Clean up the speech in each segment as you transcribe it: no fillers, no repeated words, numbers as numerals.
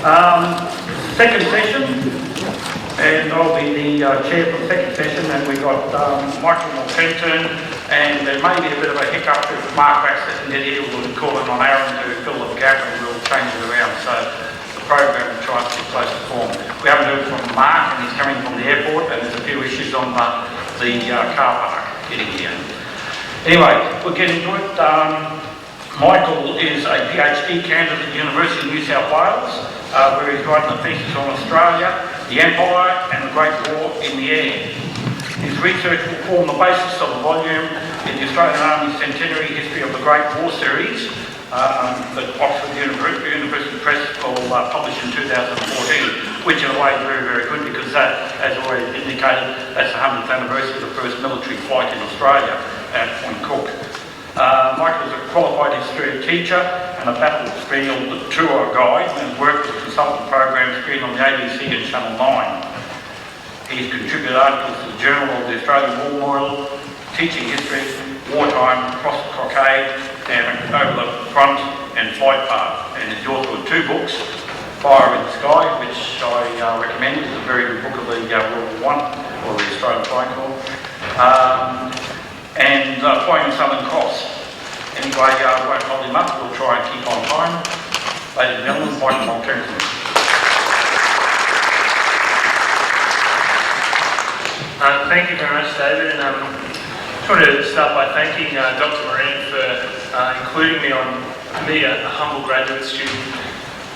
Second session, and I'll be the chair for the second session, and we've got Michael Molkentin, and there may be a bit of a hiccup if Mark Rax isn't here. We'll be calling on Aaron to fill the gap, and we'll change it around, so the program will try to be close to form. We haven't heard from Mark, and he's coming from the airport, and there's a few issues on the car park getting here. Anyway, we'll get into it. Michael is a PhD candidate at the University of New South Wales, where he's writing a thesis on Australia, the Empire and the Great War in the Air. His research will form the basis of a volume in the Australian Army Centenary History of the Great War series that Oxford University Press will publish in 2014, which in a way is very, very good because that, as already indicated, that's the 100th anniversary of the first military flight in Australia at Point Cook. Michael is a qualified history teacher and a battlefield tour guide and has worked with consultant programs screened on the ABC and Channel 9. He's contributed articles to the Journal of the Australian War Memorial, Teaching History, Wartime, Cross Cockade, and Over the Front and Flight Path. And he's the author of two books, Fire in the Sky, which I recommend. It's a very good book of the World War I, or the Australian Flying Corps. And Flying the Southern Cross. Anyway, I won't hold him up, we'll try and keep on time. Ladies and gentlemen, Michael Molkentin. Thank you very much, David, and I just want to start by thanking Dr. Marine for including me, a humble graduate student,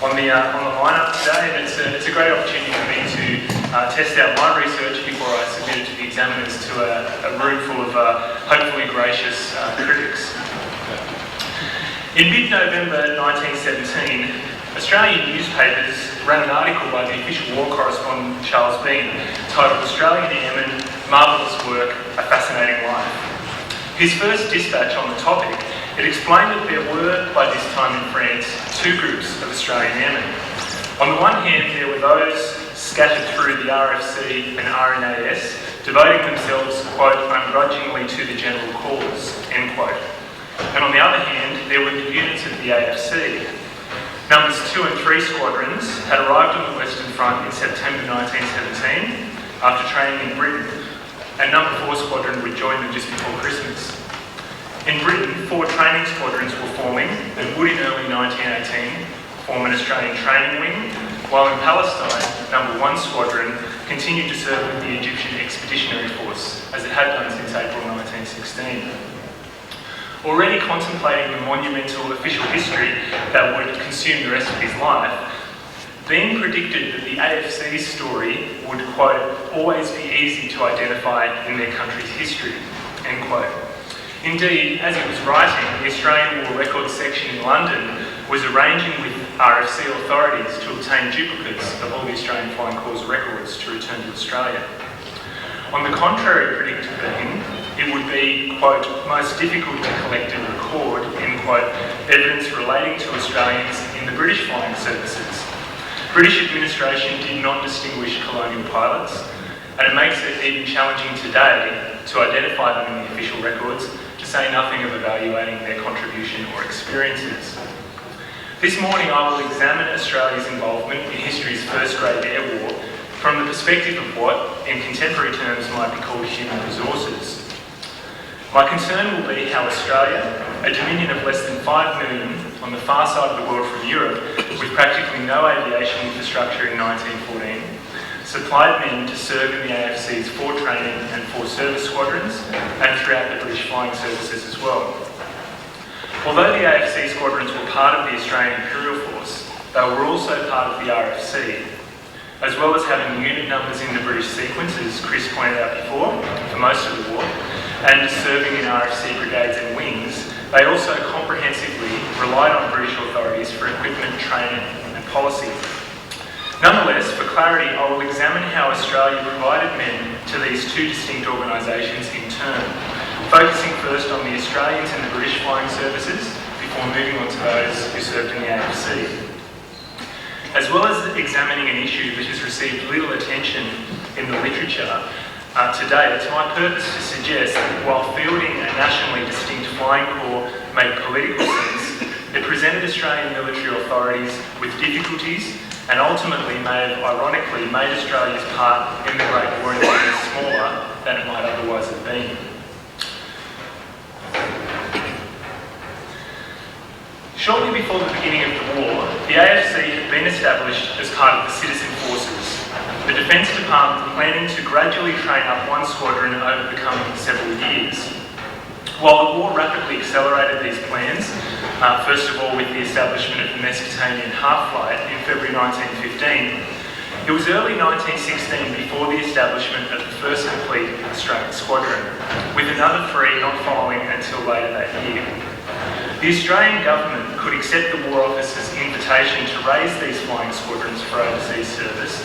on the lineup today, and it's a great opportunity for me to test out my research before I submit it to the examiners to a room full of hopefully gracious critics. In mid-November 1917, Australian newspapers ran an article by the official war correspondent Charles Bean titled "Australian Airmen, Marvellous Work, A Fascinating Life." His first dispatch on the topic, it explained that there were, by this time in France, two groups of Australian airmen. On the one hand, there were those scattered through the RFC and RNAS, devoting themselves, quote, ungrudgingly to the general cause, end quote. And on the other hand, there were the units of the AFC. Numbers 2 and 3 squadrons had arrived on the Western Front in September 1917 after training in Britain, and number 4 squadron would join them just before Christmas. In Britain, 4 training squadrons were forming and would in early 1918 form an Australian training wing, while in Palestine, number 1 squadron continued to serve with the Egyptian Expeditionary Force, as it had done since April 1916. Already contemplating the monumental official history that would consume the rest of his life, Bean predicted that the AFC's story would, quote, always be easy to identify in their country's history, end quote. Indeed, as he was writing, the Australian War Records section in London was arranging with RFC authorities to obtain duplicates of all the Australian Flying Corps records to return to Australia. On the contrary, predicted Bean, it would be, quote, most difficult to collect and record, end quote, evidence relating to Australians in the British flying services. British administration did not distinguish colonial pilots, and it makes it even challenging today to identify them in the official records, to say nothing of evaluating their contribution or experiences. This morning I will examine Australia's involvement in history's first Great Air War from the perspective of what, in contemporary terms, might be called human resources. My concern will be how Australia, a dominion of less than 5 million on the far side of the world from Europe, with practically no aviation infrastructure in 1914, supplied men to serve in the AFC's 4 training and 4 service squadrons and throughout the British flying services as well. Although the AFC squadrons were part of the Australian Imperial Force, they were also part of the RFC. As well as having unit numbers in the British sequence, as Chris pointed out before, for most of the war, and serving in RFC brigades and wings, they also comprehensively relied on British authorities for equipment, training and policy. Nonetheless, for clarity, I will examine how Australia provided men to these two distinct organisations in turn, focusing first on the Australians in the British flying services before moving on to those who served in the AFC. As well as examining an issue that has received little attention in the literature today, it's my purpose to suggest that while fielding a nationally distinct flying corps made political sense, it presented Australian military authorities with difficulties and ultimately may have ironically made Australia's part in the Great War smaller than it might otherwise have been. Shortly before the beginning of the war, the AFC had been established as part of the Citizen Forces, the Defence Department planning to gradually train up one squadron over the coming several years. While the war rapidly accelerated these plans, first of all with the establishment of the Mesopotamian half-flight in February 1915, it was early 1916 before the establishment of the first complete Australian squadron, with another 3 not following until later that year. The Australian government could accept the War Office's invitation to raise these flying squadrons for overseas service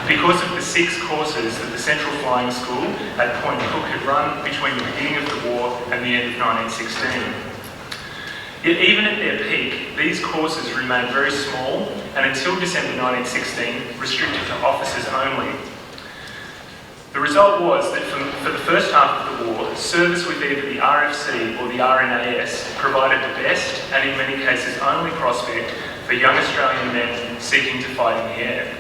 because of the 6 courses that the Central Flying School at Point Cook had run between the beginning of the war and the end of 1916. Yet even at their peak, these courses remained very small and until December 1916 restricted to officers only. The result was that for the first half of the war, service with either the RFC or the RNAS provided the best and in many cases only prospect for young Australian men seeking to fight in the air.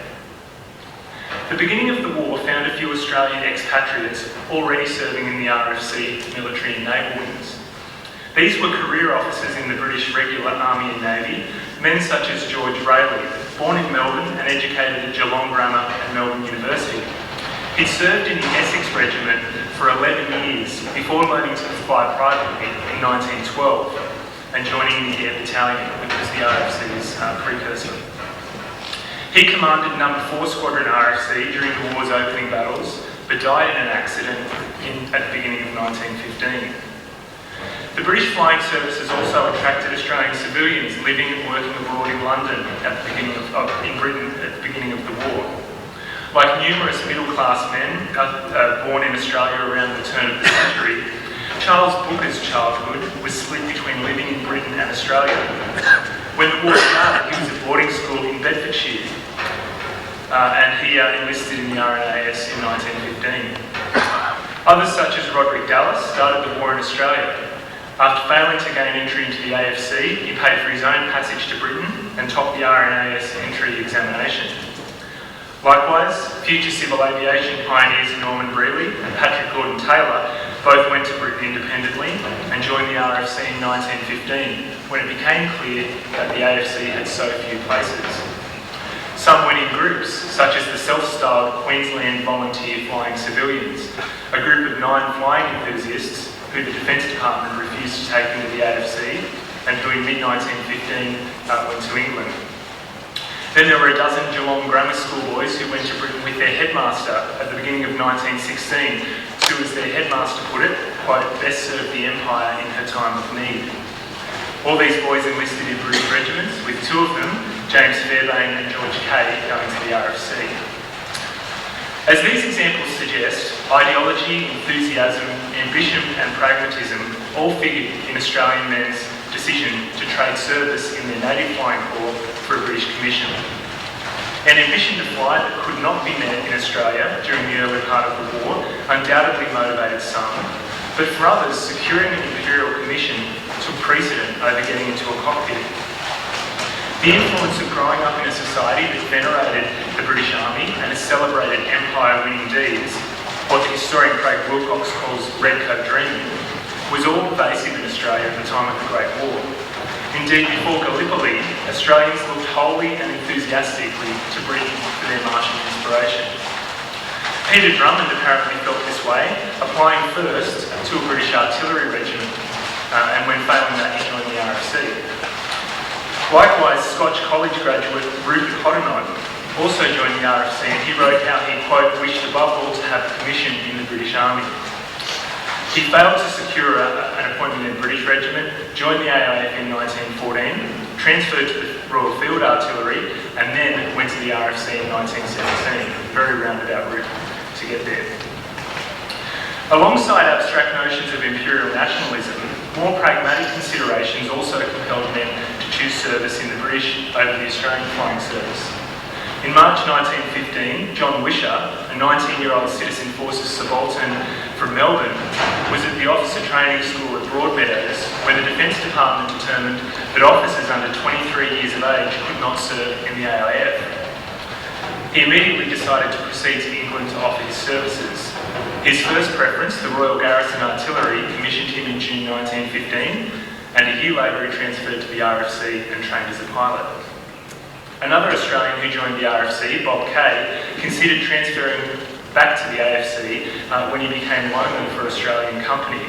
The beginning of the war found a few Australian expatriates already serving in the RFC military and naval wings. These were career officers in the British Regular Army and Navy, men such as George Rayleigh, born in Melbourne and educated at Geelong Grammar and Melbourne University. He served in the Essex Regiment for 11 years before learning to fly privately in 1912 and joining the Air Battalion, which was the RFC's precursor. He commanded No. 4 Squadron RFC during the war's opening battles, but died in an accident at the beginning of 1915. The British Flying Services also attracted Australian civilians living and working abroad in London in Britain at the beginning of the war. Like numerous middle-class men born in Australia around the turn of the century, Charles Booker's childhood was split between living in Britain and Australia. When the war started, he was at boarding school in Bedfordshire, and he enlisted in the RAAF in 1915. Others, such as Roderick Dallas, started the war in Australia. After failing to gain entry into the AFC, he paid for his own passage to Britain and topped the RNAS entry examination. Likewise, future civil aviation pioneers Norman Brearley and Patrick Gordon-Taylor both went to Britain independently and joined the RFC in 1915, when it became clear that the AFC had so few places. Some went in groups, such as the self-styled Queensland Volunteer Flying Civilians, a group of 9 flying enthusiasts who the Defence Department refused to take into the AFC and who in mid-1915 went to England. Then there were a dozen Geelong Grammar School boys who went to Britain with their headmaster at the beginning of 1916 to, as their headmaster put it, quote, best serve the Empire in her time of need. All these boys enlisted in British regiments, with 2 of them, James Fairbairn and George Kay, going to the RFC. As these examples suggest, ideology, enthusiasm, ambition and pragmatism all figured in Australian men's decision to trade service in their native flying corps for a British commission. An ambition to fly that could not be met in Australia during the early part of the war undoubtedly motivated some, but for others, securing an imperial commission took precedent over getting into a cockpit. The influence of growing up in a society that venerated the British Army and has celebrated empire-winning deeds, what the historian Craig Wilcox calls redcoat dreaming, was all pervasive in Australia at the time of the Great War. Indeed, before Gallipoli, Australians looked wholly and enthusiastically to Britain for their martial inspiration. Peter Drummond apparently felt this way, applying first to a British artillery regiment, and when failing that, he joined the RFC. Likewise, Scotch College graduate Rupert Hoddinott also joined the RFC, and he wrote how he, quote, wished above all to have a commission in the British Army. He failed to secure an appointment in the British Regiment, joined the AIF in 1914, transferred to the Royal Field Artillery, and then went to the RFC in 1917. Very roundabout route to get there. Alongside abstract notions of imperial nationalism, more pragmatic considerations also compelled men to choose service in the British over the Australian Flying Service. In March 1915, John Wisher, a 19-year-old Citizen Forces subaltern from Melbourne, was at the officer training school at Broadmeadows, where the Defence Department determined that officers under 23 years of age could not serve in the AIF. he immediately decided to proceed to England to offer his services. His first preference, the Royal Garrison Artillery, commissioned him in June 1915, and a year later he transferred to the RFC and trained as a pilot. Another Australian who joined the RFC, Bob Kay, considered transferring back to the AFC when he became lineman for Australian Company.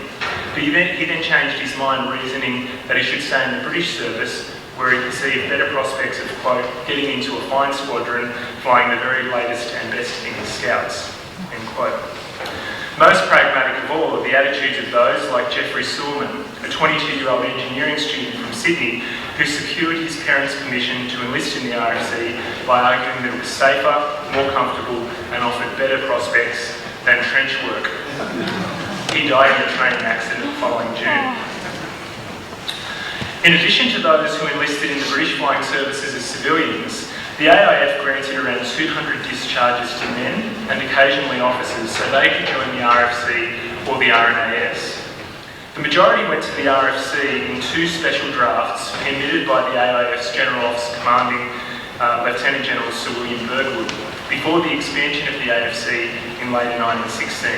But he then changed his mind, reasoning that he should stay in the British service, where he perceived better prospects of, quote, getting into a fine squadron, flying the very latest and best English scouts, end quote. Most pragmatic of all are the attitudes of those like Geoffrey Silverman, a 22-year-old engineering student from Sydney who secured his parents' permission to enlist in the RFC by arguing that it was safer, more comfortable and offered better prospects than trench work. He died in a training accident the following June. In addition to those who enlisted in the British Flying Services as civilians, the AIF granted around 200 discharges to men and occasionally officers so they could join the RFC or the RNAS. The majority went to the RFC in two special drafts permitted by the AIF's General Office Commanding Lieutenant General Sir William Birdwood before the expansion of the AFC in later 1916.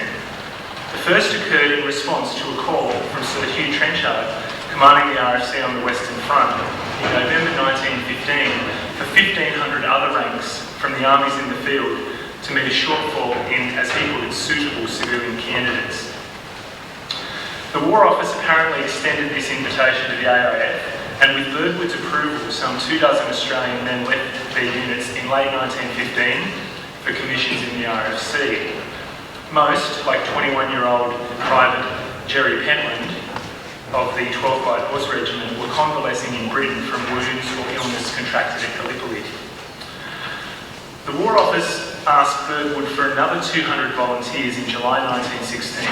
The first occurred in response to a call from Sir Hugh Trenchard, commanding the RFC on the Western Front in November 1915 for 1,500 other ranks from the armies in the field to meet a shortfall in, as he put it, suitable civilian candidates. The War Office apparently extended this invitation to the AIF, and with Birdwood's approval, some 24 Australian men left their units in late 1915 for commissions in the RFC. Most, like 21-year-old Private Jerry Pentland of the 12th Light Horse Regiment, were convalescing in Britain from wounds or illness contracted at Gallipoli. The War Office asked Birdwood for another 200 volunteers in July 1916.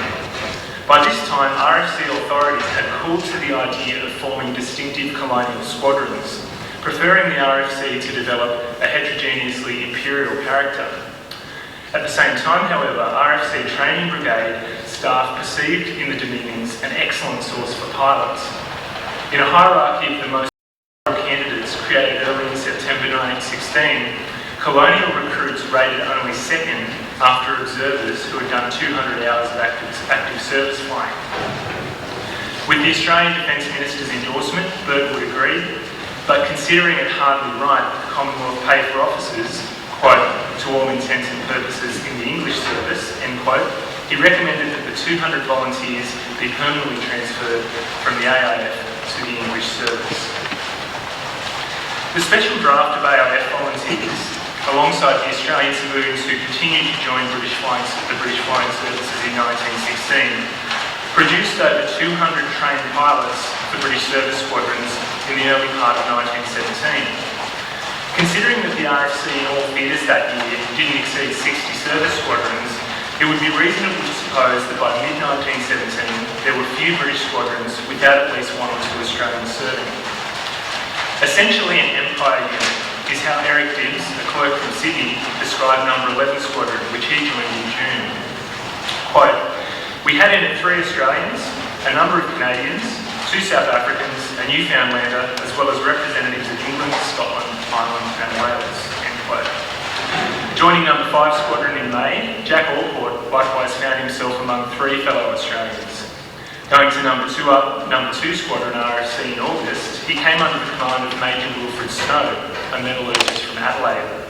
By this time, RFC authorities had cooled to the idea of forming distinctive colonial squadrons, preferring the RFC to develop a heterogeneously imperial character. At the same time, however, RFC Training Brigade staff perceived in the Dominions an excellent source for pilots. In a hierarchy of the most candidates created early in September 1916, colonial recruits rated only second after observers who had done 200 hours of active service flying. With the Australian Defence Minister's endorsement, Birdwood agreed, but considering it hardly right that the Commonwealth pay for officers, quote, to all intents and purposes in the English service, end quote, he recommended that the 200 volunteers be permanently transferred from the AIF to the English service. The special draft of AIF volunteers, alongside the Australian civilians who continued to join the British Flying Services in 1916, produced over 200 trained pilots for British service squadrons in the early part of 1917. Considering that the RFC in all theatres that year didn't exceed 60 service squadrons, it would be reasonable to suppose that by mid-1917 there were few British squadrons without at least one or two Australians serving. Essentially an empire unit is how Eric Dibbs, a clerk from Sydney, described number 11 Squadron, which he joined in June. Quote, we had in it 3 Australians, a number of Canadians, 2 South Africans, a Newfoundlander, as well as representatives of England, Scotland, Ireland and Wales, end quote. Joining number 5 Squadron in May, Jack Allport likewise found himself among 3 fellow Australians. Going to number 2 Squadron RFC in August, he came under the command of Major Wilfred Snow, a metallurgist from Adelaide.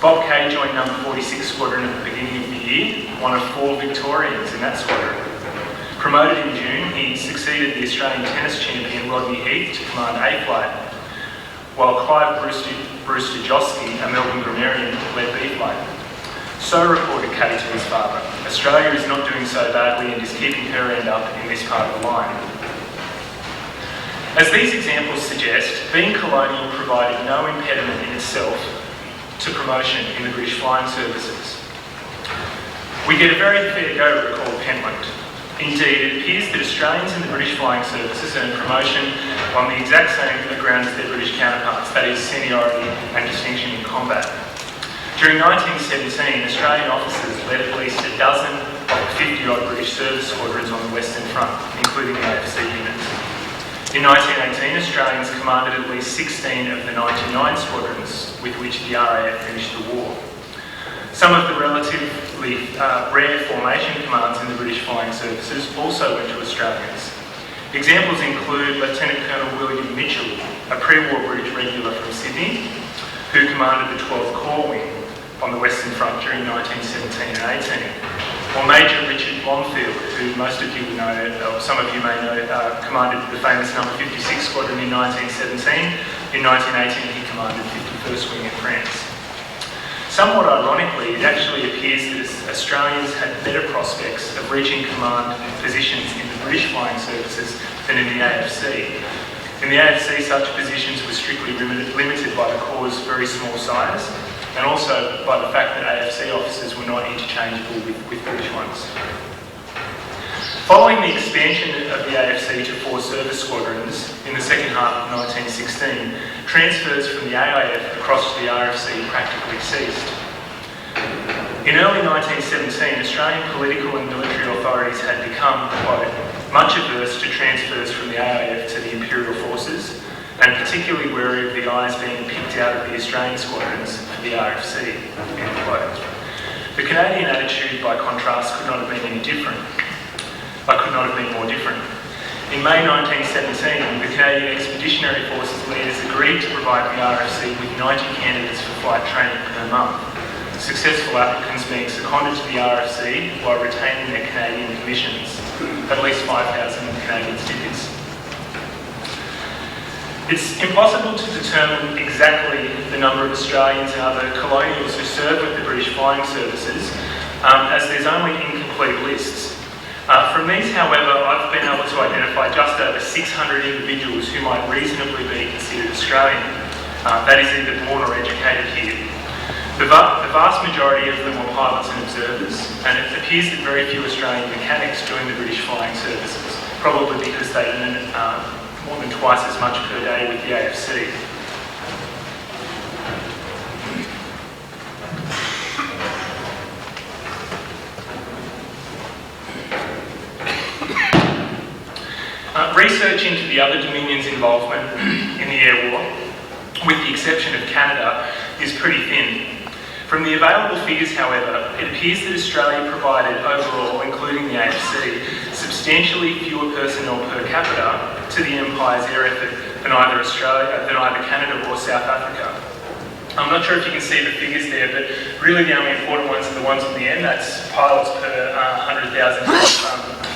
Bob Kay joined number 46 Squadron at the beginning of the year, one of 4 Victorians in that squadron. Promoted in June, he succeeded the Australian tennis champion Rodney Heath to command A Flight, while Clive Brewster Josky, a Melbourne grammarian, led B Flight. So reported Kay to his father, Australia is not doing so badly and is keeping her end up in this part of the line. As these examples suggest, being colonial provided no impediment in itself to promotion in the British Flying Services. We get a very fair go to recall Pentland. Indeed, it appears that Australians in the British Flying Services earn promotion on the exact same ground as their British counterparts, that is, seniority and distinction in combat. During 1917, Australian officers led at least a dozen of the 50-odd British service squadrons on the Western Front, including the AFC units. In 1918, Australians commanded at least 16 of the 99 squadrons with which the RAAF finished the war. Some of the relatively rare formation commands in the British Flying Services also went to Australians. Examples include Lieutenant Colonel William Mitchell, a pre-war British regular from Sydney, who commanded the 12th Corps Wing on the Western Front during 1917 and 18, or Major Richard Blomfield, who most of you know, or some of you may know, commanded the famous number 56 Squadron in 1917. In 1918 he commanded 51st Wing in France. Somewhat ironically, it actually appears that Australians had better prospects of reaching command positions in the British Flying Services than in the AFC. In the AFC, such positions were strictly limited by the Corps' very small size, and also by the fact that AFC officers were not interchangeable with British ones. Following the expansion of the AFC to 4 service squadrons in the second half of 1916, transfers from the AIF across to the RFC practically ceased. In early 1917, Australian political and military authorities had become, quote, much averse to transfers from the AIF to the Imperial Forces, and particularly wary of the eyes being picked out of the Australian squadrons for the RFC, end quote. The Canadian attitude, by contrast, could not have been more different. In May 1917, the Canadian Expeditionary Forces leaders agreed to provide the RFC with 90 candidates for flight training per month, successful applicants being seconded to the RFC while retaining their Canadian commissions. At least 5,000 Canadians did this. It's impossible to determine exactly the number of Australians and other colonials who served with the British Flying Services, as there's only incomplete lists. From these, however, I've been able to identify just over 600 individuals who might reasonably be considered Australian, that is either born or educated here. The vast majority of them were pilots and observers, and it appears that very few Australian mechanics joined the British Flying Services, probably because they earn more than twice as much per day with the AFC. Research into the other Dominions' involvement in the air war, with the exception of Canada, is pretty thin. From the available figures, however, it appears that Australia provided overall, including the AFC, substantially fewer personnel per capita to the Empire's air effort than either Canada or South Africa. I'm not sure if you can see the figures there, but really the only important ones are the ones on the end. That's pilots per 100,000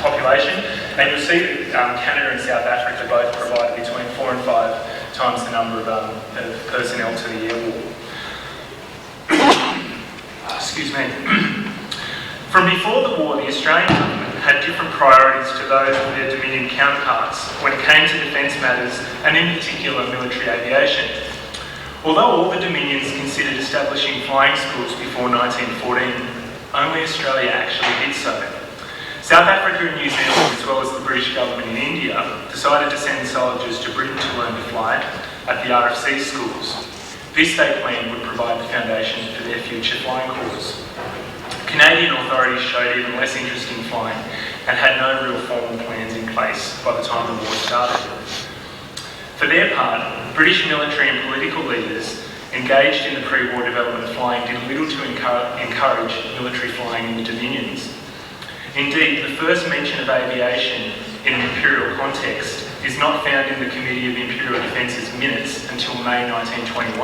population, and you'll see that Canada and South Africa both provide between 4 and 5 times the number of personnel to the air war. Excuse me. From before the war, the Australian government had different priorities to those of their Dominion counterparts when it came to defence matters, and in particular military aviation. Although all the Dominions considered establishing flying schools before 1914, only Australia actually did so. South Africa and New Zealand, as well as the British government in India, decided to send soldiers to Britain to learn to fly at the RFC schools. This, they planned, would provide the foundation for their future flying corps. Canadian authorities showed even less interest in flying and had no real formal plans in place by the time the war started. For their part, British military and political leaders engaged in the pre-war development of flying did little to encourage military flying in the Dominions. Indeed, the first mention of aviation in an imperial context is not found in the Committee of Imperial Defence's minutes until May 1921.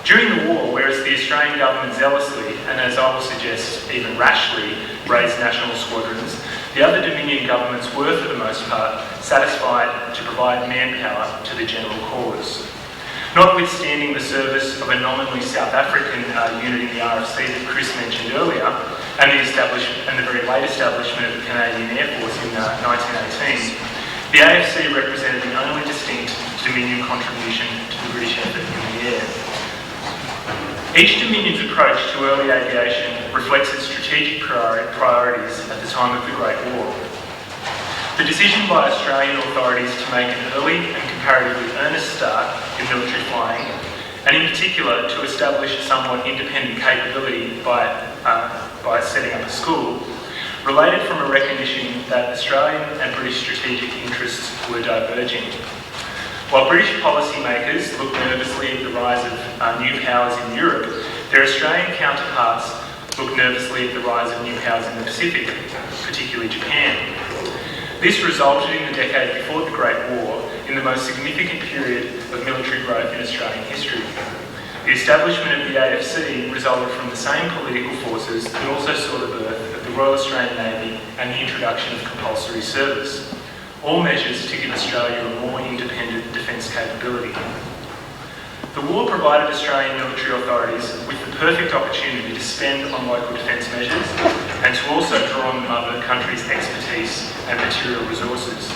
During the war, whereas the Australian government zealously, and as I will suggest, even rashly, raised national squadrons, the other Dominion governments were, for the most part, satisfied to provide manpower to the general cause. Notwithstanding the service of a nominally South African unit in the RFC that Chris mentioned earlier, and the very late establishment of the Canadian Air Force in 1918, the AFC represented the only distinct Dominion contribution to the British effort in the air. Each Dominion's approach to early aviation reflects its strategic priorities at the time of the Great War. The decision by Australian authorities to make an early and comparatively earnest start in military flying, and in particular to establish a somewhat independent capability by setting up a school, related from a recognition that Australian and British strategic interests were diverging. While British policymakers looked nervously at the rise of new powers in Europe, their Australian counterparts looked nervously at the rise of new powers in the Pacific, particularly Japan. This resulted in the decade before the Great War in the most significant period of military growth in Australian history. The establishment of the AFC resulted from the same political forces that also saw the birth of the Royal Australian Navy and the introduction of compulsory service, all measures to give Australia a more independent defence capability. The war provided Australian military authorities with the perfect opportunity to spend on local defence measures and to also draw on the mother country's expertise and material resources.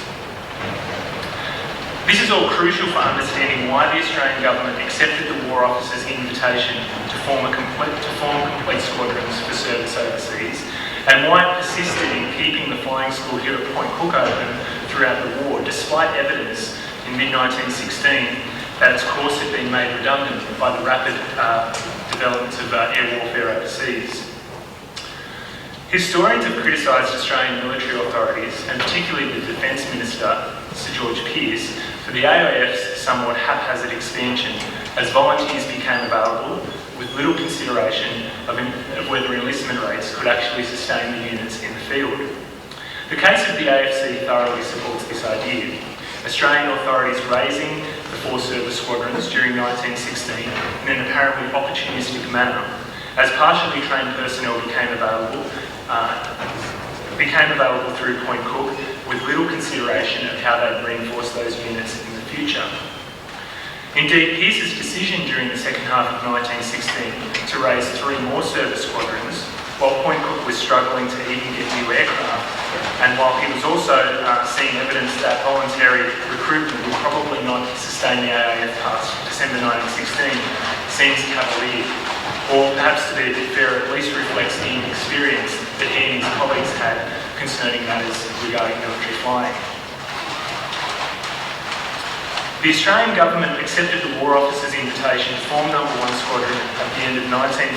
This is all crucial for understanding why the Australian government accepted the War Office's invitation to form complete squadrons for service overseas, and why it persisted in keeping the flying school here at Point Cook open throughout the war, despite evidence in mid-1916 that its course had been made redundant by the rapid developments of air warfare overseas. Historians have criticised Australian military authorities, and particularly the Defence Minister, Sir George Pearce, for the AIF's somewhat haphazard expansion as volunteers became available with little consideration of whether enlistment rates could actually sustain the units in the field. The case of the AFC thoroughly supports this idea. Australian authorities raising the 4 service squadrons during 1916 in an apparently opportunistic manner, as partially trained personnel became available through Point Cook with little consideration of how they'd reinforce those units in the future. Indeed, Pearce's decision during the second half of 1916 to raise 3 more service squadrons, while Point Cook was struggling to even get new aircraft, and while he was also seeing evidence that voluntary recruitment would probably not sustain the AIF past December 1916, seems cavalier, or perhaps to be a bit fair, at least reflects the inexperience that he and his colleagues had concerning matters regarding military flying. The Australian government accepted the War Office's invitation to form No. 1 Squadron at the end of 1915,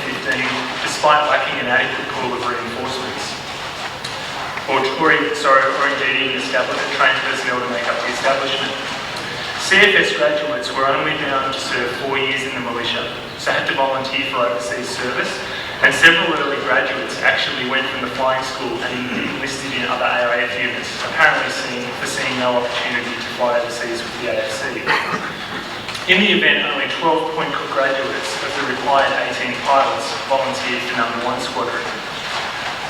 despite lacking an adequate pool of reinforcements, or indeed even trained personnel to make up the establishment. CFS graduates were only bound to serve 4 years in the militia, so had to volunteer for overseas service, and several early graduates actually went from the flying school and enlisted in other AIF units, apparently foreseeing no opportunity to fly overseas with the AFC. In the event, only 12 Point Cook graduates of the required 18 pilots volunteered for No. 1 Squadron.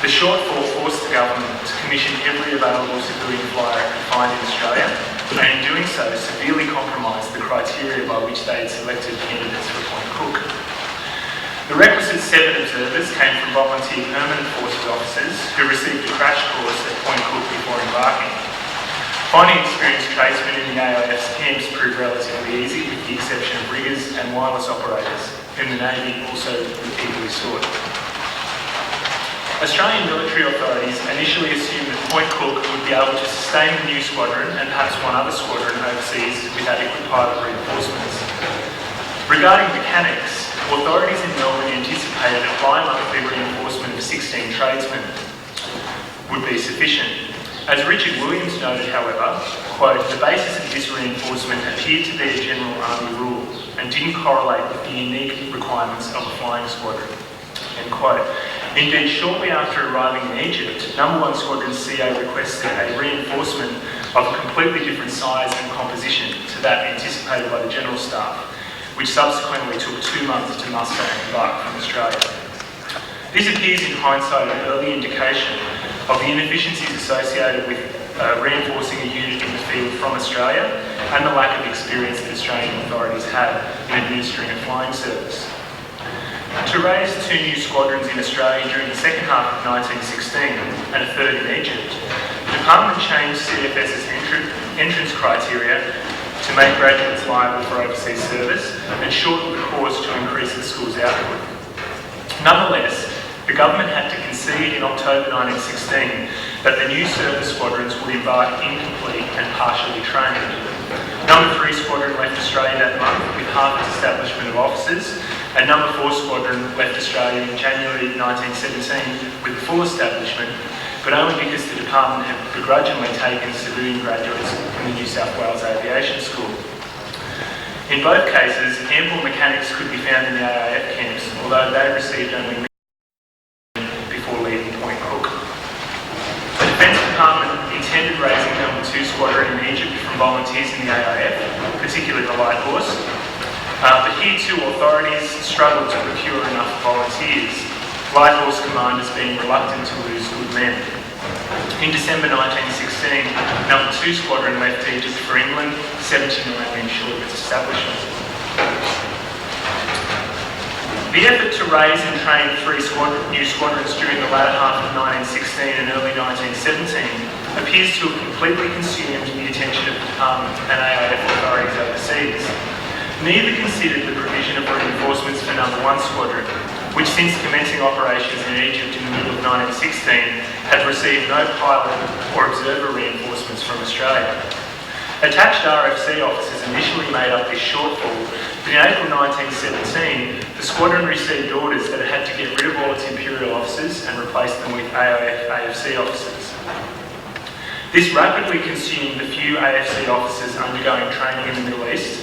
The shortfall forced the government to commission every available civilian flyer it could find in Australia, and in doing so severely compromised the criteria by which they had selected candidates for Point Cook. The requisite 7 observers came from volunteer permanent forces officers who received a crash course at Point Cook before embarking. Finding experienced tradesmen in the AIF's camps proved relatively easy, with the exception of riggers and wireless operators, whom the Navy also repeatedly sought. Australian military authorities initially assumed that Point Cook would be able to sustain the new squadron and perhaps one other squadron overseas with adequate pilot reinforcements. Regarding mechanics, authorities in Melbourne anticipated a bi-monthly reinforcement of 16 tradesmen would be sufficient. As Richard Williams noted, however, quote, "The basis of this reinforcement appeared to be a general army rule and didn't correlate with the unique requirements of a flying squadron." End quote. Indeed, shortly after arriving in Egypt, No. 1 Squadron CO requested a reinforcement of a completely different size and composition to that anticipated by the General Staff, which subsequently took 2 months to muster and embark from Australia. This appears in hindsight an early indication of the inefficiencies associated with reinforcing a unit in the field from Australia and the lack of experience that Australian authorities had in administering a flying service. To raise 2 new squadrons in Australia during the second half of 1916 and a third in Egypt, the Department changed CFS's entrance criteria to make graduates liable for overseas service and shortened the course to increase the school's output. Nonetheless, the government had to concede in October 1916 that the new service squadrons would embark incomplete and partially trained. No. 3 Squadron left Australia that month with half its establishment of officers, and No. 4 Squadron left Australia in January 1917 with a full establishment, but only because the department had begrudgingly taken civilian graduates from the New South Wales Aviation School. In both cases, ample mechanics could be found in the AIF camps, although they received only before leaving Point Cook. The Defence Department intended raising No. 2 Squadron in Egypt from volunteers in the AIF, particularly the Light Horse, but here too authorities struggled to procure enough volunteers, Light Horse commanders being reluctant to lose good men. In December 1916, No. 2 Squadron left Egypt for England, 79 men short of its establishment. The effort to raise and train 3 new squadrons during the latter half of 1916 and early 1917 appears to have completely consumed the attention of the Department and AIF authorities overseas. Neither considered the provision of reinforcements for No. 1 Squadron, which since commencing operations in Egypt in the middle of 1916 had received no pilot or observer reinforcements from Australia. Attached RFC officers initially made up this shortfall, but in April 1917, the squadron received orders that it had to get rid of all its Imperial officers and replace them with AFC officers. This rapidly consumed the few AFC officers undergoing training in the Middle East,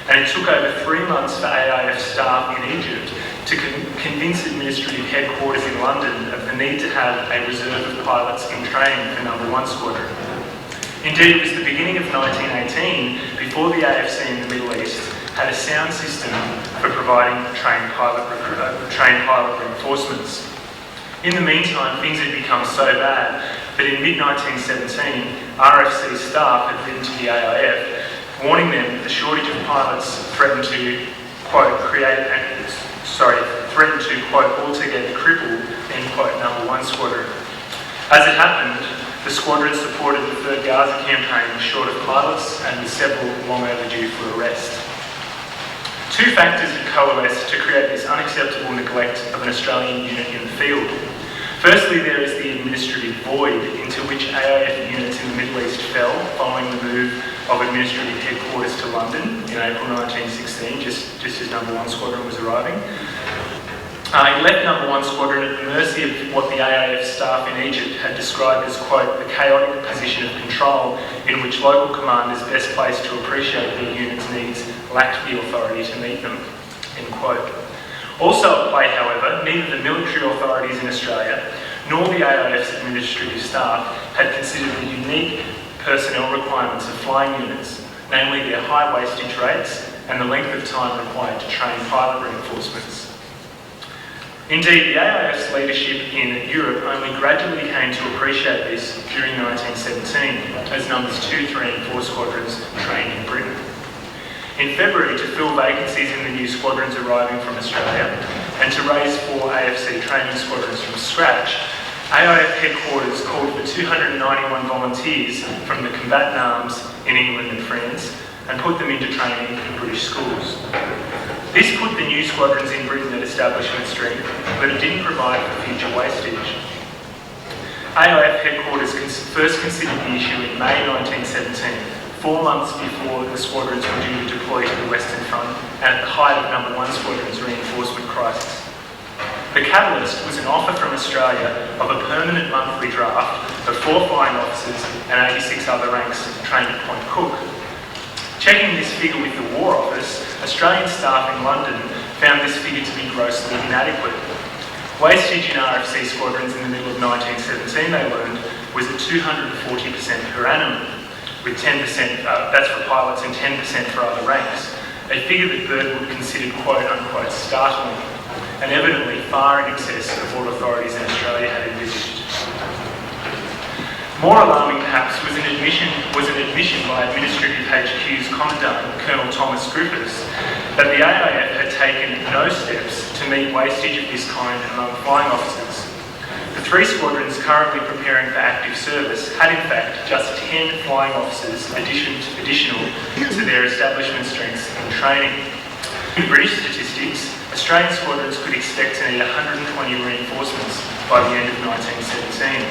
and it took over 3 months for AIF staff in Egypt to convince administrative headquarters in London of the need to have a reserve of pilots in training for No. 1 Squadron. Indeed, it was the beginning of 1918 before the AFC in the Middle East had a sound system for providing trained pilot reinforcements. In the meantime, things had become so bad that in mid-1917, RFC staff had written to the AIF, warning them that the shortage of pilots threatened to, quote, altogether cripple, end quote, No. 1 Squadron. As it happened, the squadron supported the Third Gaza campaign was short of pilots and with several long overdue for arrest. 2 factors had coalesced to create this unacceptable neglect of an Australian unit in the field. Firstly, there is the administrative void into which AIF units in the Middle East fell following the move of administrative headquarters to London in April 1916, just as No. 1 Squadron was arriving. It left No. 1 Squadron at the mercy of what the AIF staff in Egypt had described as, quote, the chaotic position of control in which local commanders best placed to appreciate their unit's needs lacked the authority to meet them, end quote. Also at play, however, neither the military authorities in Australia nor the AIF's administrative staff had considered the unique personnel requirements of flying units, namely their high wastage rates and the length of time required to train pilot reinforcements. Indeed, the AIF's leadership in Europe only gradually came to appreciate this during 1917, as numbers 2, 3 and 4 squadrons trained in Britain. In February, to fill vacancies in the new squadrons arriving from Australia and to raise 4 AFC training squadrons from scratch, AIF headquarters called for 291 volunteers from the combatant arms in England and France and put them into training in British schools. This put the new squadrons in Britain at establishment strength, but it didn't provide for future wastage. AIF headquarters first considered the issue in May 1917, 4 months before the squadrons were due to deploy to the Western Front and at the height of No. 1 Squadron's reinforcement crisis. The catalyst was an offer from Australia of a permanent monthly draft of 4 flying officers and 86 other ranks trained at Point Cook. Checking this figure with the War Office, Australian staff in London found this figure to be grossly inadequate. Wastage in RFC squadrons in the middle of 1917, they learned, was at 240% per annum, with 10%, that's for pilots and 10% for other ranks, a figure that Bird would consider quote-unquote startling, and evidently far in excess of what authorities in Australia had envisaged. More alarming perhaps was an admission by Administrative HQ's Commodore, Colonel Thomas Griffiths, that the AIF had taken no steps to meet wastage of this kind among flying officers. The 3 squadrons currently preparing for active service had in fact just 10 flying officers additional to their establishment strengths and training. In British statistics, Australian squadrons could expect to need 120 reinforcements by the end of 1917.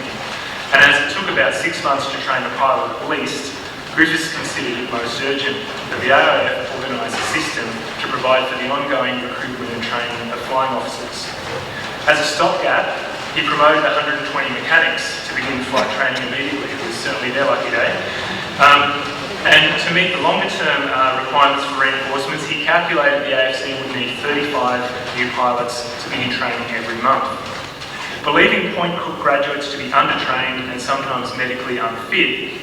And as it took about 6 months to train a pilot at least, Griffiths considered it most urgent that the AIF organise a system to provide for the ongoing recruitment and training of flying officers. As a stopgap, he promoted 120 mechanics to begin flight training immediately. It was certainly their lucky day. And to meet the longer term requirements for reinforcements, he calculated the AFC would need 35 new pilots to begin training every month. Believing Point Cook graduates to be undertrained and sometimes medically unfit,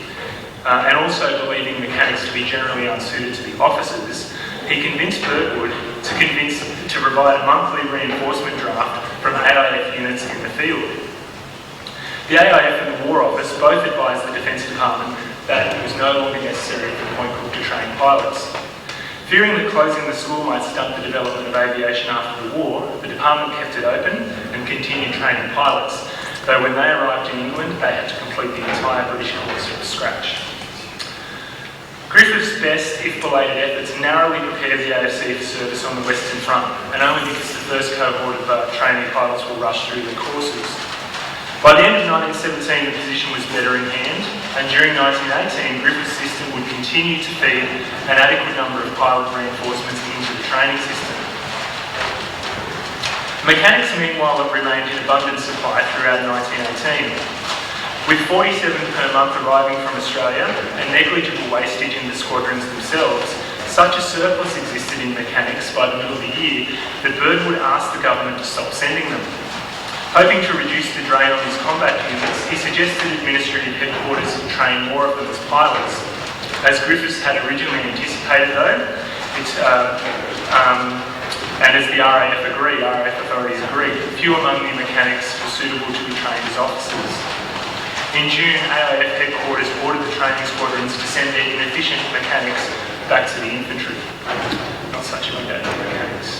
and also believing mechanics to be generally unsuited to be officers, he convinced Birdwood to provide a monthly reinforcement draft from AIF units in the field. The AIF and the War Office both advised the Defence Department that it was no longer necessary for Point Cook to train pilots. Fearing that closing the school might stunt the development of aviation after the war, the department kept it open and continued training pilots, though when they arrived in England, they had to complete the entire British course from scratch. Griffith's best, if belated, efforts narrowly prepared the AFC for service on the Western Front, and only because the first cohort of trainee pilots will rush through the courses. By the end of 1917, the position was better in hand, and during 1918, Griffith's system would continue to feed an adequate number of pilot reinforcements into the training system. Mechanics, meanwhile, have remained in abundant supply throughout 1918. With 47 per month arriving from Australia and negligible wastage in the squadrons themselves, such a surplus existed in mechanics by the middle of the year that Birdwood asked the government to stop sending them. Hoping to reduce the drain on his combat units, he suggested administrative headquarters train more of them as pilots. As Griffiths had originally anticipated though, and as the RAF authorities agreed, few among the mechanics were suitable to be trained as officers. In June, AIF headquarters ordered the training squadrons to send their inefficient mechanics back to the infantry. Not such a good day for mechanics.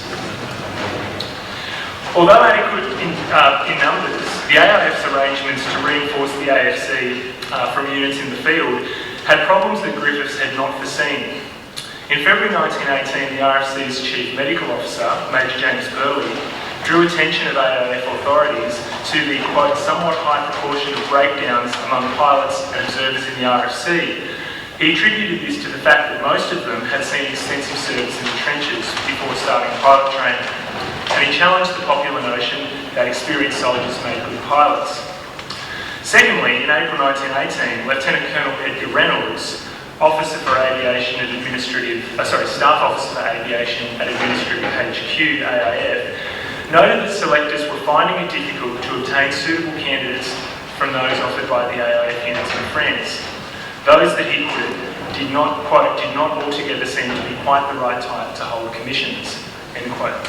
Although adequate in numbers, the AIF's arrangements to reinforce the AFC from units in the field had problems that Griffiths had not foreseen. In February 1918, the RFC's Chief Medical Officer, Major James Burley, drew attention of AIF authorities to the, quote, somewhat high proportion of breakdowns among pilots and observers in the RFC. He attributed this to the fact that most of them had seen extensive service in the trenches before starting pilot training, and he challenged the popular notion that experienced soldiers made good pilots. Secondly, in April 1918, Lieutenant Colonel Edgar Reynolds, Officer for Aviation at Staff Officer for Aviation at Administrative HQ, AIF, noted that selectors were finding it difficult to obtain suitable candidates from those offered by the AIF units in France. Those that he put did not altogether seem to be quite the right type to hold commissions, end quote.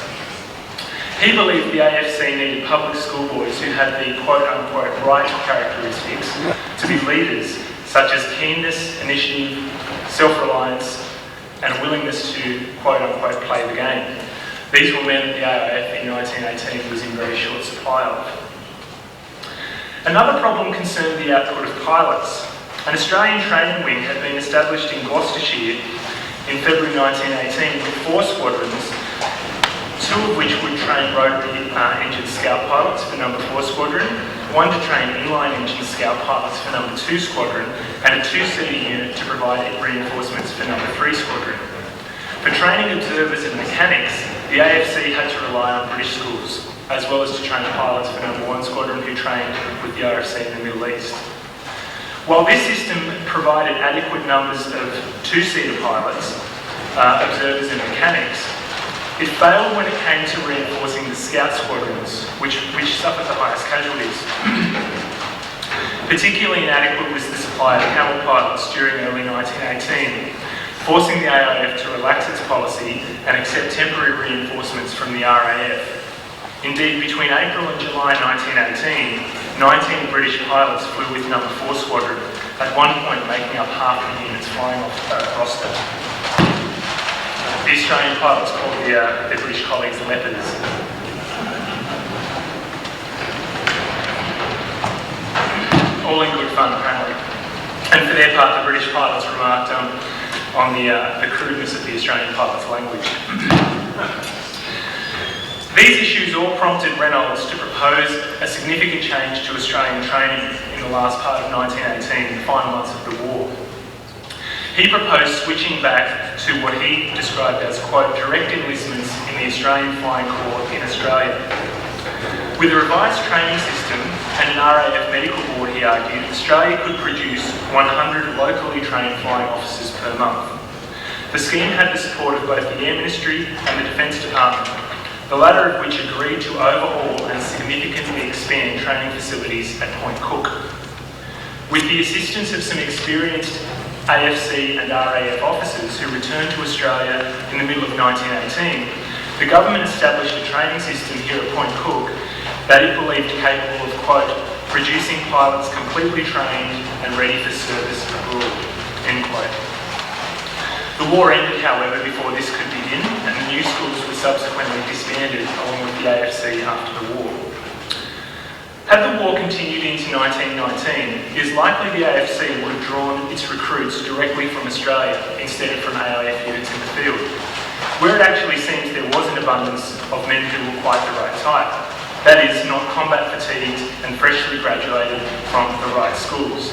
He believed the AFC needed public schoolboys who had the quote-unquote right characteristics to be leaders, such as keenness, initiative, self-reliance, and a willingness to quote-unquote play the game. These were men that the AIF in 1918 was in very short supply of. Another problem concerned the output of pilots. An Australian training wing had been established in Gloucestershire in February 1918 with 4 squadrons, 2 of which would train rotary engine scout pilots for number 4 squadron, 1 to train inline engine scout pilots for number 2 squadron, and a 2-seater unit to provide reinforcements for number 3 squadron. For training observers and mechanics, the AFC had to rely on British schools, as well as to train pilots for number 1 squadron who trained with the RFC in the Middle East. While this system provided adequate numbers of 2-seater pilots, observers and mechanics, it failed when it came to reinforcing the scout squadrons, which suffered the highest casualties. Particularly inadequate was the supply of camel pilots during early 1918, forcing the AIF to relax its policy and accept temporary reinforcements from the RAF. Indeed, between April and July 1918, 19 British pilots flew with number 4 squadron, at one point making up half the units flying off roster. The Australian pilots called their British colleagues leopards. All in good fun, apparently. And for their part, the British pilots remarked on the crudeness of the Australian pilots' language. These issues all prompted Reynolds to propose a significant change to Australian training in the last part of 1918, the final months of the war. He proposed switching back to what he described as, quote, direct enlistments in the Australian Flying Corps in Australia. With a revised training system and an RAF medical board, he argued, Australia could produce 100 locally trained flying officers per month. The scheme had the support of both the Air Ministry and the Defence Department, the latter of which agreed to overhaul and significantly expand training facilities at Point Cook. With the assistance of some experienced AFC and RAAF officers who returned to Australia in the middle of 1918, the government established a training system here at Point Cook that it believed capable of, quote, producing pilots completely trained and ready for service abroad, end quote. The war ended, however, before this could begin, and the new schools were subsequently disbanded along with the AFC after the war. Had the war continued into 1919, it is likely the AFC would have drawn its recruits directly from Australia instead of from AIF units in the field, where it actually seems there was an abundance of men who were quite the right type. That is, not combat fatigued and freshly graduated from the right schools.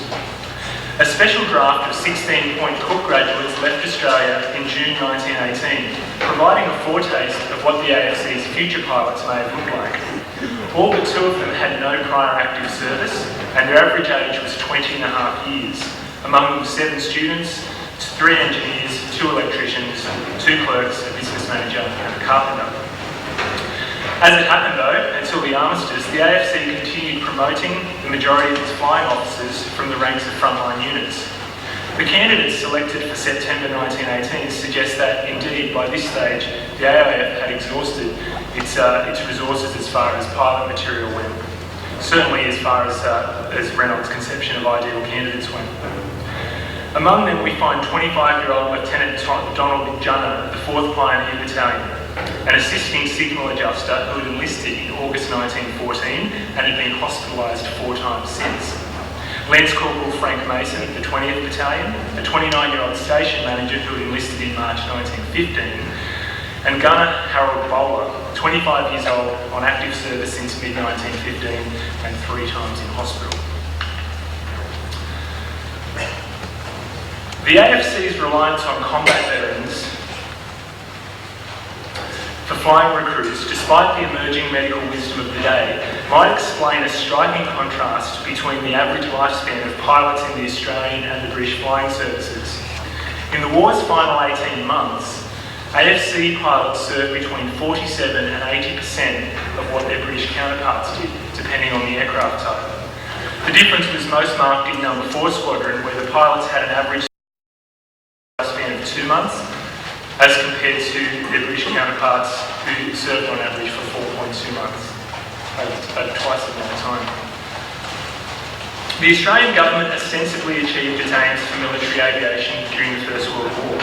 A special draft of 16 Point Cook graduates left Australia in June 1918, providing a foretaste of what the AFC's future pilots may have looked like. All but 2 of them had no prior active service, and their average age was 20 and a half years. Among them 7 students, 3 engineers, 2 electricians, 2 clerks, a business manager and a carpenter. As it happened though, until the armistice, the AFC continued promoting the majority of its flying officers from the ranks of frontline units. The candidates selected for September 1918 suggest that, indeed, by this stage, the AIF had exhausted its resources as far as pilot material went, certainly as far as Reynolds' conception of ideal candidates went. Among them, we find 25-year-old Lieutenant Donald Junner of the 4th Pioneer Battalion, an assisting signal adjuster who had enlisted in August 1914 and had been hospitalised 4 times since. Lance Corporal Frank Mason of the 20th Battalion, a 29-year-old station manager who had enlisted in March 1915, and Gunner Harold Bowler, 25 years old, on active service since mid-1915 and 3 times in hospital. The AFC's reliance on combat veterans for flying recruits, despite the emerging medical wisdom of the day, might explain a striking contrast between the average lifespan of pilots in the Australian and the British flying services. In the war's final 18 months, AFC pilots served between 47 and 80% of what their British counterparts did, depending on the aircraft type. The difference was most marked in Number 4 Squadron, where the pilots had an average lifespan of 2 months, as compared to their British counterparts who served on average for 4.2 months, over twice the amount of time. The Australian government ostensibly achieved its aims for military aviation during the First World War.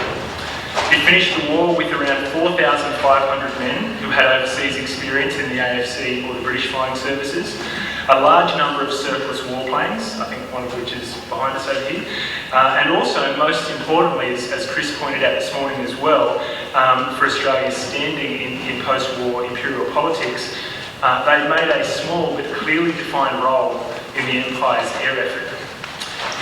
It finished the war with around 4,500 men who had overseas experience in the AFC or the British Flying Services, a large number of surplus warplanes, I think one of which is behind us over here, and also, most importantly, as Chris pointed out this morning as well, for Australia's standing in post-war imperial politics, they made a small but clearly defined role in the Empire's air effort.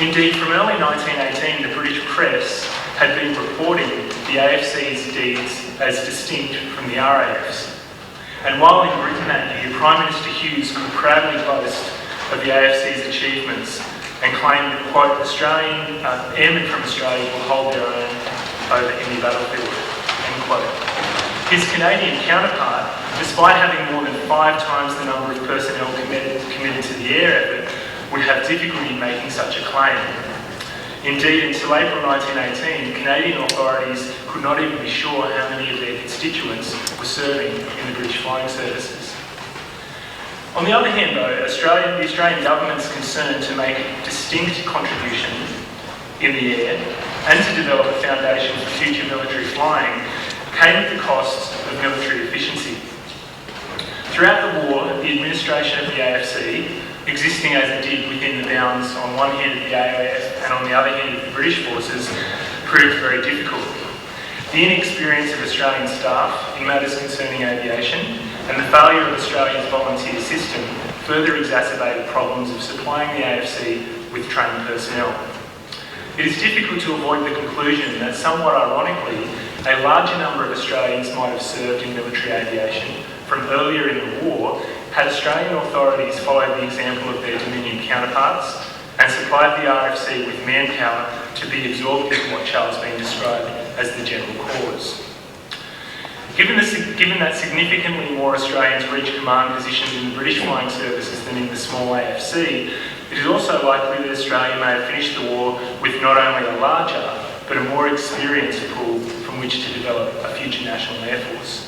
Indeed, from early 1918, the British press had been reporting the AFC's deeds as distinct from the RAF's. And while in Britain that year, Prime Minister Hughes could proudly boast of the AFC's achievements and claim that, quote, Australian airmen from Australia will hold their own over any battlefield, end quote. His Canadian counterpart, despite having more than 5 times the number of personnel committed to the air effort, would have difficulty making such a claim. Indeed, until April 1918, Canadian authorities could not even be sure how many of their constituents were serving in the British Flying Services. On the other hand, though, the Australian government's concern to make distinct contribution in the air and to develop a foundation for future military flying came at the cost of military efficiency. Throughout the war, the administration of the AFC, existing as it did within the bounds on one hand of the AIF and on the other hand of the British forces, proved very difficult. The inexperience of Australian staff in matters concerning aviation and the failure of Australia's volunteer system further exacerbated problems of supplying the AFC with trained personnel. It is difficult to avoid the conclusion that, somewhat ironically, a larger number of Australians might have served in military aviation from earlier in the war had Australian authorities followed the example of their Dominion counterparts and supplied the RFC with manpower to be absorbed into what Charles Bean described as the general cause. Given that significantly more Australians reach command positions in the British flying services than in the small AFC, it is also likely that Australia may have finished the war with not only a larger, but a more experienced pool from which to develop a future national air force.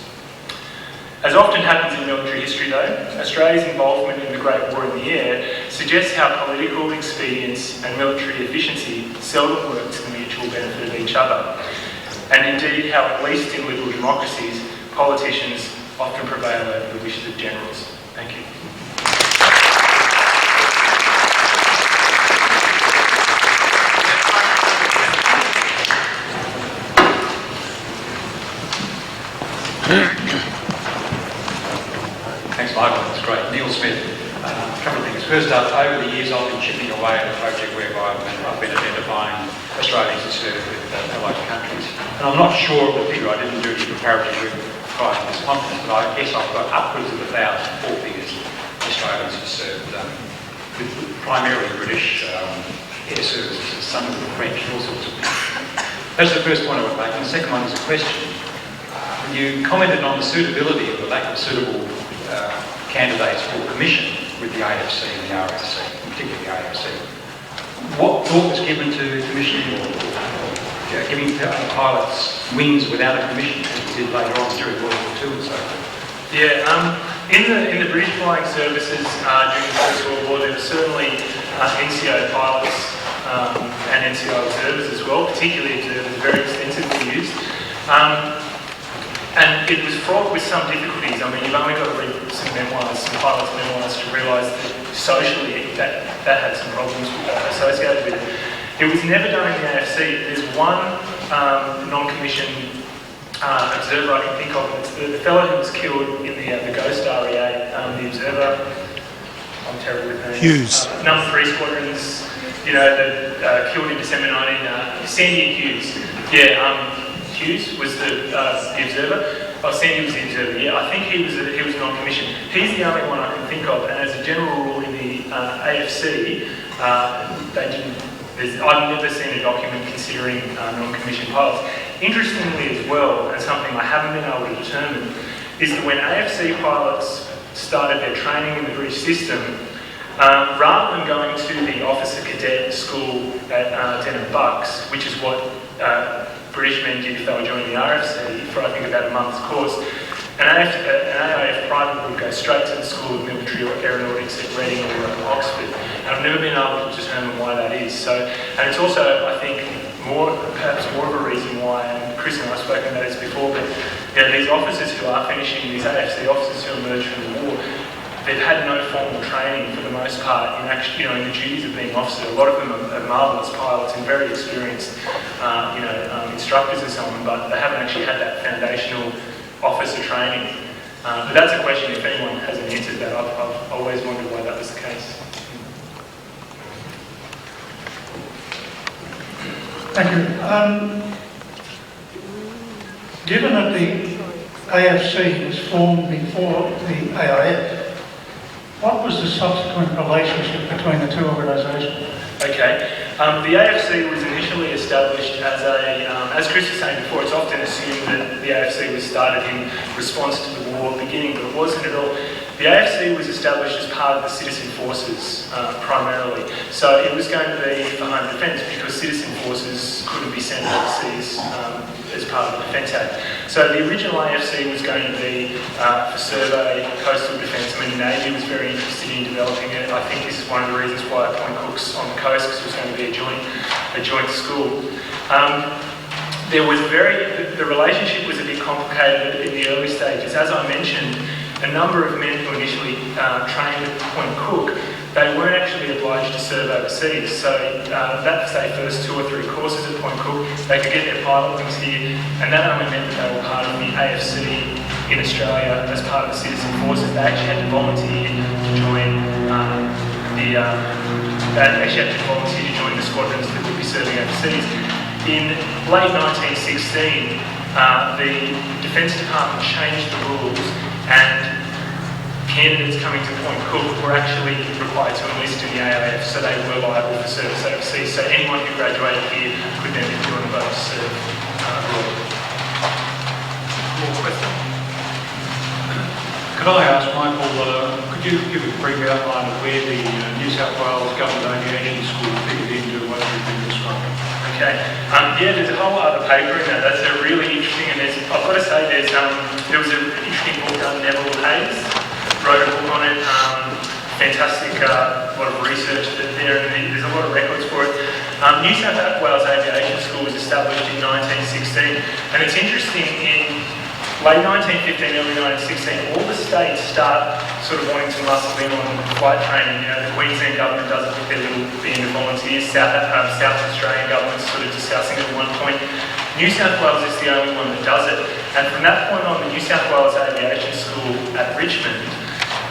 As often happens in military history though, Australia's involvement in the Great War in the Air suggests how political expedience and military efficiency seldom work to the mutual benefit of each other, and indeed how, at least in liberal democracies, politicians often prevail over the wishes of generals. Thank you. Thanks, Michael. That's great. Neil Smith. A couple of things. First up, over the years I've been chipping away at a project whereby I've been identifying Australians who serve with allied countries. And I'm not sure of the figure. I didn't do any comparative work prior to this conference, but I guess I've got upwards of 1,000, four figures, Australians who served with primarily British air services, some of the French, and all sorts of things. That's the first point I would make. And the second one is a question. You commented on the suitability of the lack of suitable candidates for commission with the AFC and the RAAF, particularly the AFC. What thought was given to commissioning or giving pilots wings without a commission, as we did later on during World War II and so forth? Yeah, in the British flying services during the First World War, there were certainly NCO pilots and NCO observers as well, particularly observers, very extensively used. And it was fraught with some difficulties. I mean, you've only got to read some memoirs, some pilots' memoirs, to realise that socially that had some problems associated with it. It was never done in the AFC. There's one non-commissioned observer I can think of. It's the fellow who was killed in the Ghost REA, the observer. I'm terrible with names. Hughes. Number 3 squadrons, you know, killed in December 19... Sandy Hughes. Yeah, Hughes was the observer. Oh, Sandy was the observer. Yeah, I think he was non-commissioned. He's the only one I can think of. And as a general rule in the AFC, they didn't. I've never seen a document considering non-commissioned pilots. Interestingly, as well, and something I haven't been able to determine, is that when AFC pilots started their training in the British system, rather than going to the officer cadet school at Denham Bucks, which is what British men did if they were joining the RFC for I think about a month's course, an AIF private would go straight to the School of Military Aeronautics at Reading or at Oxford, and I've never been able to determine why that is. So, and it's also, I think, perhaps more of a reason why, and Chris and I have spoken about this before, but you know, these officers who are finishing, these AFC officers who emerge from the war, they've had no formal training for the most part in actually, in the duties of being officer. A lot of them are marvellous pilots and very experienced, instructors and so on, but they haven't actually had that foundational officer training. But that's a question, if anyone hasn't answered that, I've always wondered why that was the case. Thank you. Given that the AFC was formed before the AIF, what was the subsequent relationship between the two organisations? Okay. The AFC was initially established as Chris was saying before, it's often assumed that the AFC was started in response to the war beginning, but it wasn't at all. The AFC was established as part of the citizen forces primarily. So it was going to be for home defence because citizen forces couldn't be sent overseas as part of the Defence Act. So the original AFC was going to be for survey, coastal defence. I mean, the Navy was very interested in developing it. I think this is one of the reasons why Point Cook's on the coast, because it was going to be a joint school. The relationship was a bit complicated in the early stages. As I mentioned, a number of men who initially trained at Point Cook, they weren't actually obliged to serve overseas. So that's their first 2 or 3 courses at Point Cook. They could get their pilot wings here, and that only meant that they were part of the AFC in Australia as part of the citizen forces. They actually had to volunteer to join the squadrons that would be serving overseas. In late 1916, the Defence Department changed the rules and candidates coming to Point Cook were actually required to enlist in the AIF, so they were liable for service overseas. So anyone who graduated here could then be put on the boat to serve abroad. More questions? Could I ask, Michael, could you give a brief outline of where the New South Wales Government Aviation School fitted into what you've been describing? Okay. Yeah, there's a whole other paper in there. That's a really interesting, and I've got to say, there was an interesting book done, Neville Hayes wrote a book on it. Fantastic, a lot of research there, and there's a lot of records for it. New South Wales Aviation School was established in 1916, and it's interesting, in late 1915, early 1916, all the states start sort of wanting to muscle in on flight training. You know, the Queensland government does it with their little band of volunteers. South Australian government's sort of discussing it at one point. New South Wales is the only one that does it. And from that point on, the New South Wales Aviation School at Richmond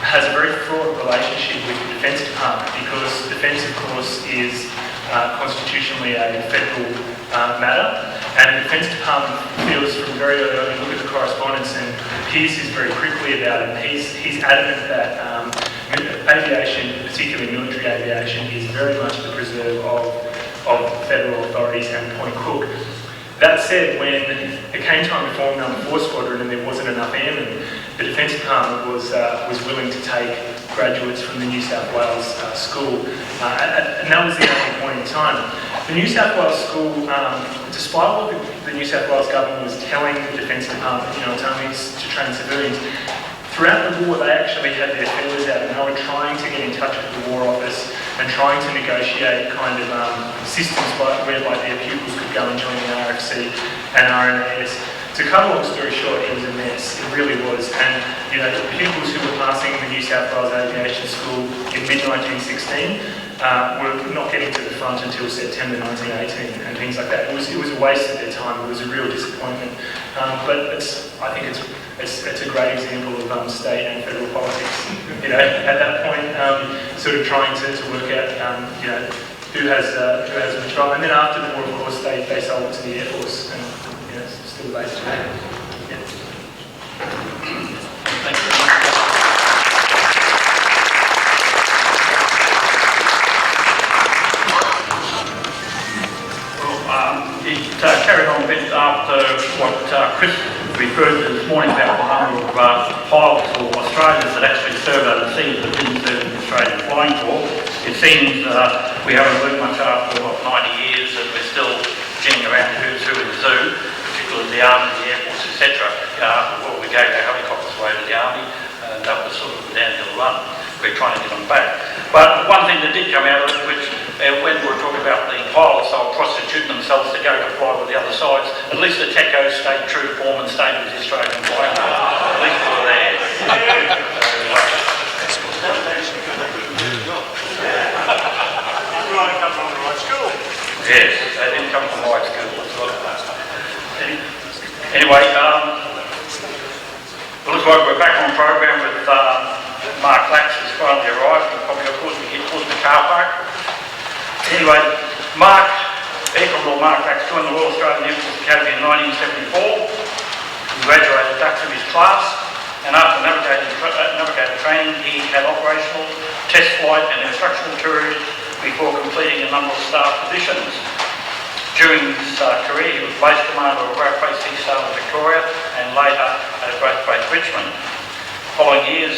has a very fraught relationship with the Defence Department, because Defence, of course, is constitutionally a federal matter. And the Defence Department feels from very early on, you look at the correspondence, and Pearce is very prickly about it. He's adamant that aviation, particularly military aviation, is very much the preserve of federal authorities and Point Cook. That said, when it came time to form Number 4 Squadron and there wasn't enough airmen, the Defence Department was willing to take graduates from the New South Wales school, and that was the only point in time. The New South Wales school, despite what the New South Wales government was telling the Defence Department, you know, telling us to train civilians, throughout the war they actually had their feelers out, and they were trying to get in touch with the War Office and trying to negotiate kind of systems whereby their pupils could go and join the RFC and RNAS. To cut a long story short, it was a mess. It really was. And, you know, the pupils who were passing the New South Wales Aviation School in mid-1916 were not getting to the front until September 1918 and things like that. It was a waste of their time. It was a real disappointment. But I think it's a great example of state and federal politics. You know, at that point, sort of trying to work out, you know, who has control. And then after the war, of course, they sold it to the Air Force, and you know, it's still based today. Yeah. Thank you. It carried on a bit after what Chris referred to this morning about the number of pilots or Australians that actually served overseas but didn't serve in the Australian Flying Corps. It seems we haven't moved much after 90 years, and we're still getting around who's who in the zoo, particularly the Army, the Air Force, etc. Well, we gave our helicopters away to the Army, and that was sort of a downhill run. We're trying to get them back. But one thing that did come out of it, which when we were talking about the pilots, they were prostituting themselves to go to fly with the other sides. At least the TECO stayed true to form and stayed with the Australian Flying Corps. At least we were there. Yes, they didn't come from the right school. Anyway, it looks like we're back on program with Mark Lax has finally arrived, and probably, of course, we get towards the car park. Anyway, Commodore Mark Lax joined the Royal Australian Air Force Academy in 1974. He graduated ducks of his class, and after navigator training, he had operational, test flight and instructional periods before completing a number of staff positions. During his career, he was base commander of RAAF Sea Star in Victoria and later at RAAF Base Richmond. Following years,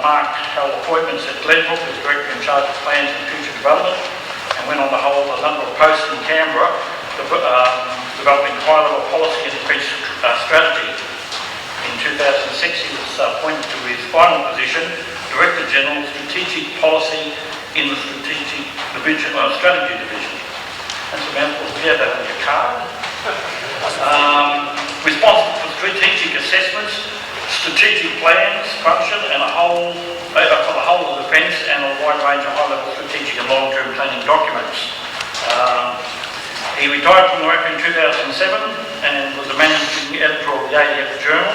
Mark held appointments at Glenbrook as Director in charge of plans and future development, and went on to hold a number of posts in Canberra, developing high-level policy and defence strategy. In 2006, he was appointed to his final position, Director General Strategic Policy in the Strategy Division. That's a mouthful. You have that on your card. Responsible for strategic assessments, strategic plans, function, and for the whole of the defence, and a wide range of high-level strategic and long-term planning documents. He retired from work in 2007 and was the managing editor of the ADF Journal.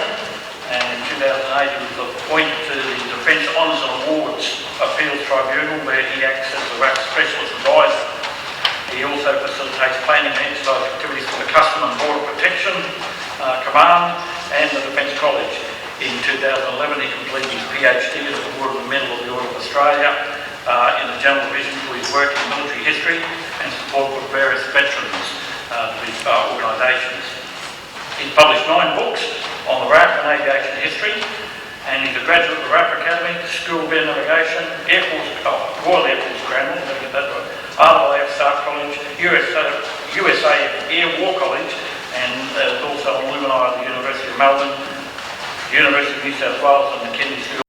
And in 2008, he was appointed to the Defence Honours and Awards Appeals Tribunal, where he acts as the RAAF Specialist Advisor. He also facilitates planning and exercise activities for the Custom and Border Protection Command and the Defence College. In 2011, he completed his PhD and was awarded the Medal of the Order of Australia in the General Division for his work in military history and support for various veterans organisations. He's published 9 books on the RAAF and aviation history, and he's a graduate of the RAAF Academy, School of Air Navigation, Royal Air Force Grammar, RAAF Staff College, USA Air War College, and also alumni of the University of Melbourne, University of New South Wales and the Kennedy School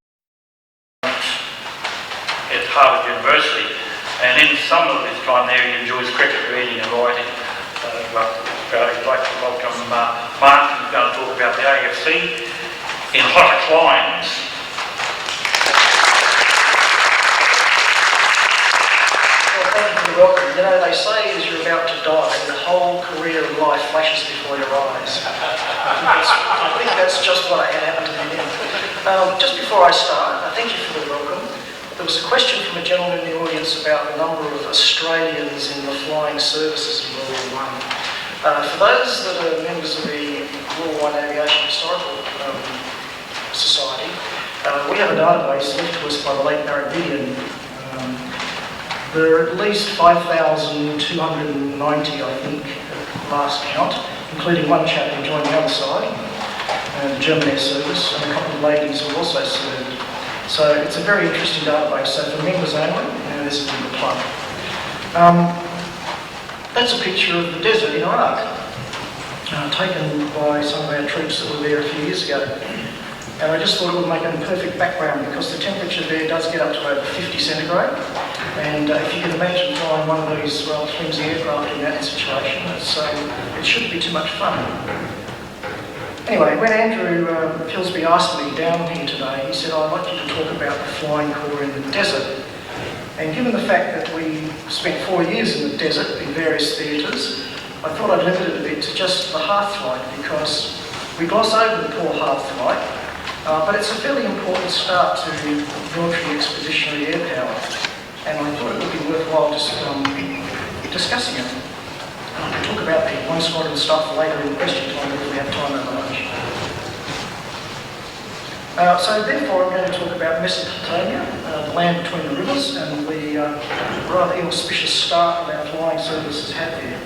at Harvard University. And in some of his time there, he enjoys cricket, reading and writing. So I'd like to welcome Mark, who's going to talk about the AFC in hotter climes. Well, thank you for the welcome. You know, they say as you're about to die, the whole career of life flashes before your eyes. I think that's just what had happened to me then. Just before I start, thank you for the welcome. There was a question from a gentleman in the audience about the number of Australians in the flying services in World War I. For those that are members of the World War I Aviation Historical Society, we have a database left to us by the late Aaron Pegram. There are at least 5,290, I think, at last count, including one chap who joined the other side, the German Air Service, and a couple of ladies who also served. So it's a very interesting database. So for members only, this is a good plug. That's a picture of the desert in Iraq, taken by some of our troops that were there a few years ago. And I just thought it would make a perfect background because the temperature there does get up to over 50 centigrade. And if you can imagine flying one of these rather flimsy aircraft in that situation, it shouldn't be too much fun. Anyway, when Andrew Pillsbury asked me down here today, he said, I'd like you to talk about the flying corps in the desert. And given the fact that we spent 4 years in the desert in various theatres, I thought I'd limit it a bit to just the Hearth flight because we gloss over the poor Hearth flight, but it's a fairly important start to military expeditionary air power. And I thought it would be worthwhile just discussing it. I can talk about the one squadron stuff later in question time if we have time over lunch. So therefore I'm going to talk about Mesopotamia, the land between the rivers, and the rather inauspicious start that our flying services had there.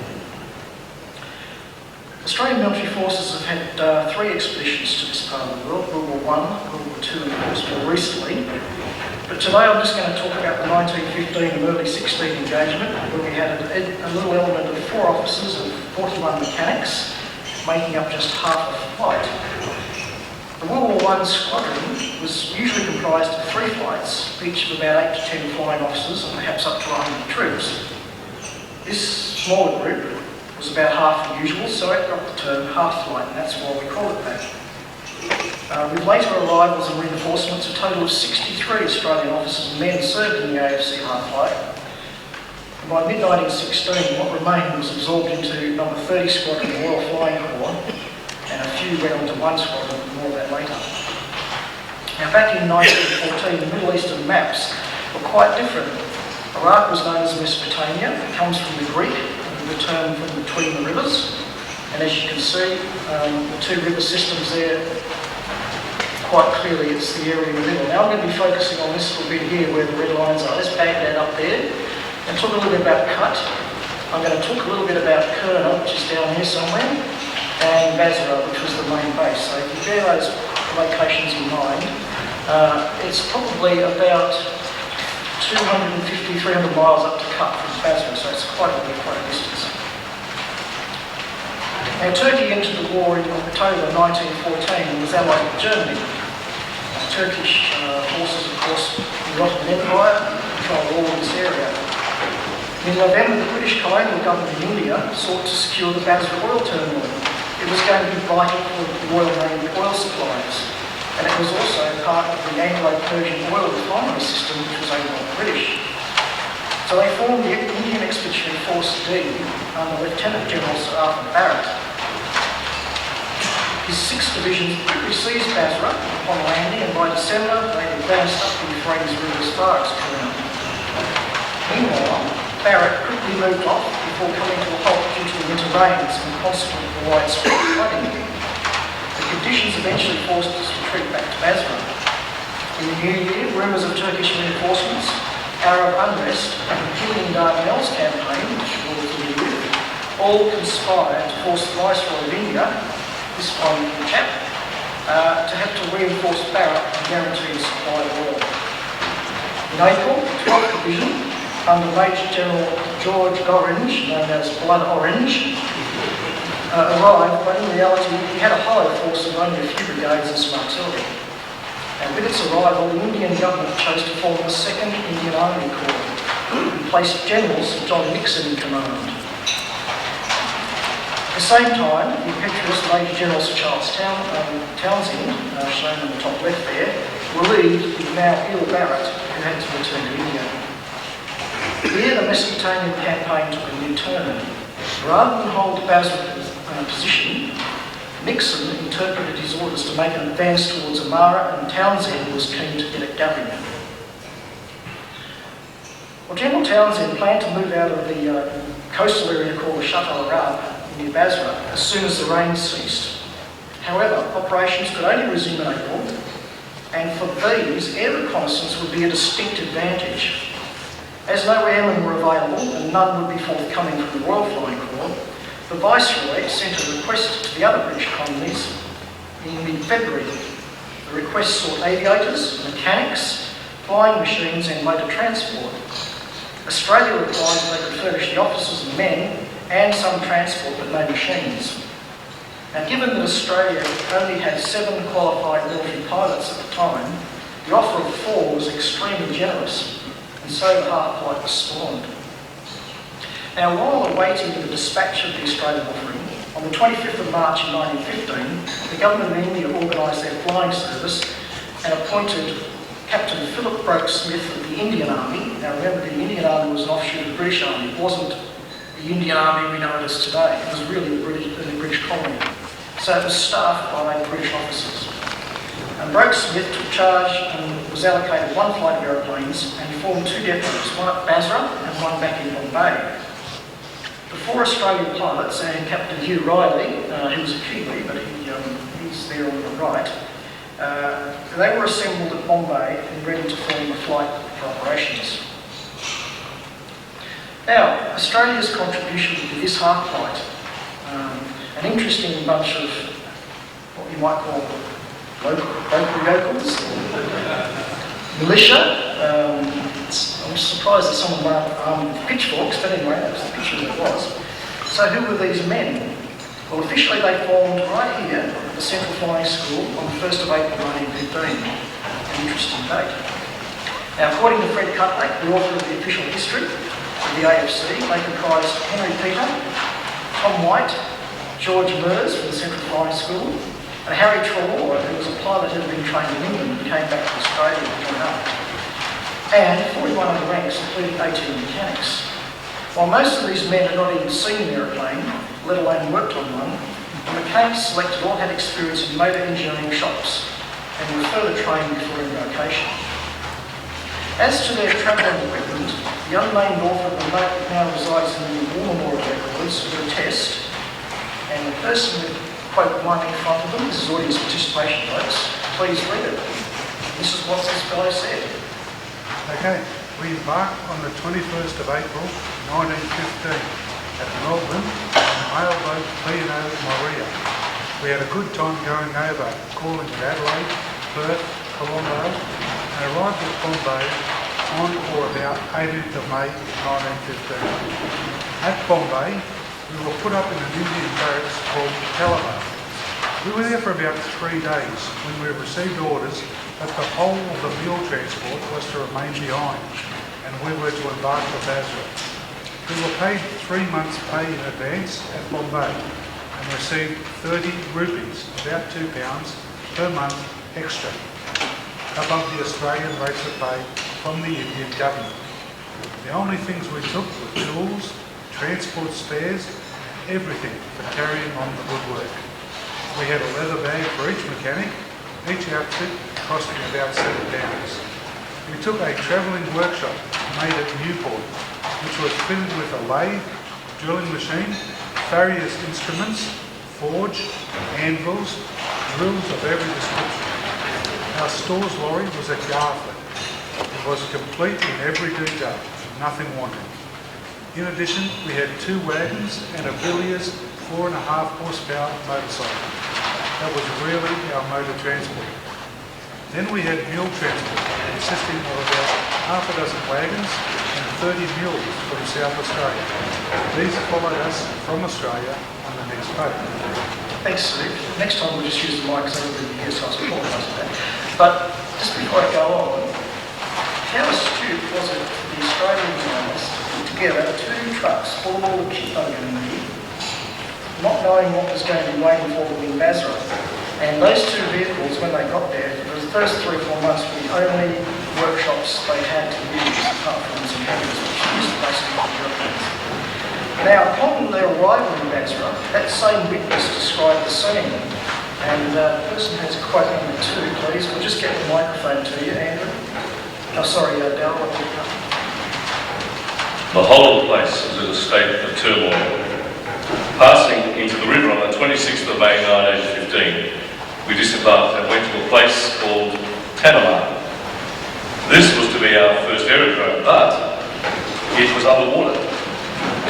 Australian military forces have had 3 expeditions to this part of the world, World War I, World War II, and of course more recently. But today I'm just going to talk about the 1915 and early 16 engagement, where we had a little element of 4 officers and 41 mechanics, making up just half of the flight. The World War I squadron was usually comprised of 3 flights, each of about 8 to 10 flying officers and perhaps up to 100 troops. This smaller group was about half the usual, so it got the term half flight, and that's why we call it that. With later arrivals and reinforcements, a total of 63 Australian officers and men served in the AFC half flight. And by mid-1916, what remained was absorbed into number 30 Squadron of the Royal Flying Corps, and a few went on to 1 squadron, but more of that later. Now back in 1914, the Middle Eastern maps were quite different. Iraq was known as Mesopotamia. It comes from the Greek, the term from between the rivers. And as you can see, the 2 river systems there, quite clearly it's the area in the middle. Now I'm going to be focusing on this little bit here where the red lines are. Let's Baghdad up there and talk a little bit about Kut. I'm going to talk a little bit about Kurna, which is down here somewhere, and Basra, which was the main base. So if you bear those locations in mind, it's probably about 250, 300 miles up to Kut from Basra, so it's quite a distance. Now Turkey entered the war in October 1914 and was allied with Germany. Turkish forces, of course, in the Ottoman Empire controlled all of this area. In November, the British colonial government in India sought to secure the Basra oil terminal. It was going to be vital for the Royal Navy oil supplies, and it was also part of the Anglo-Persian oil refinery system, which was owned by the British. So they formed the Indian Expeditionary Force D under Lieutenant General Sir Arthur Barrett. His 6th Division quickly seized Basra upon landing, and by December they advanced up the Euphrates River as far as Kurna. Meanwhile, Barrett quickly moved off before coming to a halt due to the winter rains and consequent widespread flooding. The conditions eventually forced us to retreat back to Basra. In the new year, rumours of Turkish reinforcements, Arab unrest, and the Killing Dardanelles campaign, which you're all familiar with, all conspired to force the Viceroy of India, this one chap, to have to reinforce Barrack and guarantee the supply of oil. In April, the 12th Division, under Major General George Orange, known as Blood Orange, arrived, but in reality he had a hollow force of only a few brigades and some artillery. And with its arrival, the Indian government chose to form the 2nd Indian Army Corps and placed General Sir John Nixon in command. At the same time, the impetuous Major General Sir Charles Townsend, shown on the top left there, relieved the now ill Barrett, who had to return to India. Here the Mesopotamian campaign took a new turn. Rather than hold Basra position, Nixon interpreted his orders to make an advance towards Amara, and Townsend was keen to get it going. Well, General Townsend planned to move out of the coastal area called the Shatt al-Arab near Basra as soon as the rain ceased. However, operations could only resume in April, and for these, air reconnaissance would be a distinct advantage. As no airmen were available and none would be forthcoming from the Royal Flying Corps, the Viceroy sent a request to the other British colonies in mid-February. The request sought aviators, mechanics, flying machines and motor transport. Australia replied that they could furnish the officers and men and some transport but no machines. Now, given that Australia only had 7 qualified military pilots at the time, the offer of 4 was extremely generous, and so the RAAF flight was spawned. Now, while awaiting the dispatch of the Australian offering, on the 25th of March in 1915, the government of India organised their flying service and appointed Captain Philip Broke-Smith of the Indian Army. Now remember, the Indian Army was an offshoot of the British Army. It wasn't the Indian Army we know it as today. It was really the British colony. So it was staffed by British officers. And Broke-Smith took charge and was allocated 1 flight of aeroplanes and formed 2 depots, one at Basra and one back in Bombay. The 4 Australian pilots and Captain Hugh Riley, who was a Kiwi, but he's there on the right, they were assembled at Bombay and ready to form a flight for operations. Now, Australia's contribution to this RAAF flight, an interesting bunch of what you might call local yokels, militia. I'm surprised that some of them aren't armed with pitchforks, but anyway, that was the picture that it was. So who were these men? Well, officially they formed right here at the Central Flying School on the 1st of April 1915. An interesting date. Now, according to Fred Cutlake, the author of the official history of the AFC, they comprised Henry Peter, Tom White, George Mers from the Central Flying School, and Harry Trelaw, who was a pilot who had been trained in England and came back to Australia to join up. And 41 other ranks, including 18 mechanics. While most of these men had not even seen an aeroplane, let alone worked on one, the mechanics selected all had experience in motor engineering shops and were further trained before embarkation. As to their travelling equipment, the unnamed author of the note that now resides in the War Memorial Records would attest, and the person with quote one in front of them, this is audience participation, folks, please read it. This is what this guy said. Okay, we embarked on the 21st of April 1915 at Melbourne on the mail boat P&O Moria. We had a good time going over, calling at Adelaide, Perth, Colombo, and arrived at Bombay on or about 18th of May 1915. At Bombay, we were put up in an Indian barracks called Calabar. We were there for about 3 days when we received orders that the whole of the mule transport was to remain behind and we were to embark for Basra. We were paid 3 months' pay in advance at Bombay and received 30 rupees, about £2 per month extra, above the Australian rates of pay from the Indian government. The only things we took were tools, transport spares, everything for carrying on the good work. We had a leather bag for each mechanic, each outfit costing about £7. We took a travelling workshop made at Newport, which was fitted with a lathe, drilling machine, various instruments, forge, anvils, drills of every description. Our stores lorry was a Garford. It was complete in every detail, nothing wanting. In addition, we had 2 wagons and a Villiers 4.5 horsepower motorcycle. That was really our mode of transport. Then we had mule transport, consisting of about half a dozen wagons and 30 mules from South Australia. These followed us from Australia on the next boat. Thanks, Steve. Next time we'll just use the mic because everybody hears, so I apologise for that. But just before I go on, how astute was it for the Australian miners to put together 2 trucks full of kit underneath, not knowing what was going to be waiting for them in Basra? And those 2 vehicles, when they got there, for the first 3 or 4 months were the only workshops they had to use, apart from some hangars, which used basically the Europeans. Now, upon their arrival in Basra, that same witness described the scene. And the person has quote number 2, please. We'll just get the microphone to you, Andrew. Oh, sorry, Dal, what did you cut? The whole of the place was in a state of turmoil. Passing into the river on the 26th of May 1915, we disembarked and went to a place called Tanamar. This was to be our first aerodrome, but it was underwater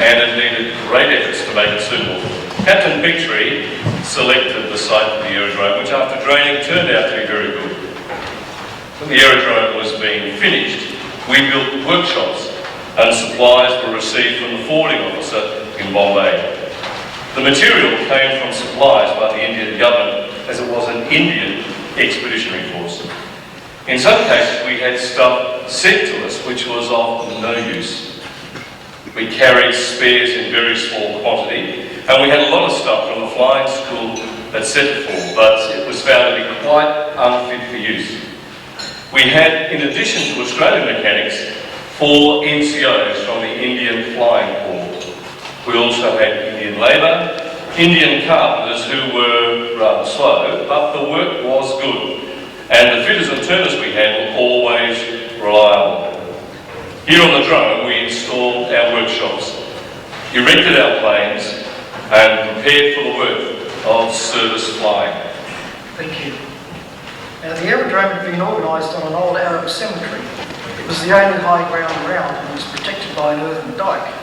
and it needed great efforts to make it suitable. Captain Pictree selected the site for the aerodrome, which after draining turned out to be very good. When the aerodrome was being finished, we built workshops and supplies were received from the forwarding officer in Bombay. The material came from supplies by the Indian government as it was an Indian expeditionary force. In some cases we had stuff sent to us which was of no use. We carried spares in very small quantity and we had a lot of stuff from the flying school at Setterfall, but it was found to be quite unfit for use. We had, in addition to Australian mechanics, 4 NCOs from the Indian Flying Corps. We also had Indian labour, Indian carpenters who were rather slow, but the work was good. And the fitters and turners we had were always reliable. Here on the drone we installed our workshops, erected our planes and prepared for the work of service flying. Thank you. Now, the aerodrome had been organised on an old Arab cemetery. It was the only high ground around and was protected by an earthen dyke.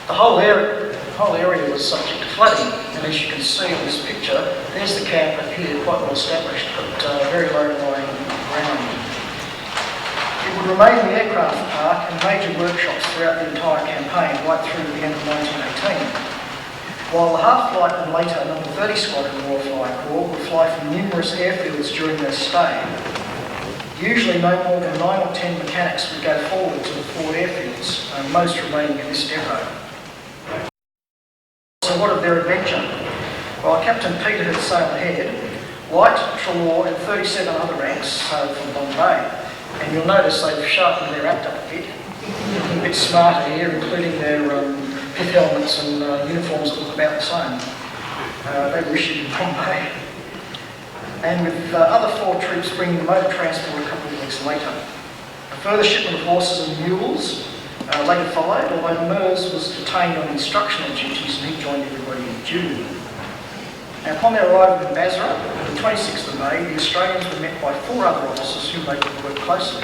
The whole area was subject to flooding, and as you can see in this picture, there's the camp up here, quite well established, but very low-lying ground. It would remain the aircraft park and major workshops throughout the entire campaign, right through to the end of 1918. While the half-flight and later number 30 Squadron Royal Flying Corps would fly from numerous airfields during their stay, usually no more than 9 or 10 mechanics would go forward to the forward airfields, most remaining at this depot. So what of their adventure? Well, Captain Peter had sailed ahead, White, Trelaw and 37 other ranks sailed from Bombay. And you'll notice they've sharpened their act up a bit smarter here, including their pith helmets and uniforms that look about the same. They were issued in Bombay. And with other 4 troops bringing the motor transport a couple of weeks later. A further shipment of horses and mules later followed, although Mers was detained on instructional duties and he joined everybody in June. Now, upon their arrival in Basra, on the 26th of May, the Australians were met by 4 other officers whom they could work closely.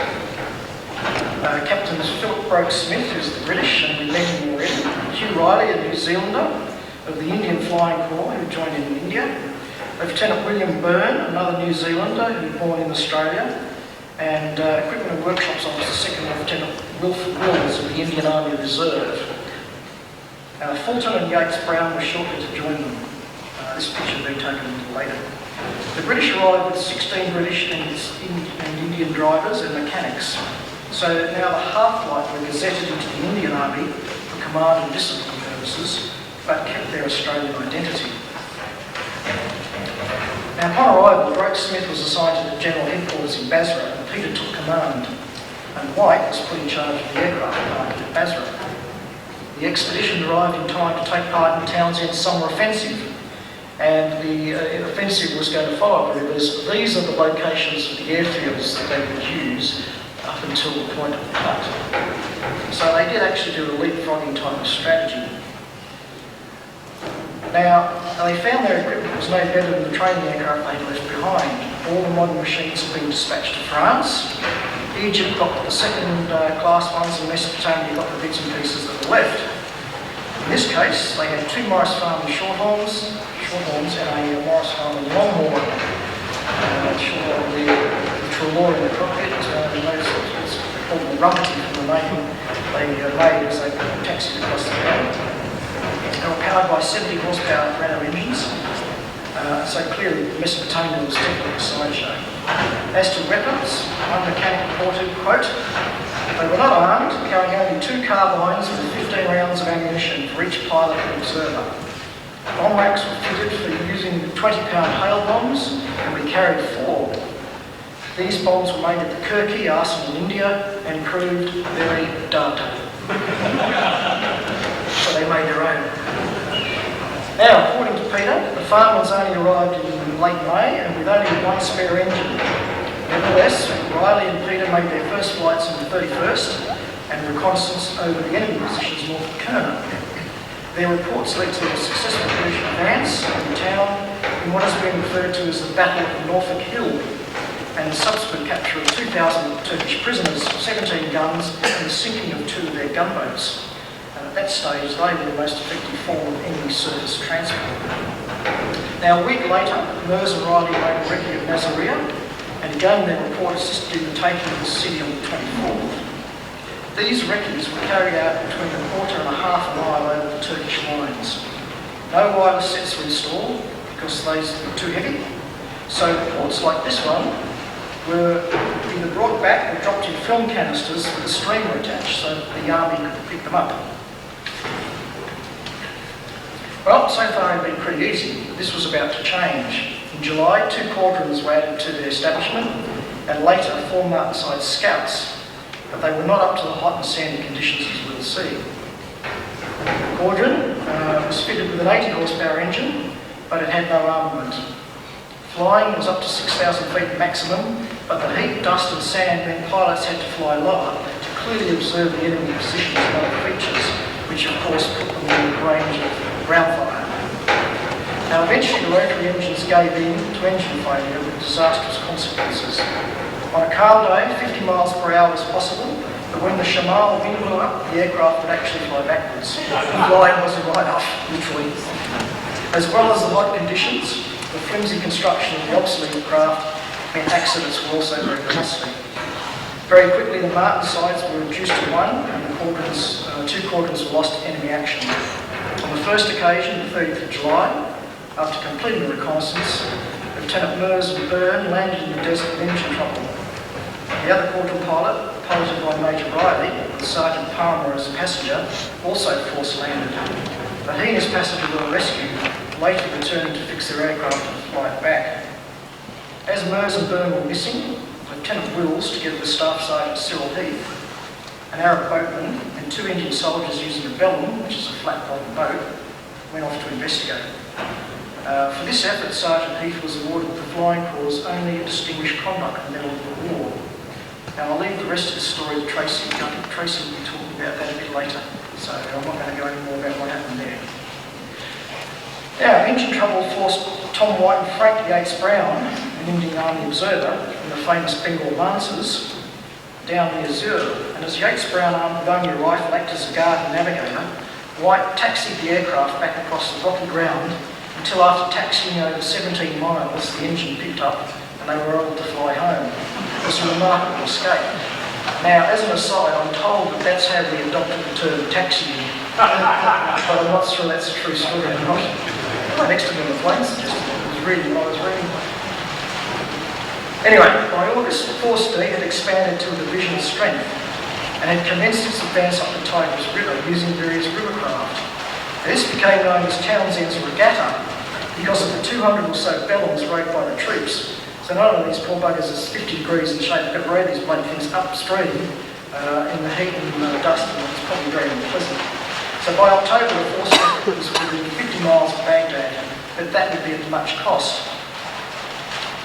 Captains Philip Broke-Smith, who's the British, and we met him already, Hugh Riley, a New Zealander of the Indian Flying Corps who joined in India, Lieutenant William Byrne, another New Zealander who was born in Australia, and Equipment and Workshops Officer 2nd Lieutenant Wilford Wills of the Indian Army Reserve. Fulton and Yates Brown were shortly to join them. This picture will be taken a little later. The British arrived with 16 British and Indian drivers and mechanics. So now the half-flight were gazetted into the Indian Army for command and discipline purposes, but kept their Australian identity. Now, upon arrival, Broke-Smith was assigned to the General Headquarters in Basra, and Peter took command, and White was put in charge of the aircraft park at Basra. The expedition arrived in time to take part in Townsend's summer offensive, and the offensive was going to follow the rivers. These are the locations of the airfields that they would use up until the point of the cut. So they did actually do a leapfrogging type of strategy. Now, they found their equipment was no better than the training aircraft they'd left behind. All the modern machines had been dispatched to France. Egypt got the second-class ones, and Mesopotamia got the bits and pieces that were left. In this case, they had 2 Morris Farman shorthorns and a Morris Farman longhorn. Shorthorn with Trelaw in the cockpit, it's called the rumpety from the name they made as they taxied across the ground. They were powered by 70 horsepower Renault engines, so clearly Mesopotamia was definitely a sideshow. As to weapons, one mechanic reported, quote, "They were not armed, carrying only 2 carbines with 15 rounds of ammunition for each pilot and observer. Bomb racks were fitted for using 20-pound hail bombs, and we carried 4. These bombs were made at the Kirki arsenal in India and proved very dud." So they made their own. Now, according to Peter, the Farmans only arrived in late May and with only 1 spare engine. Nevertheless, Riley and Peter made their first flights on the 31st and reconnaissance over the enemy positions north of Kerner. Their reports led to a successful British advance in the town in what has been referred to as the Battle of Norfolk Hill, and the subsequent capture of 2,000 Turkish prisoners, 17 guns, and the sinking of 2 of their gunboats. At that stage, they were the most effective form of enemy surface transport. Now, a week later, Mers and Riley made a recce of Nasiriyah, and again their report assisted in the taking of the city on the 24th. These recces were carried out between 1/4 and 1/2 mile over the Turkish lines. No wireless sets were installed because they were too heavy, so reports like this one were either brought back or dropped in film canisters with a streamer attached so that the army could pick them up. Well, so far it had been pretty easy, but this was about to change. In July, 2 quadrants were added to their establishment, and later 4 Martenside Scouts, but they were not up to the hot and sandy conditions, as we'll see. The quadrant was fitted with an 80 horsepower engine, but it had no armament. Flying was up to 6,000 feet maximum, but the heat, dust and sand meant pilots had to fly lower to clearly observe the enemy positions and other features, which of course put them in range of ground fire. Now eventually the rotary engines gave in to engine failure with disastrous consequences. On a calm day, 50 miles per hour was possible, but when the Shamal wind blew up, the aircraft would actually fly backwards. The line was a write-off, literally. As well as the hot conditions, the flimsy construction of the obsolete craft meant accidents were also very costly. Very quickly the Martensides were reduced to 1 and the 2 quadrants were lost to enemy action. On the first occasion, the 30th of July, after completing the reconnaissance, Lieutenant Mers and Byrne landed in the desert with engine trouble. The other quadrant pilot, piloted by Major Riley, with Sergeant Palmer as a passenger, also force landed. But he and his passenger were rescued, later returning to fix their aircraft and fly it back. As Mers and Byrne were missing, Lieutenant Wills, together with Staff Sergeant Cyril Heath, an Arab boatman, and 2 Indian soldiers using a bellum, which is a flat-bottomed boat, went off to investigate. For this effort, Sergeant Heath was awarded the Flying Corps' only Distinguished Conduct Medal of the War. Now I'll leave the rest of the story to Tracy. Tracy will be talking about that a bit later, so I'm not going to go any more about what happened there. Now, engine trouble forced Tom White and Frank Yates Brown, an Indian Army observer from the famous Bengal Lancers, down the Azure, and as Yates Brown, armed with only a rifle, acted as a guard and navigator, White taxied the aircraft back across the rocky ground until after taxiing over 17 miles, the engine picked up and they were able to fly home. It was a remarkable escape. Now, as an aside, I'm told that that's how we adopted the term taxiing, but I'm not sure that's a true story or not. Right next to me on the plane suggested it was reading what I was reading. Anyway, by August, Force D had expanded to a division of strength and had commenced its advance up the Tigris River using various rivercraft. This became known as Townsend's Regatta because of the 200 or so bellums rowed by the troops. So not only these poor buggers is 50 degrees in shade, but row these bloody things upstream in the heat and dust, and it's probably very unpleasant. So by October, the force was within 50 miles of Baghdad, but that would be at much cost.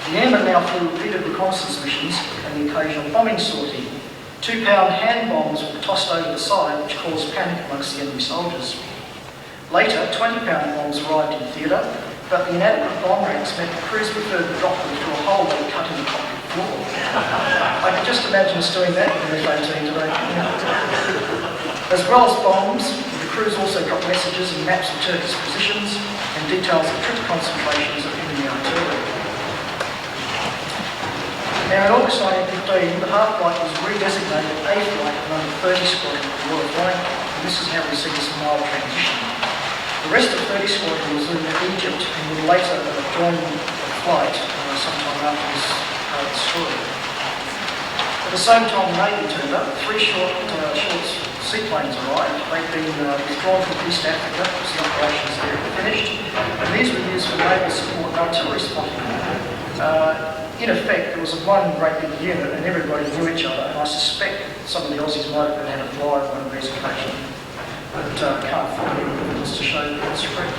The Airmen now flew repeated reconnaissance missions and the occasional bombing sortie. 2-pound hand bombs were tossed over the side, which caused panic amongst the enemy soldiers. Later, 20-pound bombs arrived in theatre, but the inadequate bomb ranks meant the crews preferred to drop them through a hole they cut in the cockpit floor. I can just imagine us doing that in F-18 today. As well as bombs, the crews also got messages and maps of Turkish positions and details of troop concentrations of enemy artillery. Now in August 1915, the half flight was redesignated A flight for number 30 Squadron of the Royal Flying Corps, and this is how we see this mild transition. The rest of 30 Squadron was in Egypt and would later join the flight sometime after this part of the story. At the same time, the Navy turned up. 3 short seaplanes arrived. They'd been withdrawn from East Africa because the operations there were finished, and these were used for naval support and artillery spotting. In effect, there was one great big unit and everybody knew each other, and I suspect some of the Aussies might have had a fly on one of these occasions, but can't find any evidence to show that that's correct.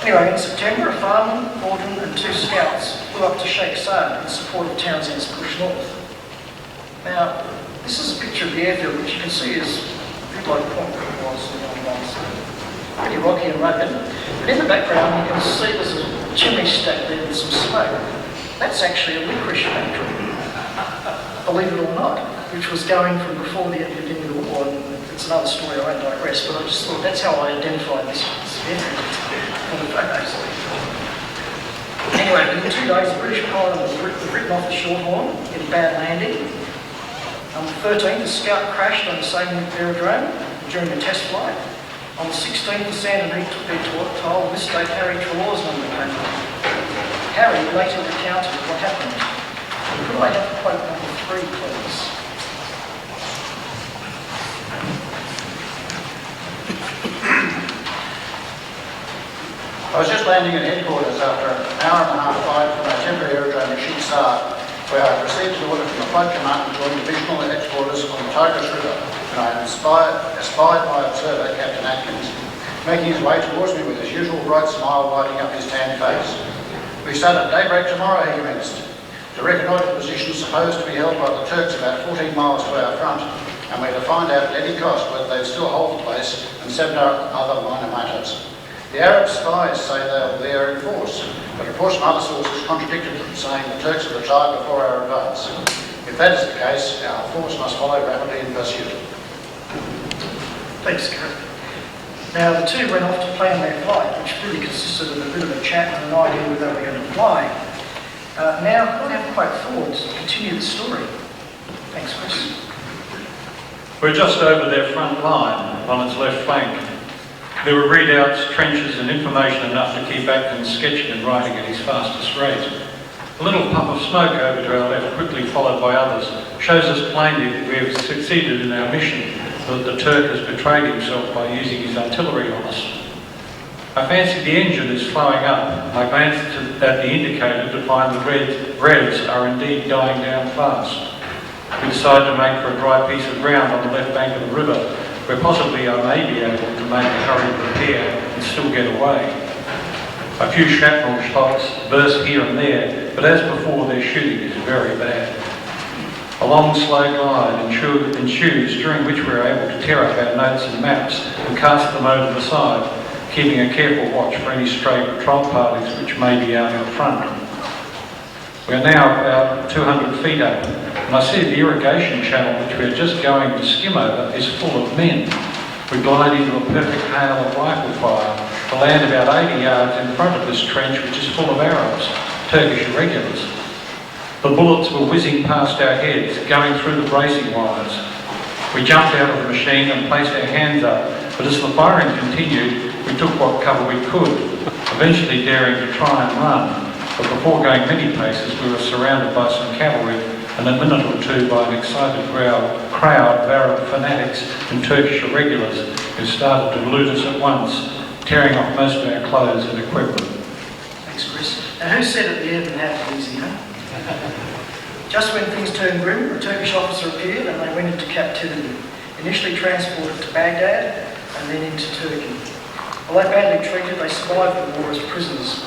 Anyway, in September, a fireman, Gordon and 2 scouts flew up to Sheikh Saad in support of Townsend's push north. Now, this is a picture of the airfield, which you can see is a bit like Point Cook was in the old days. Pretty rocky and rugged, but in the background you can see there's a chimney stack there with some smoke. That's actually a licorice factory, believe it or not, which was going from before the beginning of the war. And it's another story, I won't digress, but I just thought that's how I identified this entry on the photos. Anyway, within 2 days, the British pilot was written off the Shorthorn in bad landing. On the 13th, the Scout crashed on the same aerodrome during a test flight. On the 16th, the Sand and Heat took their toll, and this day Harry Trelaw's number came up. Harry later recounted what happened. Could I have quote number 3, please? I was just landing at headquarters after an hour and a half flight from our temporary aerodrome at Sheikh Saad, where I received an order from the flight commander to join divisional headquarters on the Tigris River, and I espied my observer, Captain Atkins, making his way towards me with his usual bright smile lighting up his tanned face. We start at daybreak tomorrow, he commenced, to reconnoitre the position supposed to be held by the Turks about 14 miles to our front, and we're to find out at any cost whether they still hold the place and 7 other minor matters. The Arab spies say they are there in force, but reports from other sources contradicted them, saying the Turks have retired before our advance. If that is the case, our force must follow rapidly in pursuit. Thanks, Karen. Now, the 2 went off to plan their flight, which really consisted of a bit of a chat and an idea where they were going to fly. Now, could I have quote forward to continue the story? Thanks, Chris. We're just over their front line on its left flank. There were readouts, trenches and information enough to keep Atkins sketching and writing at his fastest rate. A little puff of smoke over to our left, quickly followed by others, shows us plainly that we have succeeded in our mission, that the Turk has betrayed himself by using his artillery on us. I fancy the engine is flowing up. I glanced at the indicator to find the revs are indeed dying down fast. We decide to make for a dry piece of ground on the left bank of the river, where possibly I may be able to make a hurried repair and still get away. A few shrapnel shots burst here and there, but as before, their shooting is very bad. A long slow glide ensues, during which we are able to tear up our notes and maps and cast them over the side, keeping a careful watch for any stray patrol parties which may be out in front. We are now about 200 feet up, and I see the irrigation channel which we are just going to skim over is full of men. We glide into a perfect hail of rifle fire to land about 80 yards in front of this trench which is full of Arabs, Turkish irregulars. The bullets were whizzing past our heads, going through the bracing wires. We jumped out of the machine and placed our hands up, but as the firing continued, we took what cover we could, eventually daring to try and run. But before going many paces, we were surrounded by some cavalry and a minute or two by an excited crowd of Arab fanatics and Turkish irregulars who started to loot us at once, tearing off most of our clothes and equipment. Thanks, Chris. Now, who said that the Airmen had it easy, huh? Just when things turned grim, a Turkish officer appeared and they went into captivity, initially transported to Baghdad and then into Turkey. Although badly treated, they survived the war as prisoners.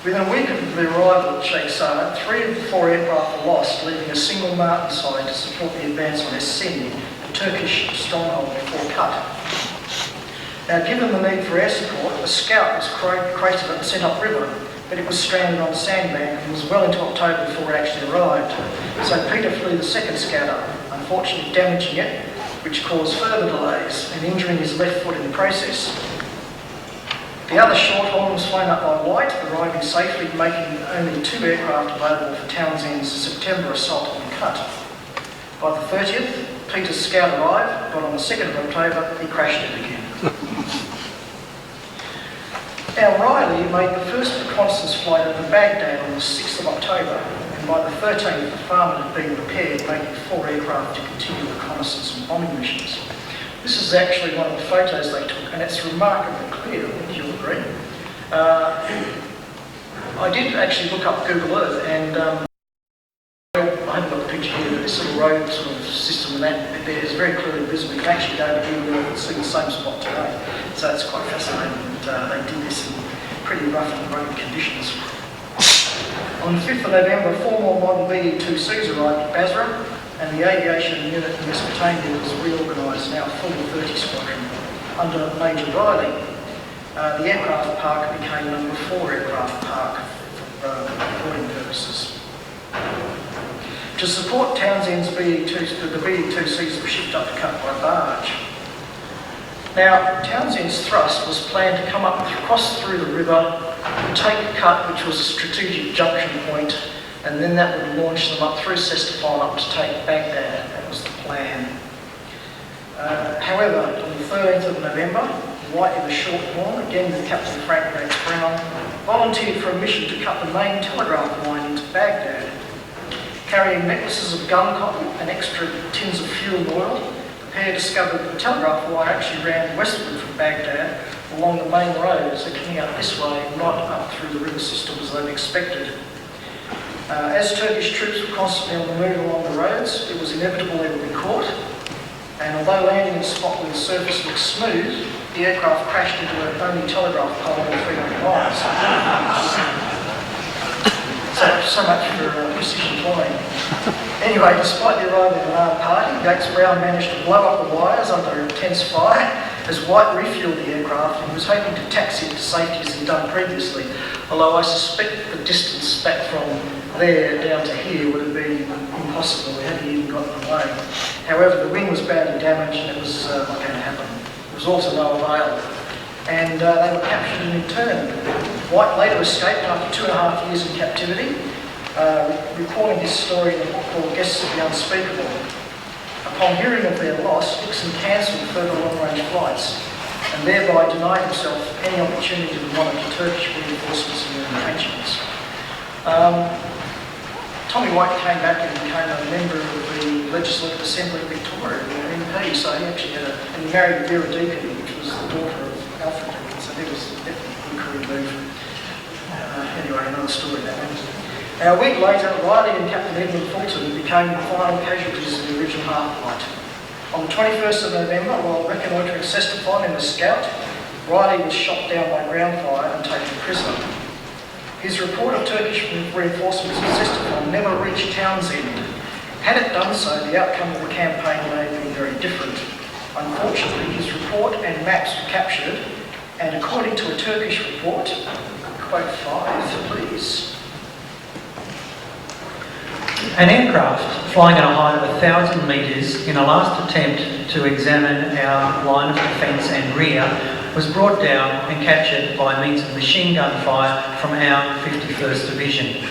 Within a week of their arrival at Sheikh Saad, 3 of the 4 aircraft were lost, leaving a single mountainside to support the advance on Esseni, the Turkish stronghold before Kut. Now, given the need for air support, a scout was created and sent upriver, but it was stranded on a sandbank and was well into October before it actually arrived. So Peter flew the second scout up, unfortunately damaging it, which caused further delays and injuring his left foot in the process. The other Shorthorn was flown up by White, arriving safely, making only 2 aircraft available for Townsend's September assault on Cut. By the 30th, Peter's scout arrived, but on the 2nd of October, he crashed it again. Now, Riley made the first reconnaissance flight over Baghdad on the 6th of October, and by the 13th, the farm had been repaired, making 4 aircraft to continue reconnaissance and bombing missions. This is actually one of the photos they took, and it's remarkably clear, I think you'll agree. I did actually look up Google Earth, and I haven't got the picture here, but this little road sort of system and that there is very clearly visible. You can actually go to Google Earth and see the same spot today. So it's quite fascinating that they did this in pretty rough and rugged conditions. On the 5th of November, 4 more modern BE-2Cs arrived at Basra, and the aviation unit in Mesopotamia was reorganised, now a full 30 squadron under Major Riley. The aircraft park became number 4 aircraft park for reporting purposes. To support Townsend's the BE-2Cs were shipped up to Cut by barge. Now, Townsend's thrust was planned to come up cross through the river, take Cut, which was a strategic junction point, and then that would launch them up through Cestafon up to take Baghdad. That was the plan. However, on the 13th of November, White in the Shorthorn, again with Captain Frank Yates Brown, volunteered for a mission to cut the main telegraph line into Baghdad. Carrying necklaces of gun cotton and extra tins of fuel and oil, the pair discovered that the telegraph wire actually ran westward from Baghdad along the main road, so coming out this way, not up through the river system as they'd expected. As Turkish troops were constantly on the move along the roads, it was inevitable they would be caught, and although landing in a spot where the surface looked smooth, the aircraft crashed into an only telegraph pole of 300 miles. So much for precision flying. Anyway, despite the arrival of an armed party, Yates Brown managed to blow up the wires under intense fire as White refueled the aircraft and was hoping to taxi it to safety as he'd done previously, although I suspect the distance back from there down to here would have been impossible had he even gotten away. However, the wing was badly damaged and it was not going to happen. It was also no avail. And they were captured and interned. White later escaped after 2.5 years in captivity, recalling his story in a book called Guests of the Unspeakable. Upon hearing of their loss, Nixon cancelled further long-range flights and thereby denied himself any opportunity to monitor Turkish reinforcements and their entrenchments. Tommy White came back and became a member of the Legislative Assembly of Victoria, an MP, so he actually had and he married Vera Deacon, which was the daughter of Alfred Deacon, so he was definitely a good career move. Anyway, another story that one. Now, a week later, Riley and Captain Edmund Fulton became the final casualties of the original half flight. On the 21st of November, while reconnoitring Cestafon in the Scout, Riley was shot down by ground fire and taken prisoner. His report of Turkish reinforcements in Cestafon never reached Townsend. Had it done so, the outcome of the campaign may have been very different. Unfortunately, his report and maps were captured, and according to a Turkish report, quote 5, please. An aircraft flying at a height of 1,000 metres in a last attempt to examine our line of defence and rear was brought down and captured by means of machine gun fire from our 51st Division.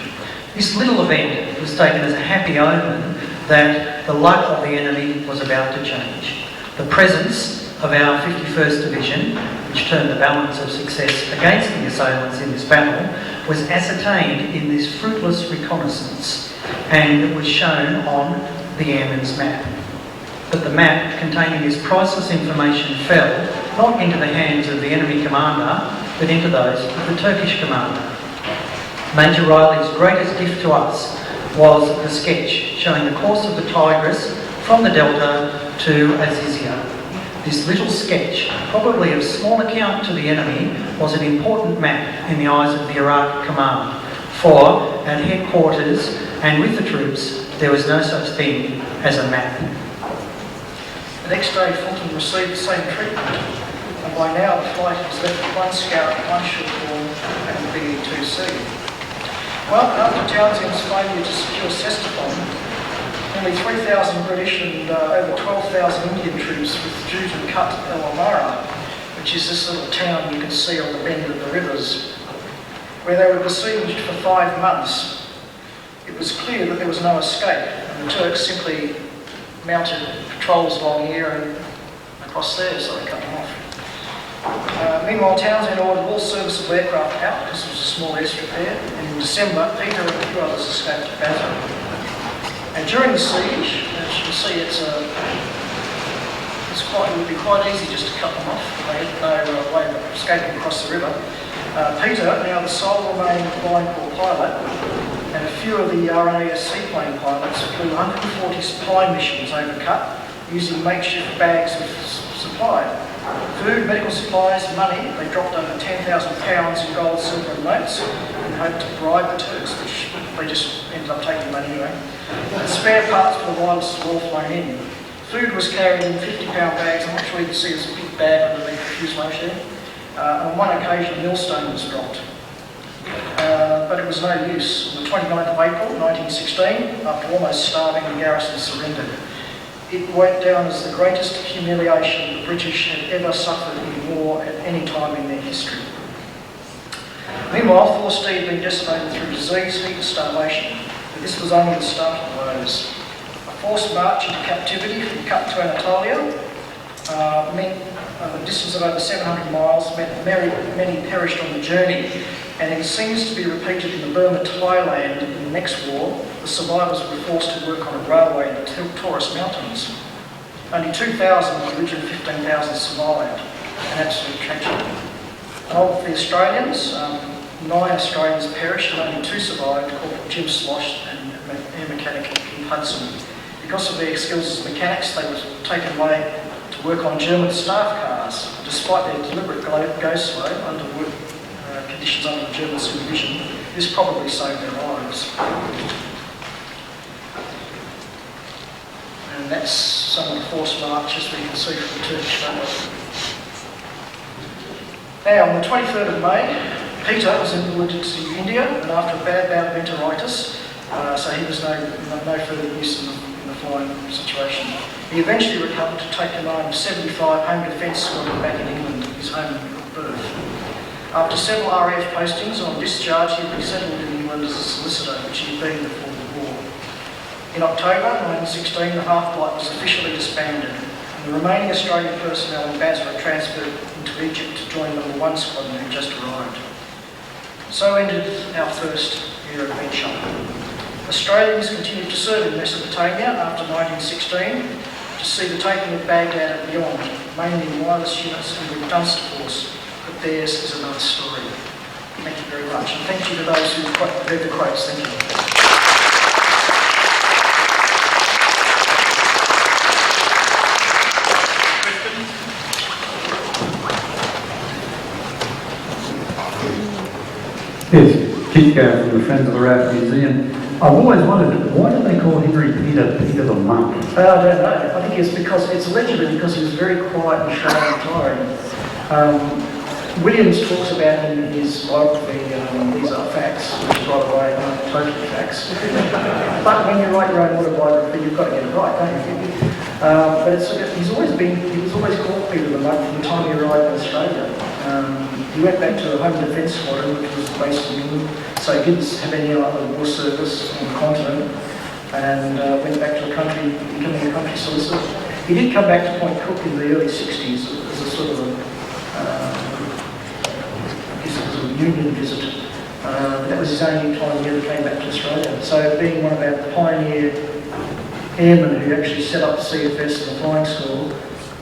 This little event was taken as a happy omen that the luck of the enemy was about to change. The presence of our 51st Division, which turned the balance of success against the assailants in this battle, was ascertained in this fruitless reconnaissance and was shown on the Airmen's map. But the map containing this priceless information fell not into the hands of the enemy commander, but into those of the Turkish commander. Major Riley's greatest gift to us was the sketch showing the course of the Tigris from the Delta to Azizia. This little sketch, probably of small account to the enemy, was an important map in the eyes of the Iraq command. For at headquarters and with the troops, there was no such thing as a map. The next day, Fulton received the same treatment. and by now the flight was left with one scout, one shipborne and a BE-2C. Well, after Townsend's failure to secure Sestafon, nearly 3,000 British and over 12,000 Indian troops withdrew to Kut El Amara, which is this little town you can see on the bend of the rivers, where they were besieged for 5 months. It was clear that there was no escape, and the Turks simply mounted patrols along here and across there, so they cut them off. Meanwhile, Townsend ordered all serviceable aircraft out because there was a small airstrip there, and in December, Peter and a few others escaped to Basra. And during the siege, as you can see, it would be quite easy just to cut them off. They had no way of escaping across the river. Peter, now the sole remaining blind corps pilot, and a few of the RAAF seaplane pilots flew 140 supply missions over Kut using makeshift bags of supply. Food, medical supplies, money. They dropped over £10,000 in gold, silver and notes in hope to bribe the Turks, which they just ended up taking money anyway. And spare parts for the wireless were all flown in. Food was carried in 50-pound bags. I'm not sure you can see there's a big bag underneath the fuselage there. On one occasion, a millstone was dropped. But it was no use. On the 29th of April 1916, after almost starving, the garrison surrendered. It went down as the greatest humiliation the British had ever suffered in war at any time in their history. Meanwhile, Force D had been decimated through disease, heat and starvation, but this was only the start of the woes. A forced march into captivity from Kut to Anatolia meant a distance of over 700 miles, meant many perished on the journey, and it seems to be repeated in the Burma-Thailand in the next war. The survivors were forced to work on a railway in the Taurus Mountains. Only 2,000 of the original 15,000 survived, an absolute tragedy. And of the Australians, 9 Australians perished and only 2 survived, Corporal Jim Slosh and air mechanic Keith Hudson. Because of their skills as mechanics, they were taken away to work on German staff cars. Despite their deliberate go-slow under conditions under the German supervision, this probably saved their lives. And that's some of the forced marches we can see from the Turkish front. Now, on the 23rd of May, Peter was invalided to India, and after a bad bout of enteritis, so he was no further use in the flying situation. He eventually recovered to take command of 75 Home Defence Squadron back in England, his home of birth. After several RAF postings, on discharge he resettled in England as a solicitor, which he had been before the war. In October 1916, the half-flight was officially disbanded, and the remaining Australian personnel in Basra transferred into Egypt to join the number 1 squadron who just arrived. So ended our first year of adventure. Australians continued to serve in Mesopotamia after 1916 to see the taking of Baghdad and beyond, mainly in wireless units and with Dunster Force, but theirs is another story. Thank you very much, and thank you to those who read the quotes. Thank you. Yes, Keith Garrett from the Friends of the RAAF Museum. I've always wondered, why do they call Henry Peter the monk? I don't know. I think it's allegedly because he was very quiet and shy and retiring. Williams talks about him in his biography, These Are Facts, which by the way aren't totally facts. But when you write your own autobiography, you've got to get it right, don't you? But he was always called Peter the monk from the time he arrived in Australia. He went back to the Home Defence Squadron, which was based in England, so he didn't have any other war service on the continent, and went back to the country, becoming a country solicitor. He did come back to Point Cook in the early 60s as a sort of a union visit. That was his only time he ever came back to Australia. So being one of our pioneer airmen who actually set up the CFS and the flying school,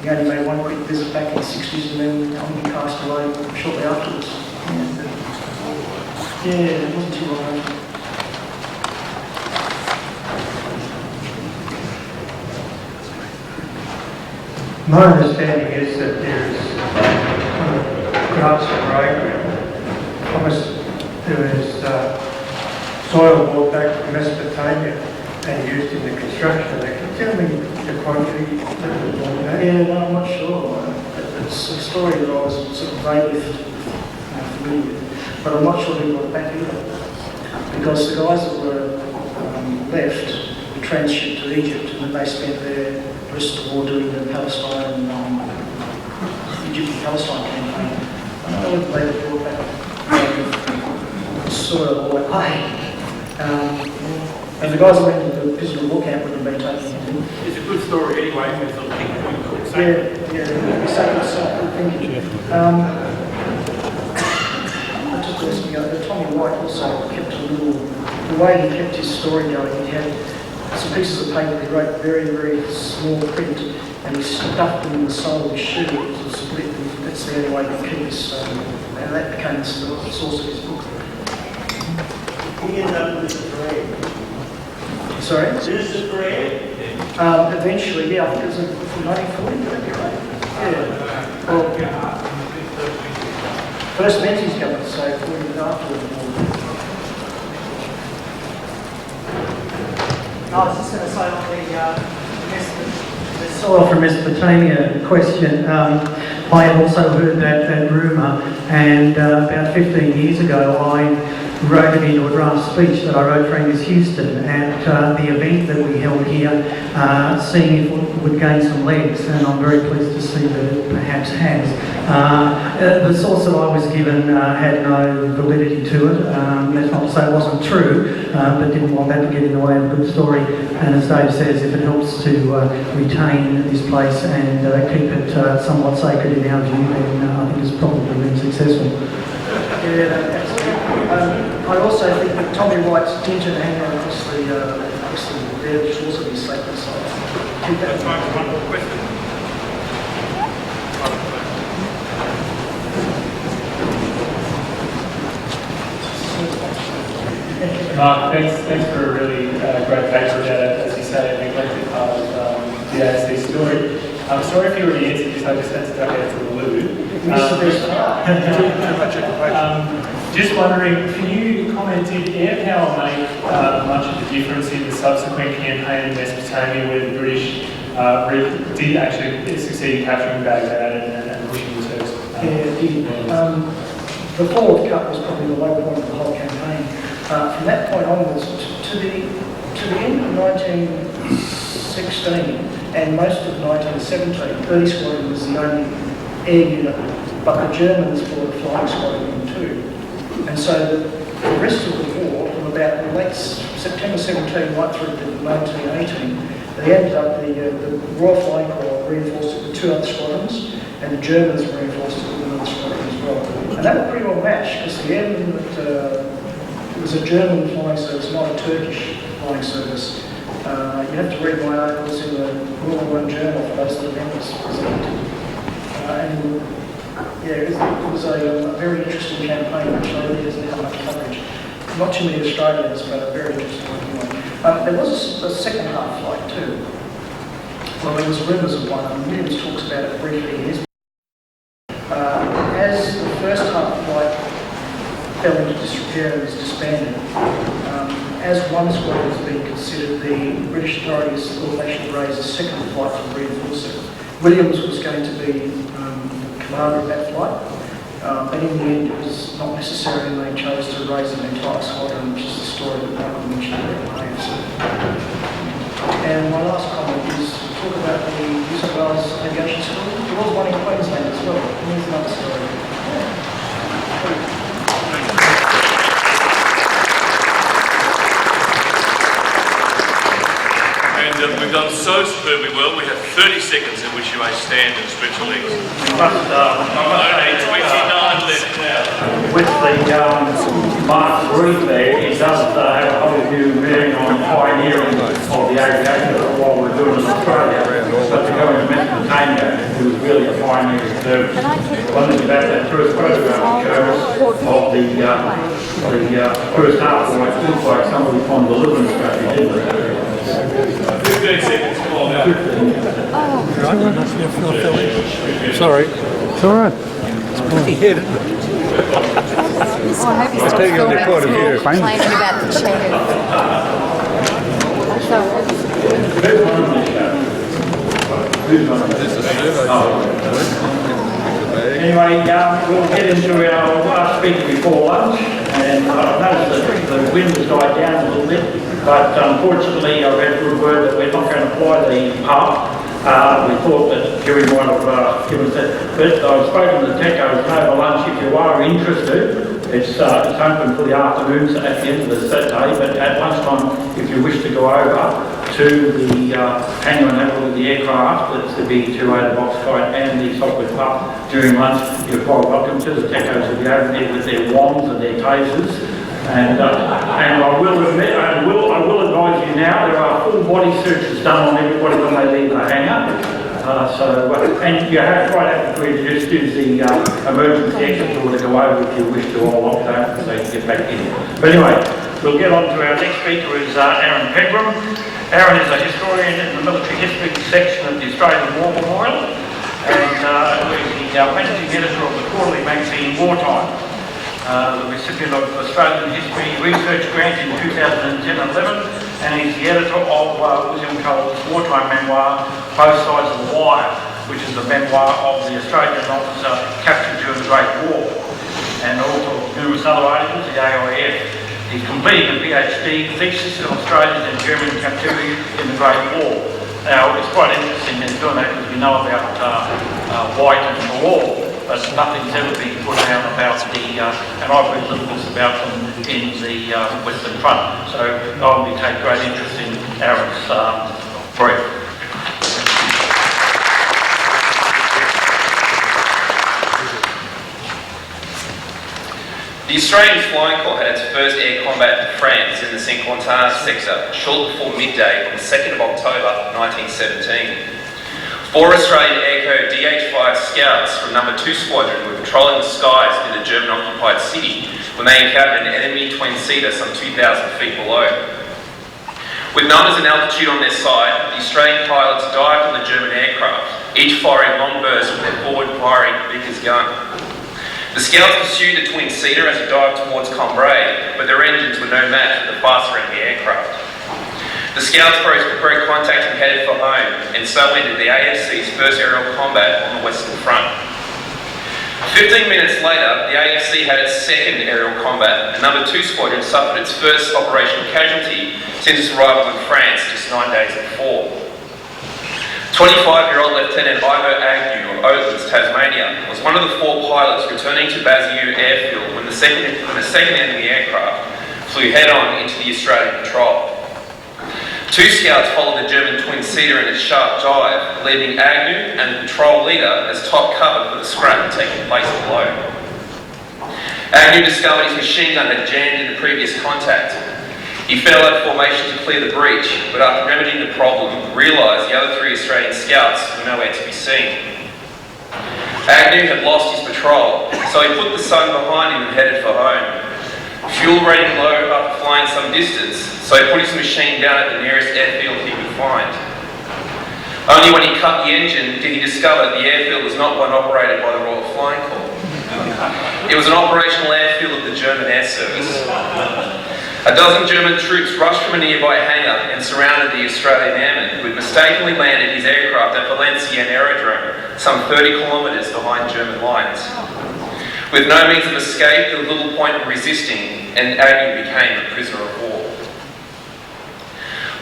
he only made one quick visit back in the 60s and then he passed away shortly afterwards. Yeah, it wasn't too long after. My understanding is that there is grants program promised there is soil brought back from Mesopotamia and used in the construction of that. Can you tell me the quantity? Yeah, no, I'm not sure. it's a story that I was sort of vaguely familiar with, but I'm not sure who got it back either. Because the guys that were left were transshipped to Egypt, and then they spent the rest of the war doing the Palestine, Egypt-Palestine campaign. I don't know whether they were brought back soil or way. And the guys that went to the prisoner of war camp would have been taken. It's a good story anyway, with the thing called Yeah, exactly so. Thank you. I just asked me, Tommy White also kept a little, the way he kept his story going, he had some pieces of paper he wrote very, very small print, and he stuffed them in the sole of his shoe to split them. That's the only way he could keep his, and that became the source of his book. He ended up with the parade. Sorry? Is this the parade? Eventually, yeah, I think it was in 1940, would that be right? Yeah. Well, first Menzies government, so 40 years after the war. I was just going to say on the soil from Mesopotamia question, I have also heard that rumour, and about 15 years ago I wrote it into a draft speech that I wrote for Angus Houston at the event that we held here, seeing if it would gain some legs, and I'm very pleased to see that it perhaps has. The source that I was given had no validity to it. That's not to say it wasn't true, but didn't want that to get in the way of a good story. And as Dave says, if it helps to retain this place and keep it somewhat sacred in our view, then I think it's probably been successful. Yeah, absolutely. I also think that Tommy White's intention to hang around across the shores of his sacred site. Keep that in mind. One more question. Mark, thanks for a really great paper about, as you say, a neglected part of the ASD story. I'm sorry if you already answered this, I just had to duck out to the loo. Just wondering, can you comment, did air power make much of the difference in the subsequent campaign in Mesopotamia where the British did actually succeed in capturing Baghdad and pushing the Turks? The forward cut was probably the low point of the whole campaign. From that point onwards, to the end of 1916 and most of 1917, 30 Squadron was the only air unit, but the Germans brought a flying squadron too. And so the rest of the war, from about late September 17 right through to 1918, they ended up, the Royal Flying Corps reinforced it with 2 other squadrons, and the Germans reinforced it with another squadron as well. And they were pretty well matched, because the Airmen that it was a German flying service, not a Turkish flying service. You have to read my articles in the World War I Journal for those that are members. It was a very interesting campaign, which really doesn't have much coverage. Not too many Australians, but a very interesting one anyway. There was a second half flight too. Well, there was rumours of one, and Williams talks about it briefly in his. As the first half flight fell into disrepair and was disbanded, as one squadron was being considered, the British authorities thought they should raise a second flight to reinforce it. Williams was going to be commander of that flight, but in the end it was not necessary, and they chose to raise an entire squadron, which is the story that Michael mentioned earlier. And my last comment is to talk about the New South Wales aviation school. There was one in Queensland as well, and here's another story. We've done so superbly well. We have 30 seconds in which you may stand and stretch your legs. Only 29 left now. With the Mark brief there, it does have a whole new bearing on pioneering of the aviation of what we're doing in Australia. But to go into Mesopotamia, it was really a pioneering service. One thing about that first photograph it shows of the first half, where it looks like somebody from the deliverance strategy, didn't it? 15 seconds, come on now. Sorry. It's all right. Oh, I hope he's still filming complaining about the chair. This is Anyway, we'll get into our last speaker before lunch, and I've noticed that the wind has died down a little bit, but unfortunately I've had good word that we're not going to fly the pub. We thought that Jerry might have given us that, but I've spoken to the techos and over lunch, if you are interested, it's open for the afternoons at the end of the Saturday, but at lunchtime, if you wish to go over to the hangar and have a look at the aircraft, that's the B-28 box kite and the software pub during lunch, you're quite welcome to. The techos will be over there with their wands and their tasers. And I will admit, I will advise you now, there are full body searches done on everybody when they leave the hangar. And you have quite happy to just use the emergency exit door to go over if you wish to, or lock that so you can get back in. But anyway, we'll get on to our next speaker, is Aaron Pegram. Aaron is a historian in the military history section of the Australian War Memorial, and he's the managing editor of the quarterly magazine Wartime. The recipient of Australian History Research Grant in 2010-11, and he's the editor of William Cole's wartime memoir, Both Sides of the Wire, which is the memoir of the Australian officer captured during the Great War, and also numerous other articles, the AIF. He's completing a PhD thesis on Australians and German captivity in the Great War. Now, it's quite interesting in doing that because we know about White and the war, but nothing's ever been put down about the, and I've read little bits about them in the Western Front. So I'll take great interest in Aaron's brief. The Australian Flying Corps had its first air combat in France in the Saint-Quentin sector shortly before midday on the 2nd of October 1917. 4 Australian Airco DH-5 scouts from No. 2 Squadron were patrolling the skies near the German-occupied city when they encountered an enemy twin-seater some 2,000 feet below. With numbers and altitude on their side, the Australian pilots dived on the German aircraft, each firing long bursts with their forward-firing Vickers gun. The scouts pursued the twin-seater as it dived towards Commodore, but their engines were no match for the faster enemy aircraft. The scouts broke contact and headed for home, and so ended the AFC's first aerial combat on the Western Front. 15 minutes later, the AFC had its second aerial combat, and No. 2 Squadron suffered its first operational casualty since its arrival in France just 9 days before. 25-year-old Lieutenant Ivo Agnew of Oatlands, Tasmania, was one of the 4 pilots returning to Bazieux airfield when the second enemy aircraft flew head-on into the Australian patrol. 2 scouts followed the German twin-seater in its sharp dive, leaving Agnew and the patrol leader as top cover for the scrap taking place below. Agnew discovered his machine gun had jammed in the previous contact. He fell out of formation to clear the breach, but after remedying the problem, realised the other 3 Australian scouts were nowhere to be seen. Agnew had lost his patrol, so he put the sun behind him and headed for home. Fuel running low after flying some distance, so he put his machine down at the nearest airfield he could find. Only when he cut the engine did he discover the airfield was not one operated by the Royal Flying Corps. It was an operational airfield of the German Air Service. A dozen German troops rushed from a nearby hangar and surrounded the Australian airman, who had mistakenly landed his aircraft at Valenciennes Aerodrome, some 30 kilometres behind German lines. With no means of escape, there was little point in resisting, and Agnew became a prisoner of war.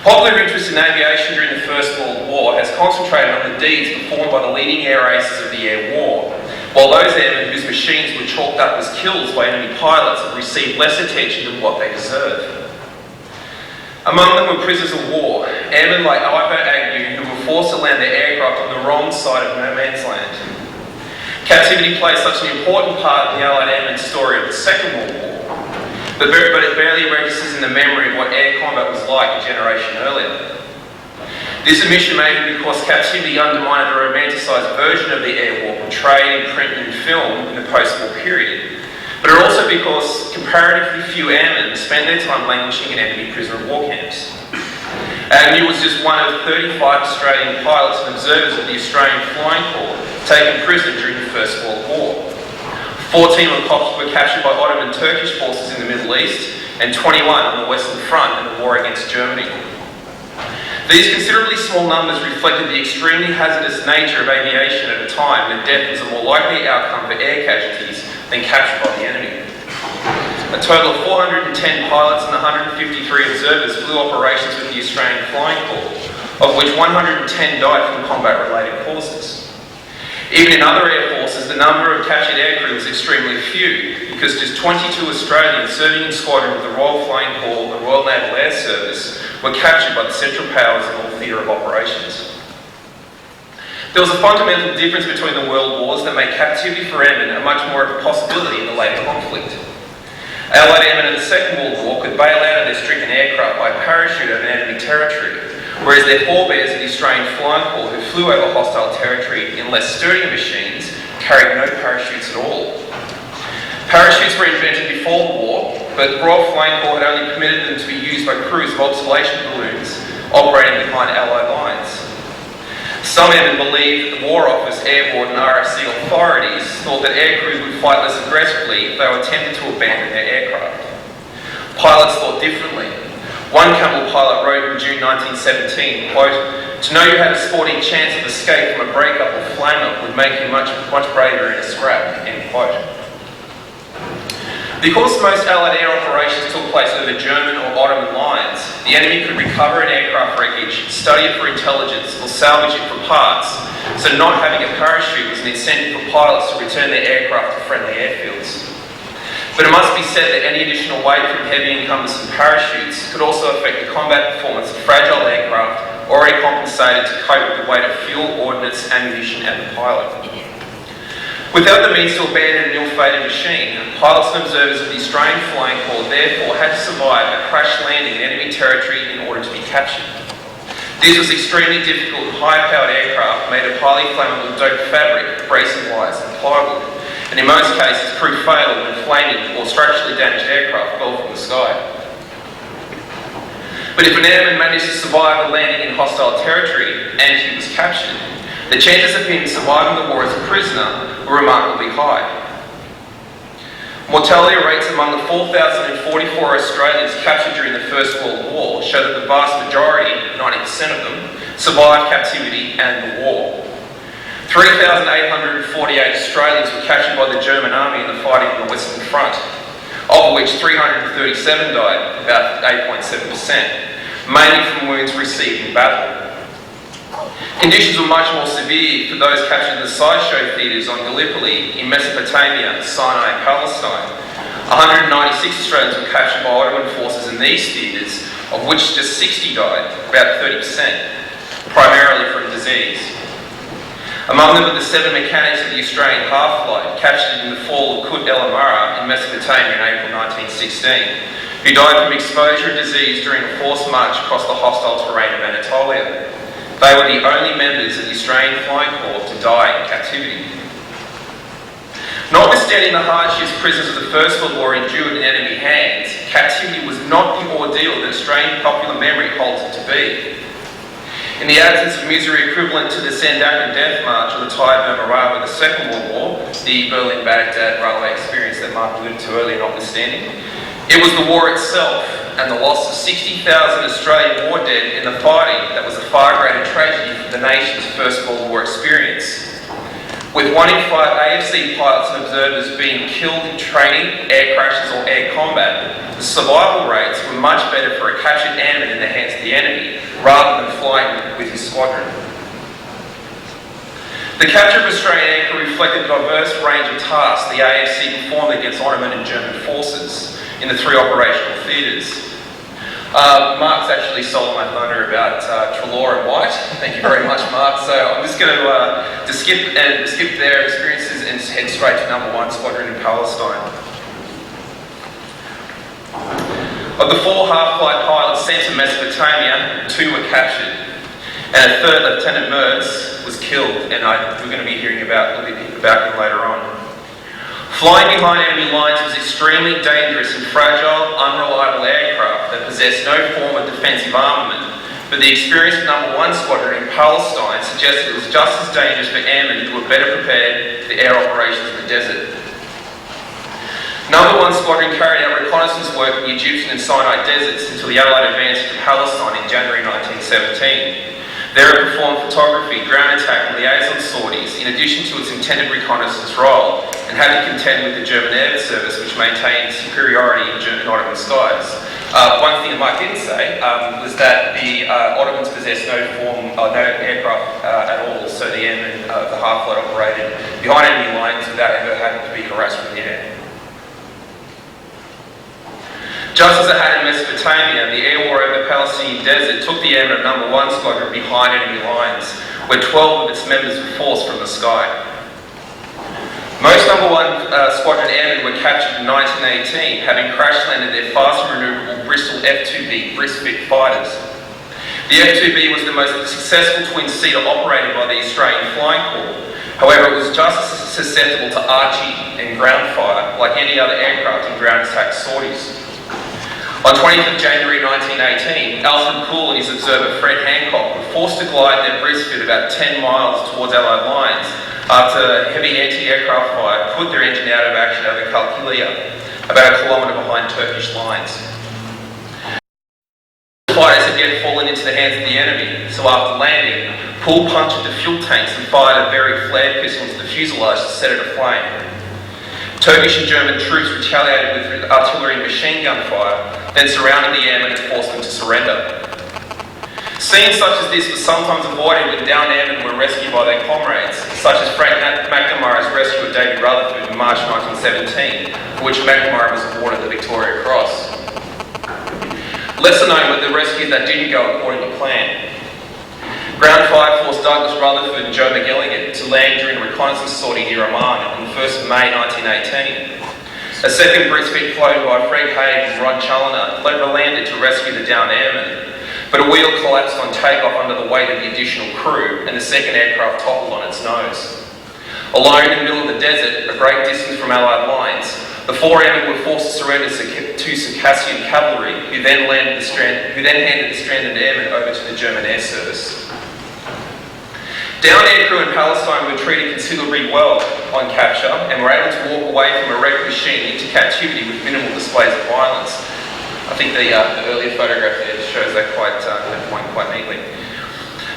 Popular interest in aviation during the First World War has concentrated on the deeds performed by the leading air aces of the air war, while those airmen whose machines were chalked up as kills by enemy pilots have received less attention than what they deserve. Among them were prisoners of war, airmen like Ivo Agnew, who were forced to land their aircraft on the wrong side of no man's land. Captivity plays such an important part in the Allied Airmen's story of the Second World War, but it barely registers in the memory of what air combat was like a generation earlier. This omission may be because captivity undermined a romanticised version of the air war portrayed in print and film in the post-war period, but also because comparatively few airmen spent their time languishing in enemy prisoner of war camps. Agnew was just one of 35 Australian pilots and observers of the Australian Flying Corps taken prisoner during the First World War. 14 were captured by Ottoman Turkish forces in the Middle East, and 21 on the Western Front in the war against Germany. These considerably small numbers reflected the extremely hazardous nature of aviation at a time when death was a more likely outcome for air casualties than capture by the enemy. A total of 410 pilots and 153 observers flew operations with the Australian Flying Corps, of which 110 died from combat-related causes. Even in other air forces, the number of captured aircrew was extremely few, because just 22 Australians serving in squadron with the Royal Flying Corps and Royal Naval Air Service were captured by the Central Powers in all theatre of operations. There was a fundamental difference between the world wars that made captivity for airmen a much more of a possibility in the later conflict. Allied airmen in the Second World War could bail out of their stricken aircraft by parachute over enemy territory, whereas their forebears of the Australian Flying Corps who flew over hostile territory in less sturdy machines carried no parachutes at all. Parachutes were invented before the war, but the Royal Flying Corps had only permitted them to be used by crews of observation balloons operating behind Allied lines. Some airmen believed that the War Office, Airborne and RAAF authorities thought that aircrews would fight less aggressively if they were tempted to abandon their aircraft. Pilots thought differently. One Camel pilot wrote in June 1917, quote, "To know you had a sporting chance of escape from a breakup or flame-up would make you much braver in a scrap," end quote. Because most Allied air operations took place over German or Ottoman lines, the enemy could recover an aircraft wreckage, study it for intelligence, or salvage it for parts, so not having a parachute was an incentive for pilots to return their aircraft to friendly airfields. But it must be said that any additional weight from heavy and cumbersome parachutes could also affect the combat performance of fragile aircraft already compensated to cope with the weight of fuel, ordnance, ammunition, and the pilot. Without the means to abandon an ill-fated machine, pilots and observers of the Australian Flying Corps therefore had to survive a crash landing in enemy territory in order to be captured. This was extremely difficult with high-powered aircraft made of highly flammable doped fabric, bracing wires and plywood, and in most cases proved fatal when flaming or structurally damaged aircraft fell from the sky. But if an airman managed to survive a landing in hostile territory and he was captured, the chances of him surviving the war as a prisoner were remarkably high. Mortality rates among the 4,044 Australians captured during the First World War show that the vast majority, 90% of them, survived captivity and the war. 3,848 Australians were captured by the German army in the fighting on the Western Front, of which 337 died, about 8.7%, mainly from wounds received in battle. Conditions were much more severe for those captured in the sideshow theatres on Gallipoli, in Mesopotamia, Sinai and Palestine. 196 Australians were captured by Ottoman forces in these theatres, of which just 60 died, about 30%, primarily from disease. Among them were the 7 mechanics of the Australian half-flight, captured in the fall of Kut El Amara in Mesopotamia in April 1916, who died from exposure and disease during a forced march across the hostile terrain of Anatolia. They were the only members of the Australian Flying Corps to die in captivity. Notwithstanding the hardships prisoners of the First World War endured in enemy hands, captivity was not the ordeal that Australian popular memory holds it to be. In the absence of misery equivalent to the Sandakan Death March or the Tide Memorial of the Second World War, the Berlin-Baghdad railway experience that Mark alluded to earlier notwithstanding, it was the war itself and the loss of 60,000 Australian war dead in the fighting that was a far greater tragedy for the nation's First World War experience. With 1 in 5 AFC pilots and observers being killed in training, air crashes or air combat, the survival rates were much better for a captured airman in the hands of the enemy, rather than flying with his squadron. The capture of Australian aircraft reflected the diverse range of tasks the AFC performed against Ottoman and German forces in the 3 operational theatres. Mark's actually stolen my thunder about Trelaw and White. Thank you very much, Mark. So I'm just going to skip their experiences and head straight to number 1 Squadron in Palestine. Of the 4 half-flight pilots sent to Mesopotamia, 2 were captured, and a 3rd, Lieutenant Merz, was killed, and we're going to be hearing about him later on. Flying behind enemy lines was extremely dangerous and fragile, unreliable aircraft that possessed no form of defensive armament, but the experience of number 1 Squadron in Palestine suggested it was just as dangerous for airmen who were better prepared for air operations in the desert. Number 1 Squadron carried out reconnaissance work in the Egyptian and Sinai deserts until the Allied advance into Palestine in January 1917. There it performed photography, ground attack and liaison sorties, in addition to its intended reconnaissance role, and had to contend with the German air service, which maintained superiority in German Ottoman skies. One thing that Mike didn't say was that the Ottomans possessed no aircraft at all, so the airmen of the half-flight operated behind enemy lines without ever having to be harassed from the air. Just as it had in Mesopotamia, the air war over the Palestinian desert took the airmen of Number 1 Squadron behind enemy lines, where 12 of its members were forced from the sky. Most Number 1 Squadron airmen were captured in 1918, having crash-landed their fast and maneuverable Bristol F-2B Brisbane fighters. The F-2B was the most successful twin-seater operated by the Australian Flying Corps. However, it was just as susceptible to Archie and ground fire like any other aircraft in ground attack sorties. On 20th of January 1918, Alfred Poole and his observer Fred Hancock were forced to glide their Brisbane about 10 miles towards Allied lines after heavy anti-aircraft fire put their engine out of action over Kalkilia, about a kilometre behind Turkish lines. The fighters had yet fallen into the hands of the enemy, so after landing, Poole punctured the fuel tanks and fired a very flared pistol into the fuselage to set it aflame. Turkish and German troops retaliated with artillery and machine gun fire, then surrounded the airmen and forced them to surrender. Scenes such as this were sometimes avoided when downed airmen were rescued by their comrades, such as Frank McNamara's rescue of David Rutherford in March 1917, for which McNamara was awarded the Victoria Cross. Lesser known were the rescues that didn't go according to plan. Ground Fire Force Douglas Rutherford and Joe McGilligan to land during a reconnaissance sortie near Amman on the 1st of May 1918. A second Brisbane flown by Fred Haig and Ron Challoner landed to rescue the downed airmen, but a wheel collapsed on takeoff under the weight of the additional crew and the second aircraft toppled on its nose. Alone in the middle of the desert, a great distance from Allied lines, the 4 airmen were forced to surrender to Circassian cavalry, who then handed the stranded airmen over to the German air service. Downed aircrew in Palestine were treated considerably well on capture and were able to walk away from a wrecked machine into captivity with minimal displays of violence. I think the earlier photograph there shows that quite neatly.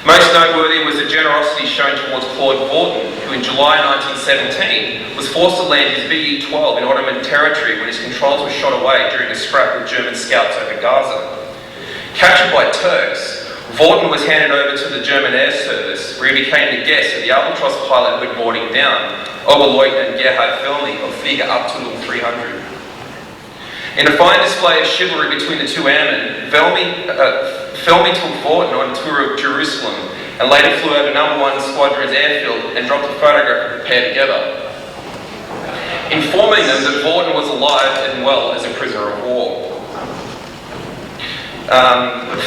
Most noteworthy was the generosity shown towards Claude Vaughton, who in July 1917 was forced to land his VE-12 in Ottoman territory when his controls were shot away during a scrap with German scouts over Gaza. Captured by Turks, Vaughton was handed over to the German air service, where he became the guest of the Albatross pilot who had brought him down, Oberleutnant Gerhard Felmy of Flieger Abteilung 300. In a fine display of chivalry between the two airmen, Felmy took Vaughton on a tour of Jerusalem and later flew over Number 1 Squadron's airfield and dropped a photograph of the pair together, informing them that Vaughton was alive and well as a prisoner of war.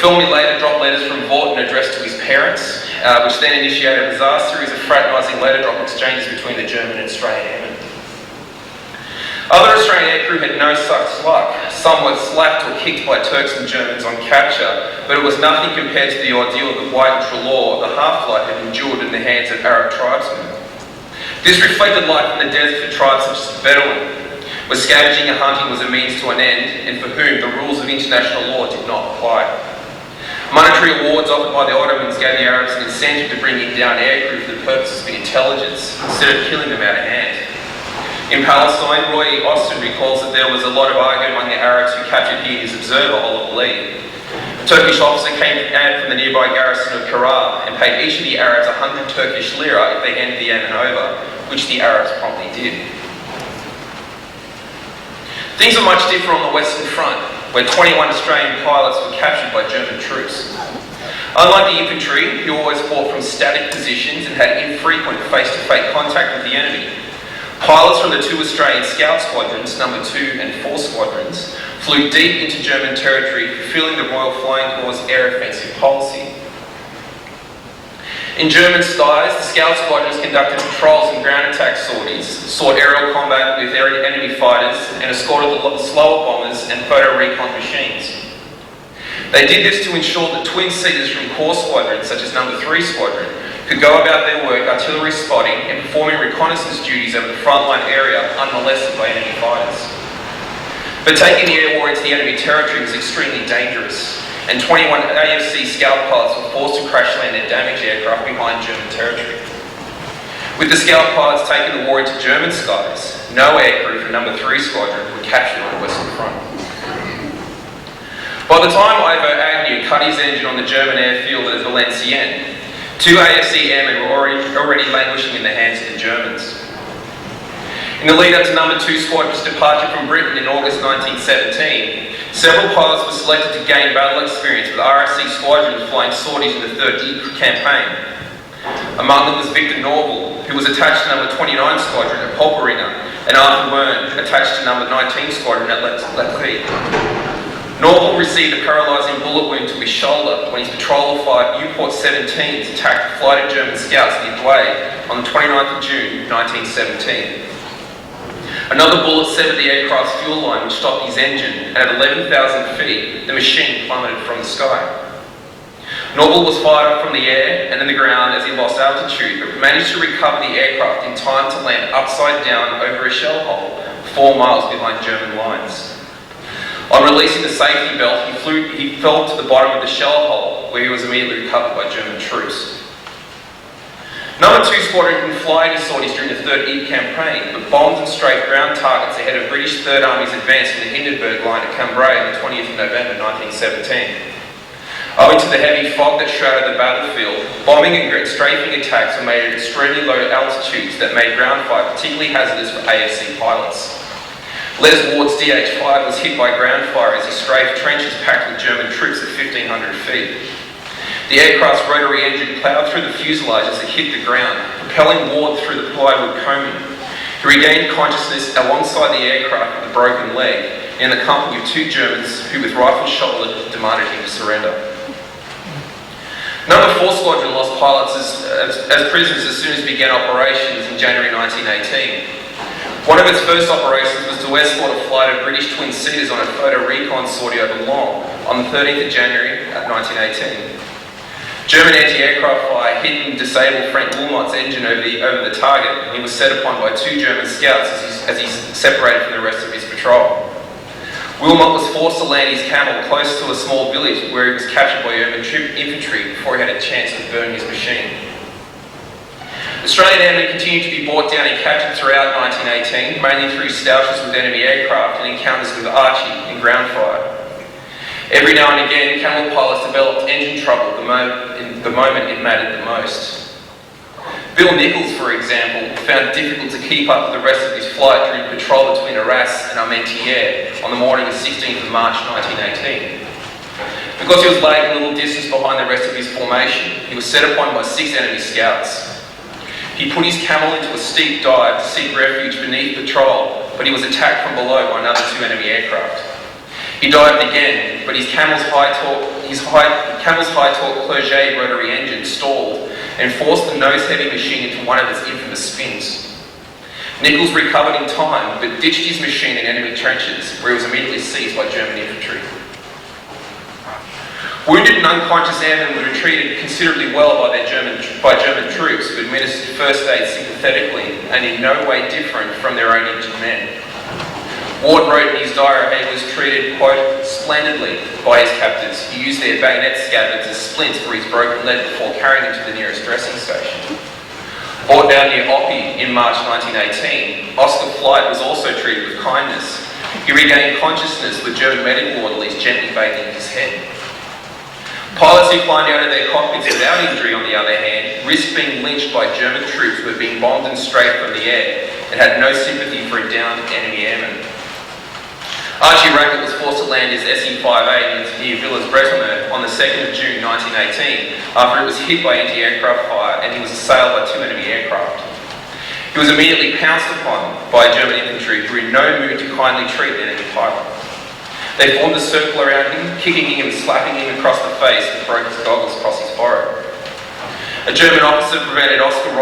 Felmy later dropped letters from Vaughton addressed to his parents, which then initiated a bizarre series of fraternising letter drop exchanges between the German and Australian airmen. Other Australian aircrew had no such luck. Some were slapped or kicked by Turks and Germans on capture, but it was nothing compared to the ordeal that White and Trelaw, the half-flight, had endured in the hands of Arab tribesmen. This reflected life in the desert for tribes such as the Bedouin, where scavenging and hunting was a means to an end, and for whom the rules of international law did not apply. Monetary awards offered by the Ottomans gave the Arabs an incentive to bring in down aircrew for the purposes of intelligence, instead of killing them out of hand. In Palestine, Roy Austin recalls that there was a lot of argument among the Arabs who captured he and his observer, Oliver Lee. A Turkish officer came from the nearby garrison of Karab and paid each of the Arabs 100 Turkish lira if they handed the airmen over, which the Arabs promptly did. Things were much different on the Western Front, where 21 Australian pilots were captured by German troops. Unlike the infantry, who always fought from static positions and had infrequent face-to-face contact with the enemy, pilots from the 2 Australian Scout Squadrons, Number 2 and 4 Squadrons, flew deep into German territory, fulfilling the Royal Flying Corps' air offensive policy. In German skies, the Scout Squadrons conducted patrols and ground attack sorties, sought aerial combat with enemy fighters, and escorted the slower bombers and photo recon machines. They did this to ensure that twin-seaters from Corps Squadrons, such as Number 3 Squadron, could go about their work artillery spotting and performing reconnaissance duties over the frontline area unmolested by enemy fighters. But taking the air war into the enemy territory was extremely dangerous, and 21 AFC Scout pilots were forced to crash land their damaged aircraft behind German territory. With the Scout pilots taking the war into German skies, no aircrew from No. 3 Squadron were captured on the Western Front. By the time Ivo Agnew cut his engine on the German airfield at Valenciennes, 2 AFC airmen were already languishing in the hands of the Germans. In the lead up to No. 2 Squadron's departure from Britain in August 1917, several pilots were selected to gain battle experience with RAAF squadrons flying sorties in the Third Ypres campaign. Among them was Victor Norval, who was attached to No. 29 Squadron at Polperinger, and Arthur Wern, attached to No. 19 Squadron at Leclerc. Norval received a paralysing bullet wound to his shoulder when his patrol of 5 Nieuport 17s attacked a flight of German scouts near Douai on the 29th of June 1917. Another bullet severed the aircraft's fuel line, which stopped his engine, and at 11,000 feet, the machine plummeted from the sky. Norval was fired up from the air and in the ground as he lost altitude, but managed to recover the aircraft in time to land upside down over a shell hole 4 miles behind German lines. On releasing the safety belt, he fell to the bottom of the shell hole, where he was immediately recovered by German troops. No. 2 Squadron didn't fly any sorties during the Third Ypres campaign, but bombed and strafed ground targets ahead of British Third Army's advance in the Hindenburg Line at Cambrai on the 20th of November 1917. Owing to the heavy fog that shrouded the battlefield, bombing and strafing attacks were made at extremely low altitudes that made ground fire particularly hazardous for AFC pilots. Les Ward's DH-5 was hit by ground fire as he strafed trenches packed with German troops at 1,500 feet. The aircraft's rotary engine ploughed through the fuselage as it hit the ground, propelling Ward through the plywood coaming. He regained consciousness alongside the aircraft with a broken leg, in the company of 2 Germans who, with rifles shouldered, demanded him to surrender. No. 4 Squadron lost pilots as prisoners as soon as it began operations in January 1918. One of its first operations was to escort a flight of British twin-seaters on a photo recon sortie over Long on the 13th of January 1918. German anti-aircraft fire hit and disabled Frank Wilmot's engine over the target, and he was set upon by 2 German scouts as he separated from the rest of his patrol. Wilmot was forced to land his camel close to a small village where he was captured by Airmen infantry before he had a chance to burn his machine. Australian airmen continued to be brought down and captured throughout 1918, mainly through stoushes with enemy aircraft and encounters with Archie and ground fire. Every now and again, Camel pilots developed engine trouble the moment it mattered the most. Bill Nichols, for example, found it difficult to keep up with the rest of his flight during patrol between Arras and Armentières on the morning of 16th of March 1918. Because he was lagging a little distance behind the rest of his formation, he was set upon by 6 enemy scouts. He put his camel into a steep dive to seek refuge beneath patrol, but he was attacked from below by another 2 enemy aircraft. He dived again, but his camel's high-torque Clerget rotary engine stalled and forced the nose-heavy machine into one of its infamous spins. Nichols recovered in time, but ditched his machine in enemy trenches, where he was immediately seized by German infantry. Wounded and unconscious airmen were treated considerably well by German troops, who administered first aid sympathetically and in no way different from their own injured men. Ward wrote in his diary how he was treated, quote, splendidly by his captors, who used their bayonet scabbards as splints for his broken leg before carrying him to the nearest dressing station. Brought down near Oppie in March 1918, Oscar Flight was also treated with kindness. He regained consciousness with German medical orderlies gently bathing his head. Pilots who climbed out of their cockpits without injury, on the other hand, risked being lynched by German troops who had been bombed and strafed from the air and had no sympathy for a downed enemy airman. Archie Rackett was forced to land his SE-5A near Villers-Bretonneux on the 2nd of June 1918 after it was hit by anti-aircraft fire and he was assailed by 2 enemy aircraft. He was immediately pounced upon by German infantry who were in no mood to kindly treat the enemy pilot. They formed a circle around him, kicking him and slapping him across the face and broke his goggles across his forehead. A German officer prevented Oscar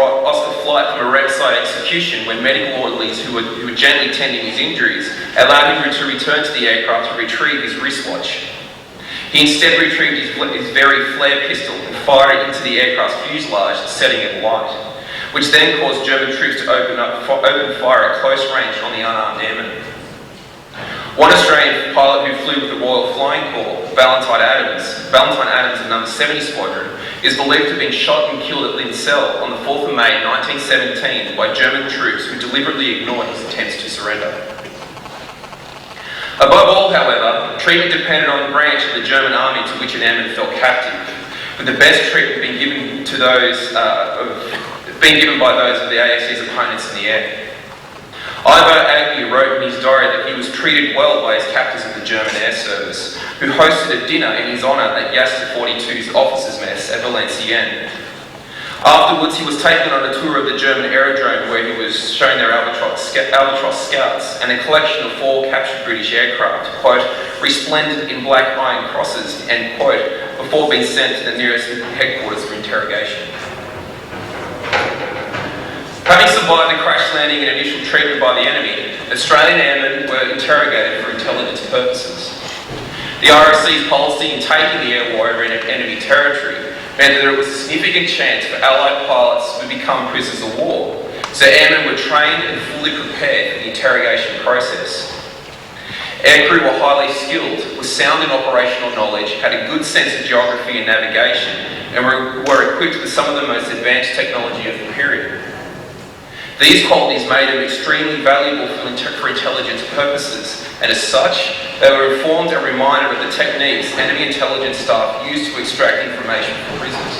Flight from a wreckside execution when medical orderlies who were gently tending his injuries allowed him to return to the aircraft to retrieve his wristwatch. He instead retrieved his very flare pistol and fired it into the aircraft's fuselage, setting it alight, which then caused German troops to open fire at close range on the unarmed airmen. One Australian pilot who flew with the Royal Flying Corps, Valentine Adams of No. 70 Squadron, is believed to have been shot and killed at Linsell on the 4th of May 1917 by German troops who deliberately ignored his attempts to surrender. Above all, however, treatment depended on the branch of the German army to which an airman fell captive, with the best treatment being given to those by those of the AFC's opponents in the air. Ivo Agnew wrote in his diary that he was treated well by his captors of the German Air Service, who hosted a dinner in his honour at Yasta 42's officers' mess at Valenciennes. Afterwards, he was taken on a tour of the German aerodrome where he was shown their Albatross Scouts and a collection of 4 captured British aircraft, quote, resplendent in black iron crosses, end quote, before being sent to the nearest headquarters for interrogation. Having survived the crash landing and initial treatment by the enemy, Australian airmen were interrogated for intelligence purposes. The RAAF's policy in taking the air war over enemy territory meant that there was a significant chance for Allied pilots to become prisoners of war, so airmen were trained and fully prepared for the interrogation process. Aircrew were highly skilled, with sound in operational knowledge, had a good sense of geography and navigation, and were equipped with some of the most advanced technology of the period. These qualities made them extremely valuable for intelligence purposes, and as such, they were informed and reminded of the techniques enemy intelligence staff used to extract information from prisoners.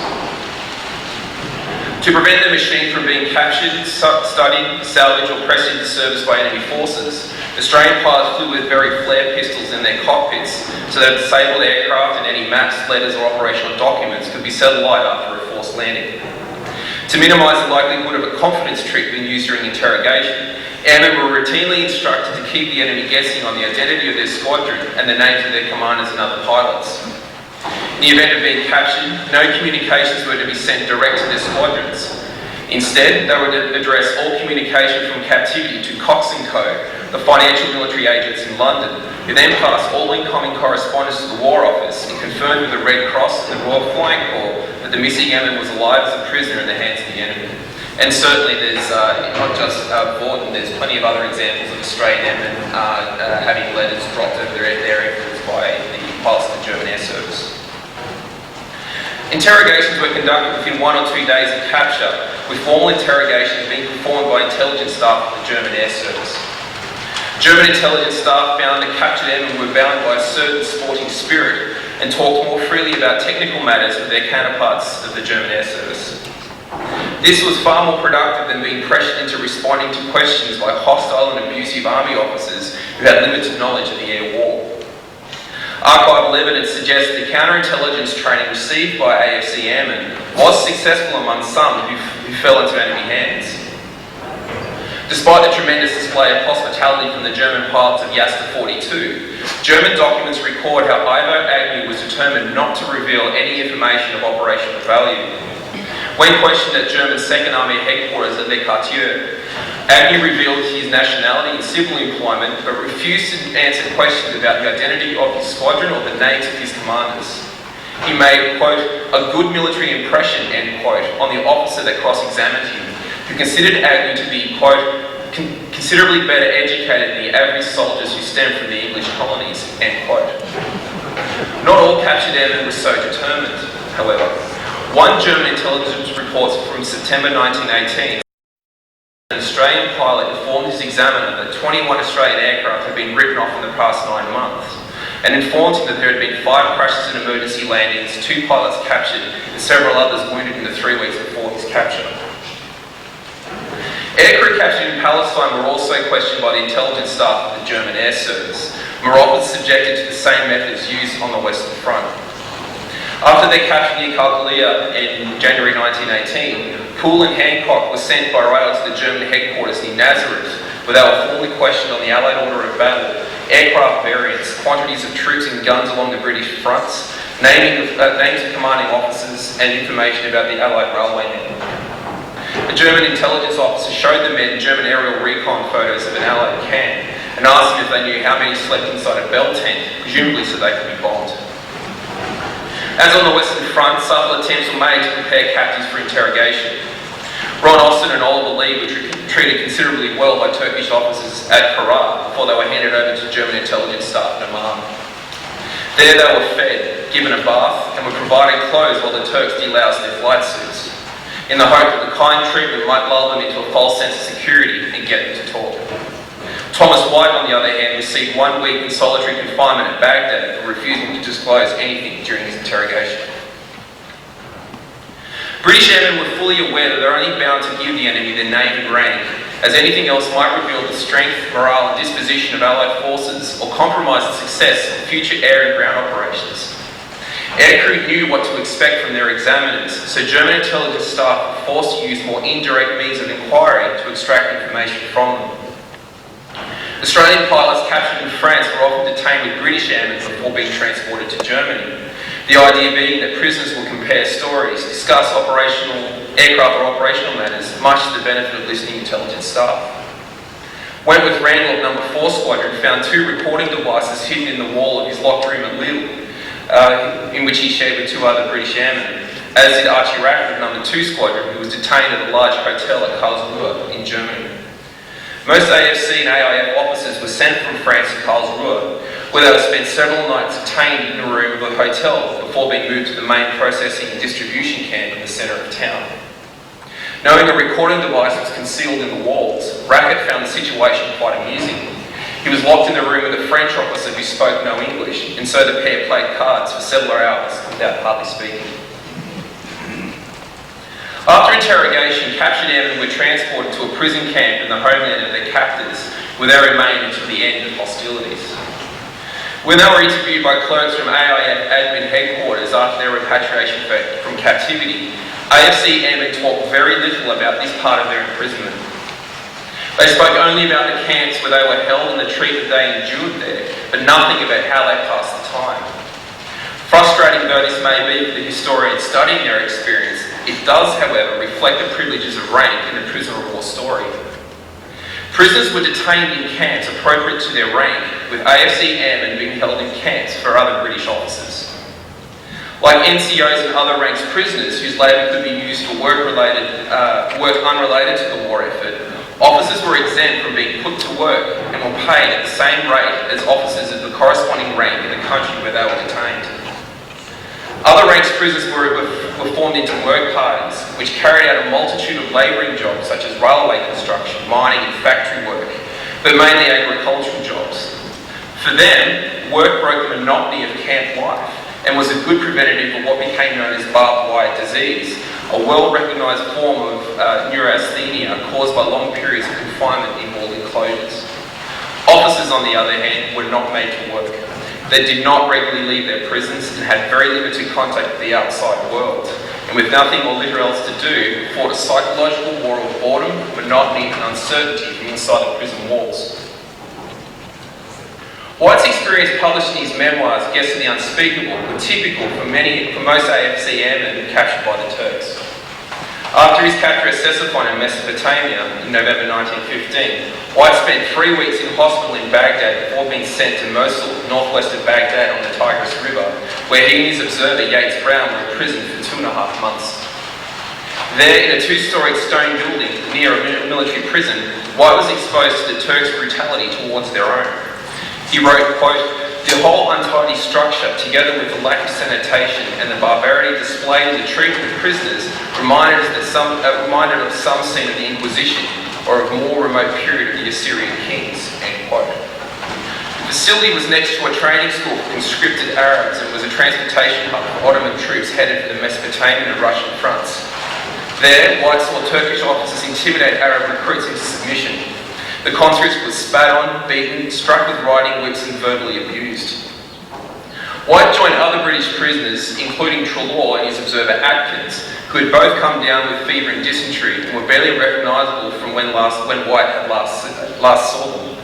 To prevent the machine from being captured, studied, salvaged or pressed into service by enemy forces, Australian pilots flew with very flare pistols in their cockpits so that disabled aircraft and any maps, letters or operational documents could be set alight after a forced landing. To minimise the likelihood of a confidence trick being used during interrogation, airmen were routinely instructed to keep the enemy guessing on the identity of their squadron and the names of their commanders and other pilots. In the event of being captured, no communications were to be sent direct to their squadrons. Instead, they were to address all communication from captivity to Cox & Co., the financial military agents in London, who then passed all incoming correspondence to the War Office and confirmed with the Red Cross and the Royal Flying Corps that the missing airman was alive as a prisoner in the hands of the enemy. And certainly there's, not just Vorden, there's plenty of other examples of Australian airmen having letters dropped over their airfields by the pilots of the German Air Service. Interrogations were conducted within 1 or 2 days of capture, with formal interrogations being performed by intelligence staff of the German Air Service. German intelligence staff found that captured airmen were bound by a certain sporting spirit and talked more freely about technical matters with their counterparts of the German Air Service. This was far more productive than being pressured into responding to questions by hostile and abusive army officers who had limited knowledge of the air war. Archival evidence suggests that the counterintelligence training received by AFC airmen was successful among some who fell into enemy hands. Despite the tremendous display of hospitality from the German pilots of Yasta 42, German documents record how Ivo Agnew was determined not to reveal any information of operational value. When questioned at German 2nd Army headquarters at Le Quartier, Agnew revealed his nationality and civil employment, but refused to answer questions about the identity of his squadron or the names of his commanders. He made, quote, a good military impression, end quote, on the officer that cross-examined him, who considered Agnew to be, quote, considerably better educated than the average soldiers who stemmed from the English colonies, end quote. Not all captured airmen were so determined, however. One German intelligence report from September 1918, an Australian pilot informed his examiner that 21 Australian aircraft had been written off in the past 9 months, and informed him that there had been 5 crashes and emergency landings, 2 pilots captured, and several others wounded in the 3 weeks before his capture. Aircrew captured in Palestine were also questioned by the intelligence staff of the German Air Service, and were often subjected to the same methods used on the Western Front. After their capture near Kalkalia in January 1918, Poole and Hancock were sent by rail to the German headquarters near Nazareth, where they were formally questioned on the Allied order of battle, aircraft variants, quantities of troops and guns along the British fronts, names of commanding officers, and information about the Allied railway network. A German intelligence officer showed the men German aerial recon photos of an Allied camp and asked them if they knew how many slept inside a bell tent, presumably so they could be bombed. As on the Western Front, subtle attempts were made to prepare captives for interrogation. Ron Austin and Oliver Lee were treated considerably well by Turkish officers at Farah before they were handed over to German intelligence staff in Amman. There they were fed, given a bath, and were provided clothes while the Turks deloused their flight suits, in the hope that the kind treatment might lull them into a false sense of security and get them to talk. Thomas White, on the other hand, received 1 week in solitary confinement at Baghdad for refusing to disclose anything during his interrogation. British airmen were fully aware that they're only bound to give the enemy their name and rank, as anything else might reveal the strength, morale and disposition of Allied forces or compromise the success of future air and ground operations. Aircrew knew what to expect from their examiners, so German intelligence staff were forced to use more indirect means of inquiry to extract information from them. Australian pilots captured in France were often detained with British airmen before being transported to Germany. The idea being that prisoners will compare stories, discuss aircraft or operational matters, much to the benefit of listening intelligence staff. Wentworth Randall of No. 4 Squadron found 2 recording devices hidden in the wall of his locked room at Lille, in which he shared with 2 other British airmen, as did Archie Rackford of No. 2 Squadron, who was detained at a large hotel at Karlsruhe in Germany. Most AFC and AIF officers were sent from France to Karlsruhe, where they would spend several nights detained in a room of the hotel before being moved to the main processing and distribution camp in the centre of town. Knowing a recording device was concealed in the walls, Rackett found the situation quite amusing. He was locked in the room with a French officer who spoke no English, and so the pair played cards for several hours without hardly speaking. After interrogation, captured airmen were transported to a prison camp in the homeland of their captors, where they remained until the end of hostilities. When they were interviewed by clerks from AIF admin headquarters after their repatriation from captivity, AFC airmen talked very little about this part of their imprisonment. They spoke only about the camps where they were held and the treatment they endured there, but nothing about how they passed the time. Frustrating though this may be for the historians studying their experience, it does, however, reflect the privileges of rank in the prisoner of war story. Prisoners were detained in camps appropriate to their rank, with AFC airmen being held in camps for other British officers. Like NCOs and other ranks prisoners whose labour could be used for work unrelated to the war effort, officers were exempt from being put to work and were paid at the same rate as officers of the corresponding rank in the country where they were detained. Other ranks prisoners were formed into work parties, which carried out a multitude of labouring jobs such as railway construction, mining and factory work, but mainly agricultural jobs. For them, work broke the monotony of camp life and was a good preventative of what became known as barbed wire disease, a well-recognised form of neurasthenia caused by long periods of confinement in walled enclosures. Officers, on the other hand, were not made to work. They did not regularly leave their prisons and had very limited contact with the outside world, and with nothing or little else to do, fought a psychological war of boredom, monotony and uncertainty from inside the prison walls. White's experience published in his memoirs, Guess of the Unspeakable, were typical for most AFC airmen captured by the Turks. After his capture at Ctesiphon in Mesopotamia in November 1915, White spent 3 weeks in hospital in Baghdad before being sent to Mosul, northwest of Baghdad on the Tigris River, where he and his observer Yates Brown were imprisoned for 2.5 months. There, in a 2-storied stone building near a military prison, White was exposed to the Turks' brutality towards their own. He wrote, quote, "The whole untidy structure, together with the lack of sanitation and the barbarity displayed in the treatment of prisoners, reminded of some scene of the Inquisition or of more remote period of the Assyrian kings," end quote. The facility was next to a training school for conscripted Arabs and was a transportation hub for Ottoman troops headed for the Mesopotamian and Russian fronts. There, White saw Turkish officers intimidate Arab recruits into submission. The conscripts were spat on, beaten, struck with riding whips and verbally abused. White joined other British prisoners, including Trelaw and his observer Atkins, who had both come down with fever and dysentery and were barely recognisable from when White had last saw them.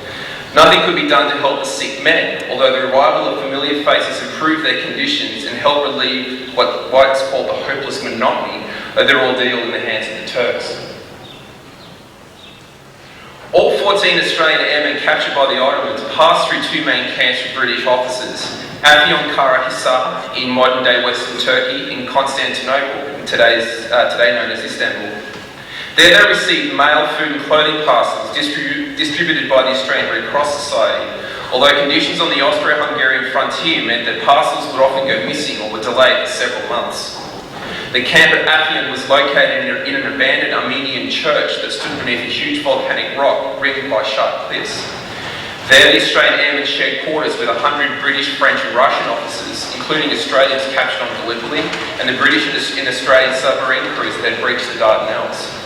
Nothing could be done to help the sick men, although the arrival of familiar faces improved their conditions and helped relieve what White's called the hopeless monotony of their ordeal in the hands of the Turks. All 14 Australian airmen captured by the Ottomans passed through 2 main camps for British officers: Afyon Kara Hisar in modern-day Western Turkey, in Constantinople, today known as Istanbul. There they received mail, food and clothing parcels distributed by the Australian Red Cross Society, although conditions on the Austro-Hungarian frontier meant that parcels would often go missing or were delayed for several months. The camp at Appian was located in an abandoned Armenian church that stood beneath a huge volcanic rock ringed by sharp cliffs. There, the Australian Airmen shared quarters with 100 British, French and Russian officers, including Australians captured on Gallipoli and the British and Australian submarine crews that had breached the Dardanelles.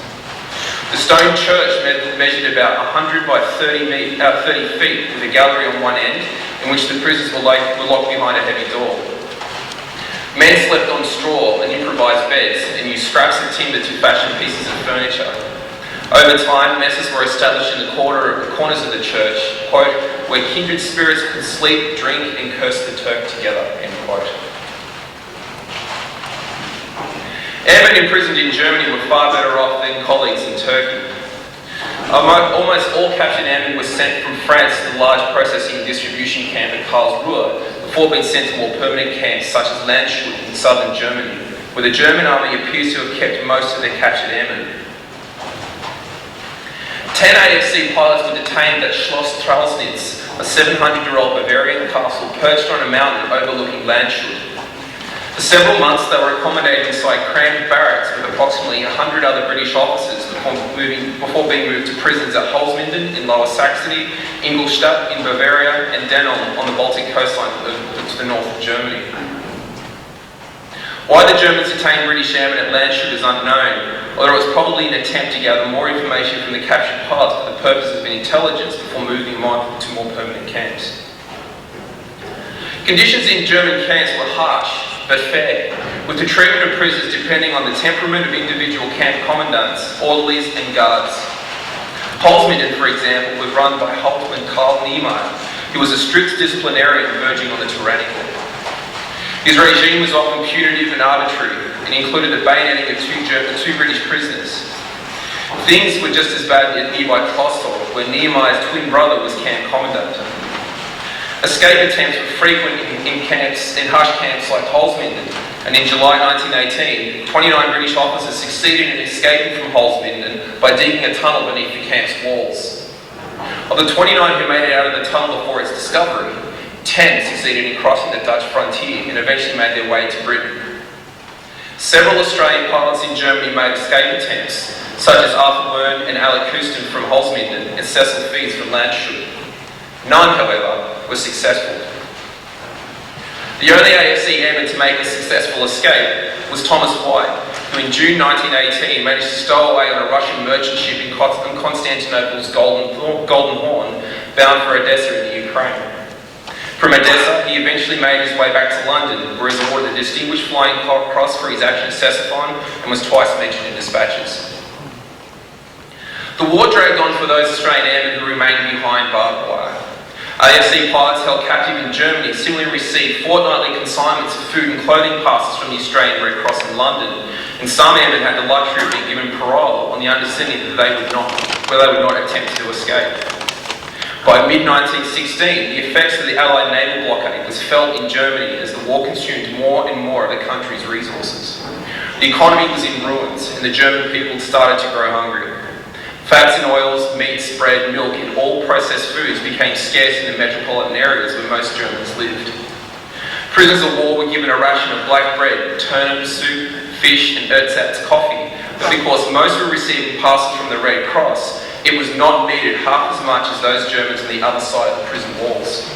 The stone church measured about 100 by 30 feet with a gallery on one end in which the prisoners were locked behind a heavy door. Men slept on straw and improvised beds and used scraps of timber to fashion pieces of furniture. Over time, messes were established in the corners of the church, quote, where kindred spirits could sleep, drink and curse the Turk together, end quote. Airmen imprisoned in Germany were far better off than colleagues in Turkey. Almost all captured airmen were sent from France to the large processing and distribution camp at Karlsruhe, before being sent to more permanent camps such as Landshut in southern Germany, where the German army appears to have kept most of their captured airmen. 10 AFC pilots were detained at Schloss Tralsnitz, a 700-year-old Bavarian castle perched on a mountain overlooking Landshut. For several months, they were accommodated inside cramped barracks with approximately 100 other British officers before being moved to prisons at Holzminden in Lower Saxony, Ingolstadt in Bavaria, and Denon on the Baltic coastline to the north of Germany. Why the Germans detained British airmen at Landshut is unknown, although it was probably an attempt to gather more information from the captured pilots for the purpose of intelligence before moving them on to more permanent camps. Conditions in German camps were harsh, but fair, with the treatment of prisoners depending on the temperament of individual camp commandants, orderlies and guards. Holzminden, for example, was run by Hauptmann Karl Niemeyer, who was a strict disciplinarian verging on the tyrannical. His regime was often punitive and arbitrary, and included the bayoneting of two British prisoners. Things were just as bad at nearby Klostov, where Niemeyer's twin brother was camp commandant. Escape attempts were frequent in harsh camps like Holzminden, and in July 1918, 29 British officers succeeded in escaping from Holzminden by digging a tunnel beneath the camp's walls. Of the 29 who made it out of the tunnel before its discovery, 10 succeeded in crossing the Dutch frontier and eventually made their way to Britain. Several Australian pilots in Germany made escape attempts, such as Arthur Wern and Alec Houston from Holzminden and Cecil Fies from Landshut. None, however, was successful. The only AFC airman to make a successful escape was Thomas White, who in June 1918 managed to stow away on a Russian merchant ship in Constantinople's Golden Horn, bound for Odessa in the Ukraine. From Odessa, he eventually made his way back to London, where he was awarded the Distinguished Flying Cross for his action at Ctesiphon and was twice mentioned in dispatches. The war dragged on for those Australian airmen who remained behind barbed wire. AFC pilots held captive in Germany similarly received fortnightly consignments of food and clothing parcels from the Australian Red Cross in London, and some airmen had the luxury of being given parole on the understanding that they would not attempt to escape. By mid-1916, the effects of the Allied naval blockade was felt in Germany as the war consumed more and more of the country's resources. The economy was in ruins, and the German people started to grow hungry. Fats and oils, meats, bread, milk, and all processed foods became scarce in the metropolitan areas where most Germans lived. Prisoners of war were given a ration of black bread, turnip soup, fish, and ersatz coffee, but because most were receiving parcels from the Red Cross, it was not needed half as much as those Germans on the other side of the prison walls.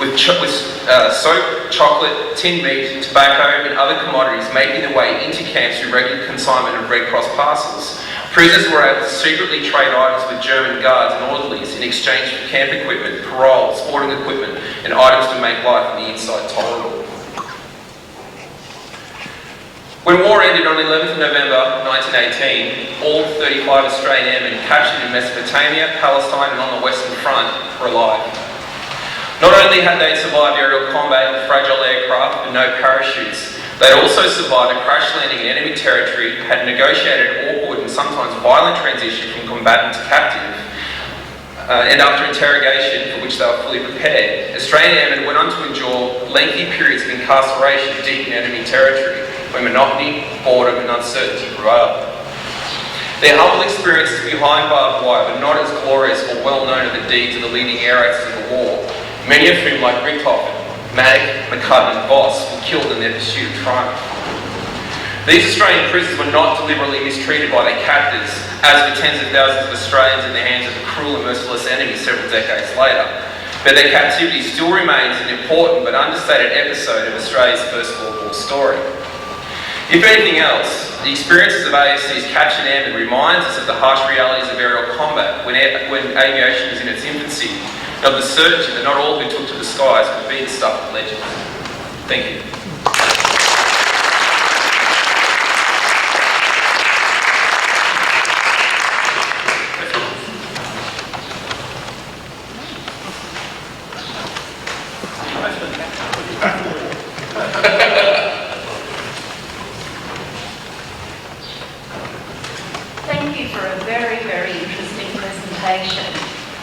With soap, chocolate, tinned meat, tobacco, and other commodities making their way into camps through regular consignment of Red Cross parcels, prisoners were able to secretly trade items with German guards and orderlies in exchange for camp equipment, parole, sporting equipment, and items to make life on the inside tolerable. When war ended on 11th November 1918, all 35 Australian airmen captured in Mesopotamia, Palestine and on the Western Front were alive. Not only had they survived aerial combat with fragile aircraft and no parachutes, they had also survived a crash landing in enemy territory, had negotiated awkward and sometimes violent transition from combatant to captive, and after interrogation, for which they were fully prepared, Australian airmen went on to endure lengthy periods of incarceration deep in enemy territory, where monotony, boredom and uncertainty prevailed. Their humble experiences behind barbed wire were not as glorious or well known as the deeds of the leading air actors of the war, many of whom, like Richthofen, Maddock, McCudden and Voss, were killed in their pursuit of triumph. These Australian prisoners were not deliberately mistreated by their captors, as were tens of thousands of Australians in the hands of a cruel and merciless enemy several decades later. But their captivity still remains an important but understated episode of Australia's First World War story. If anything else, the experiences of AFC's captured airmen reminds us of the harsh realities of aerial combat when aviation was in its infancy, and of the certainty that not all who took to the skies could be the stuff of legends. Thank you. Thank you for a very, very interesting presentation.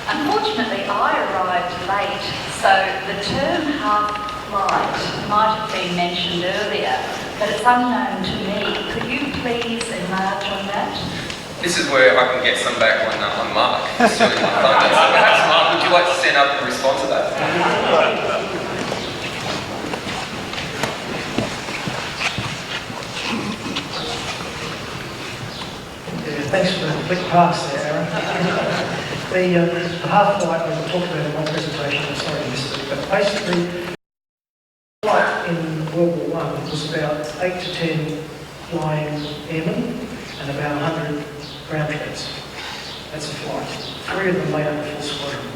Unfortunately, I arrived late, so the term half-flight might have been mentioned earlier, but it's unknown to me. Could you please enlarge on that? This is where I can get some back on Mark. Stealing my thunder. So perhaps, Mark, would you like to stand up and respond to that? Thanks for the quick pass there, Aaron. The half-flight I talked about in my presentation, I'm sorry I missed it, but basically, flight in World War I was about 8 to 10 flying airmen and about 100 ground troops. That's a flight. 3 of them made up a full squadron.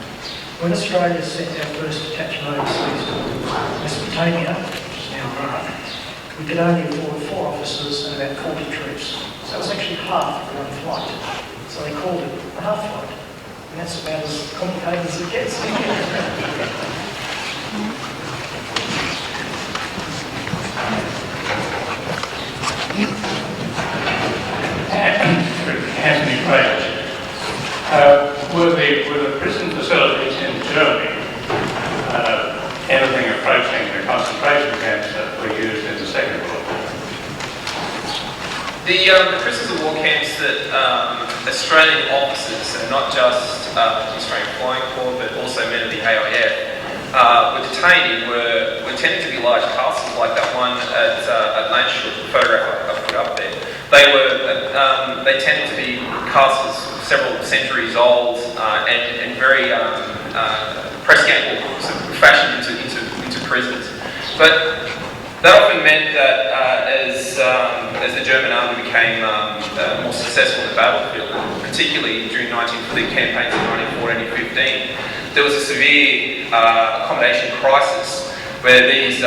When Australia sent our first detachment overseas to Mesopotamia, which is now Iraq, we could only afford 4 officers and about 40 troops. So that was actually half of one flight. So they called it a half flight. And that's about as complicated as it gets. Anthony Page. Were the prison facilities in Germany anything approaching the concentration camps that were used in the Second World War? The prisoners of war camps that Australian officers, and not just the Australian Flying Corps, but also men of the AIF, were detained in were tended to be large castles like that one at Landshut, the photograph I put up there. They tended to be castles several centuries old and very prescient, sort of fashioned into prisons. But that often meant that as the German army became more successful in the battlefield, particularly during the campaigns of 1914 and 15, there was a severe accommodation crisis where these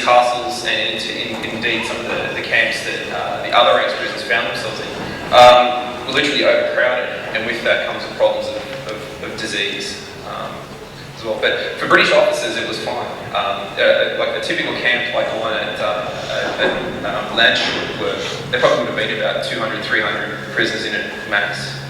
castles and indeed some of the camps that the other ex-prisoners found themselves in were literally overcrowded, and with that comes the problems of disease. Well. But for British officers, it was fine. Like a typical camp like the one at Landshut, there probably would have been about 200, 300 prisoners in it max.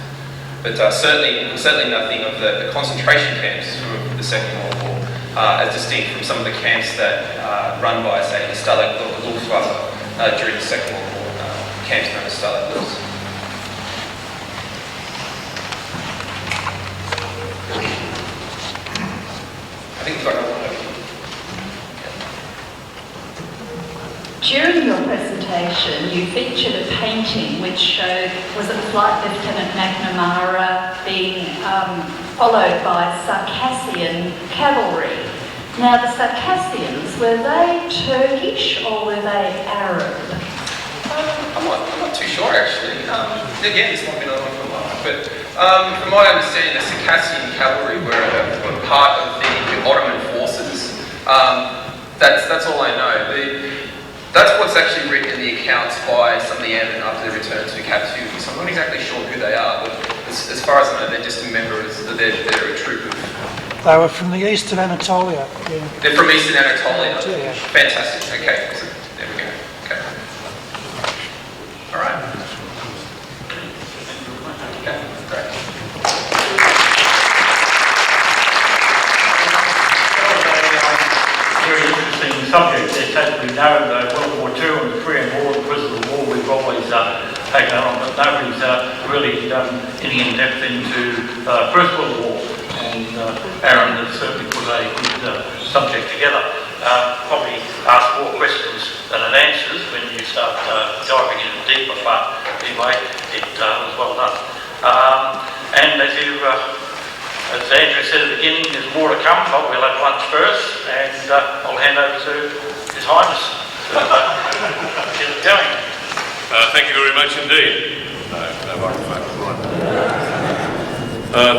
But certainly nothing of the concentration camps from the Second World War, as distinct from some of the camps that run by, say, the Stalag Luftwaffe during the Second World War, camps known as Stalag Luft. During your presentation, you featured a painting which showed, was it Flight Lieutenant McNamara being followed by Circassian cavalry. Now, the Circassians, were they Turkish or were they Arab? I'm not too sure, actually. Again, this might be another one for Mark, but from my understanding, the Circassian cavalry were part of the Ottoman forces. That's all I know. That's what's actually written in the accounts by some of the airmen after they returned to captivity. So I'm not exactly sure who they are, but as far as I know, they're just members. They're a troop of. They were from the eastern Anatolia. Yeah. They're from eastern Anatolia. Yeah. Fantastic. Okay, so there we go. Okay. All right. Okay, great. Very interesting subject. As we know, the World War II and the Korean War, the prisoners of war, we've always taken on, but nobody's really done any in-depth into First World War, and Aaron has certainly put a good subject together. Probably ask more questions than it answers when you start diving into the deeper part. Anyway, it was well done. And as Andrew said at the beginning, there's more to come, but we'll have lunch first, and I'll hand over to His Highness to get it going. Thank you very much indeed.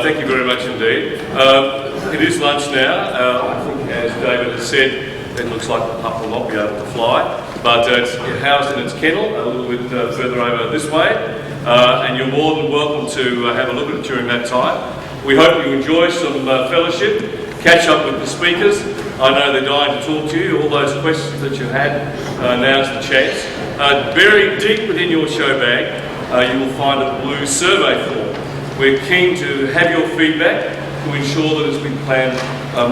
Thank you very much indeed. It is lunch now. I think, as David has said, it looks like the pup will not be able to fly, but it's housed in its kennel a little bit further over this way, and you're more than welcome to have a look at it during that time. We hope you enjoy some fellowship, catch up with the speakers. I know they're dying to talk to you. All those questions that you had, now's the chance. Buried deep within your show bag, you will find a blue survey form. We're keen to have your feedback to ensure that as we plan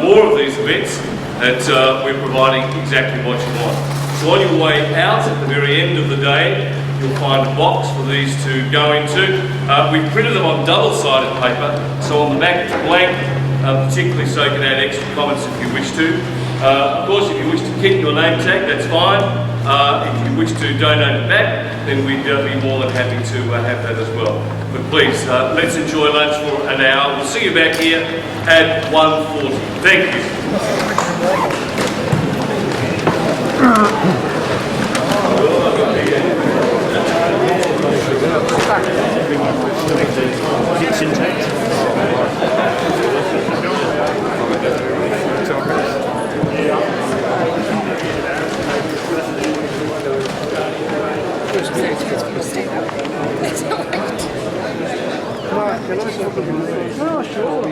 more of these events, that we're providing exactly what you want. So on your way out at the very end of the day, you'll find a box for these to go into. We've printed them on double-sided paper, so on the back it's blank, particularly so you can add extra comments if you wish to. Of course, if you wish to keep your name tag, that's fine. If you wish to donate it back, then we'd be more than happy to have that as well. But please, let's enjoy lunch for an hour. We'll see you back here at 1:40. Thank you. Mark, can I talk about? Oh, sure.